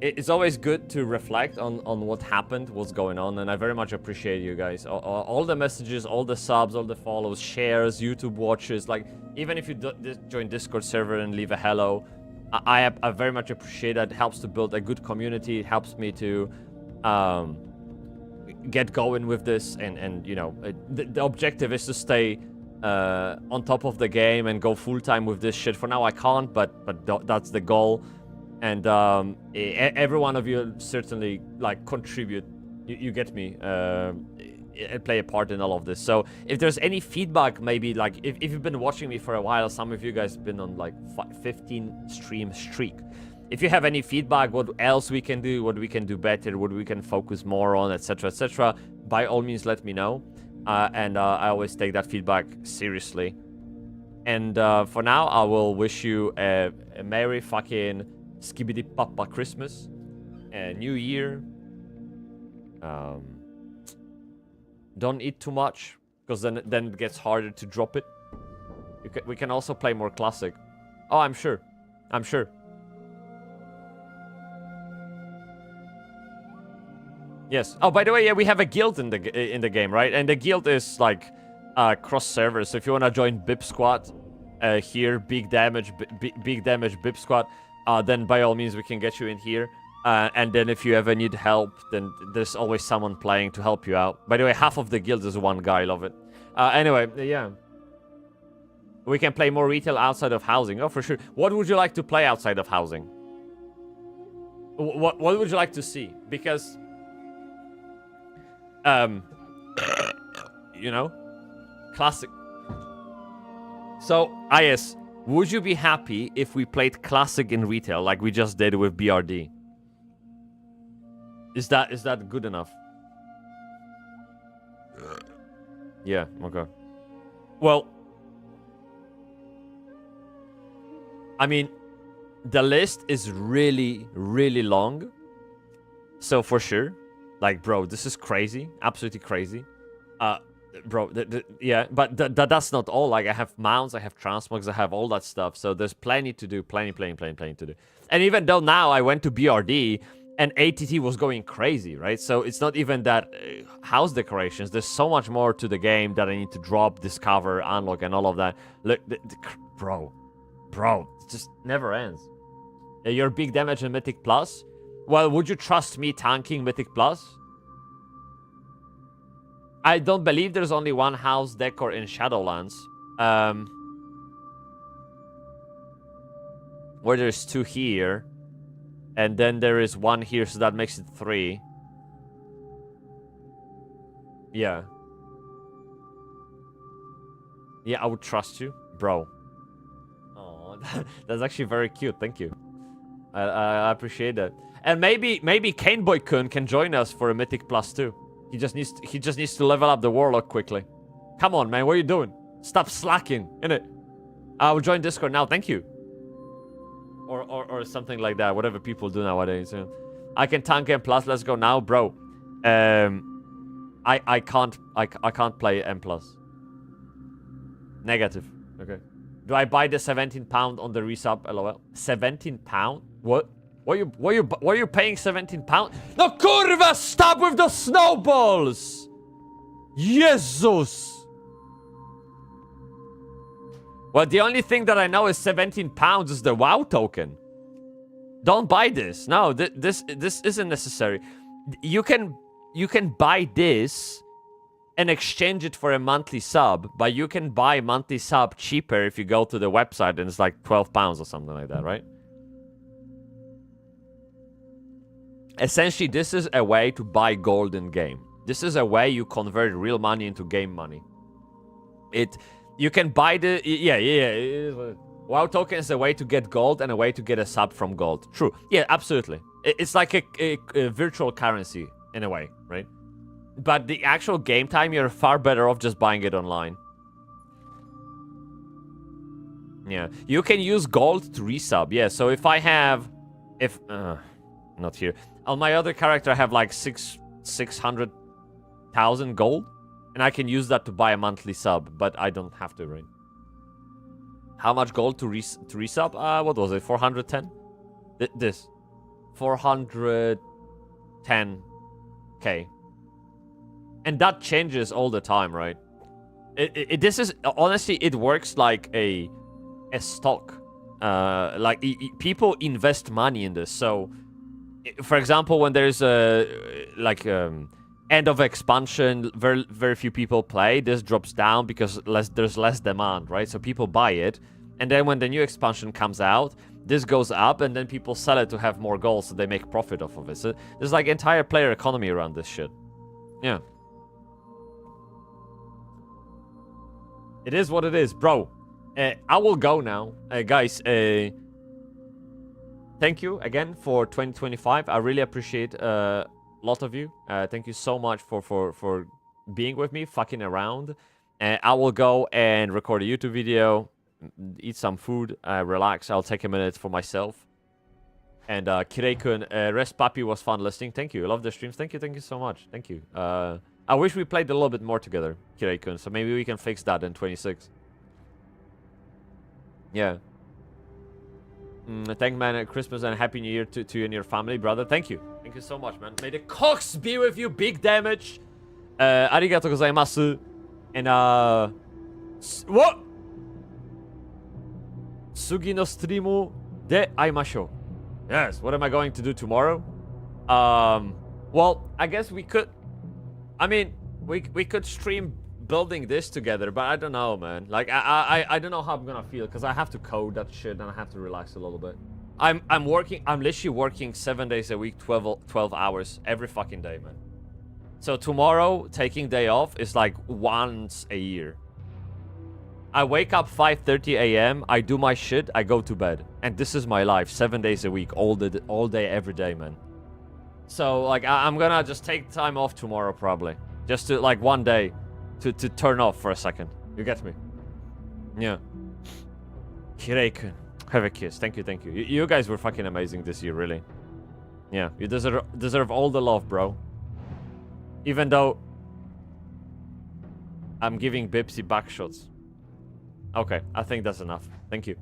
it's always good to reflect on what happened, what's going on, and I very much appreciate you guys. All the messages, all the subs, all the follows, shares, YouTube watches, like, even if you join Discord server and leave a hello, I very much appreciate that. It helps to build a good community. It helps me to get going with this, and you know, the objective is to stay on top of the game and go full-time with this shit. For now I can't, but that's the goal. And every one of you certainly like contribute. You get me? And play a part in all of this. So if there's any feedback, maybe like if you've been watching me for a while, some of you guys have been on like 15 stream streak. If you have any feedback, what else we can do, what we can do better, what we can focus more on, etc., by all means let me know. And I always take that feedback seriously. And for now, I will wish you a merry fucking skibbity papa Christmas, a new year. Don't eat too much, because then it gets harder to drop it. We can also play more classic. Oh, I'm sure. Yes. Oh, by the way, yeah, we have a guild in the game, right? And the guild is like cross servers. So if you wanna join Bib Squad, here, big damage Bib Squad, then by all means we can get you in here. And then if you ever need help, then there's always someone playing to help you out. By the way, half of the guild is one guy. Love it. Anyway, yeah. We can play more retail outside of housing. Oh, for sure. What would you like to play outside of housing? What would you like to see? Because, you know, classic. So, IS, would you be happy if we played classic in retail like we just did with BRD? Is that good enough? Yeah, okay. Well, I mean, the list is really, really long. So for sure, like, bro, this is crazy, absolutely crazy. Bro, yeah, but that's not all. Like, I have mounts, I have transmogs, I have all that stuff. So there's plenty to do, plenty to do. And even though now I went to BRD and ATT was going crazy, right? So it's not even that house decorations. There's so much more to the game that I need to drop, discover, unlock, and all of that. Look, bro, it just never ends. You're big damage in Mythic Plus? Well, would you trust me tanking Mythic Plus? I don't believe there's only one house decor in Shadowlands. Where there's 2 here. And then there is 1 here, so that makes it 3. Yeah. Yeah, I would trust you. Bro. Oh, that's actually very cute. Thank you. I appreciate that. And maybe Caneboy-kun can join us for a Mythic Plus too. He just needs to level up the Warlock quickly. Come on, man. What are you doing? Stop slacking, innit? I will join Discord now. Thank you. Or something like that. Whatever people do nowadays. Yeah. I can tank M+. Let's go now, bro. I can't play M+. Negative. Okay. Do I buy the £17 on the resub? LOL. £17? What? Why are you paying £17? No, kurwa! Stop with the snowballs! Jesus! Well, the only thing that I know is £17 is the WoW token. Don't buy this. No, this isn't necessary. You can buy this and exchange it for a monthly sub, but you can buy monthly sub cheaper if you go to the website and it's like £12 or something like that, right? Essentially, this is a way to buy gold in game. This is a way you convert real money into game money. You can buy the... Yeah. WoW token is a way to get gold and a way to get a sub from gold. True. Yeah, absolutely. It's like a virtual currency in a way, right? But the actual game time, you're far better off just buying it online. Yeah. You can use gold to resub. Yeah, so if I have... not here. On my other character, I have like 600,000 gold. And I can use that to buy a monthly sub, but I don't have to, right? How much gold to resub? What was it? 410? This. 410k. And that changes all the time, right? This is... Honestly, it works like a stock. People invest money in this. So, for example, when there's a... end of expansion, very few people play, this drops down because there's less demand, right? So people buy it, And then when the new expansion comes out, this goes up, and then people sell it to have more gold, so they make profit off of it. So there's like entire player economy around this shit. Yeah. It is what it is, bro. I will go now. Guys, thank you again for 2025. I really appreciate a lot of you. Thank you so much for being with me, fucking around. I will go and record a YouTube video, eat some food, relax. I'll take a minute for myself. And Kirei-kun, Rest Papi was fun listening. Thank you. I love the streams. Thank you so much. Thank you. I wish we played a little bit more together, Kirei-kun. So maybe we can fix that in 26. Yeah. Thank man, Christmas and Happy New Year to you and your family, brother. Thank you. Thank you so much, man. May the cocks be with you. Big damage. Arigatou gozaimasu. And what? Sugi no streamu de aimashou. Yes, what am I going to do tomorrow? Well, I guess we could... I mean, we could stream building this together, but I don't know, man. Like, I don't know how I'm gonna feel, because I have to code that shit, and I have to relax a little bit. I'm literally working 7 days a week, 12 hours, every fucking day, man. So tomorrow, taking day off is like once a year. I wake up 5:30 a.m., I do my shit, I go to bed. And this is my life, 7 days a week, all day, every day, man. So, like, I'm gonna just take time off tomorrow, probably. Just to, like, one day to turn off for a second. You get me? Yeah. Kirei-kun, have a kiss. Thank you. You guys were fucking amazing this year, really. Yeah, you deserve all the love, bro. Even though I'm giving Bybsie back shots. Okay, I think that's enough. Thank you.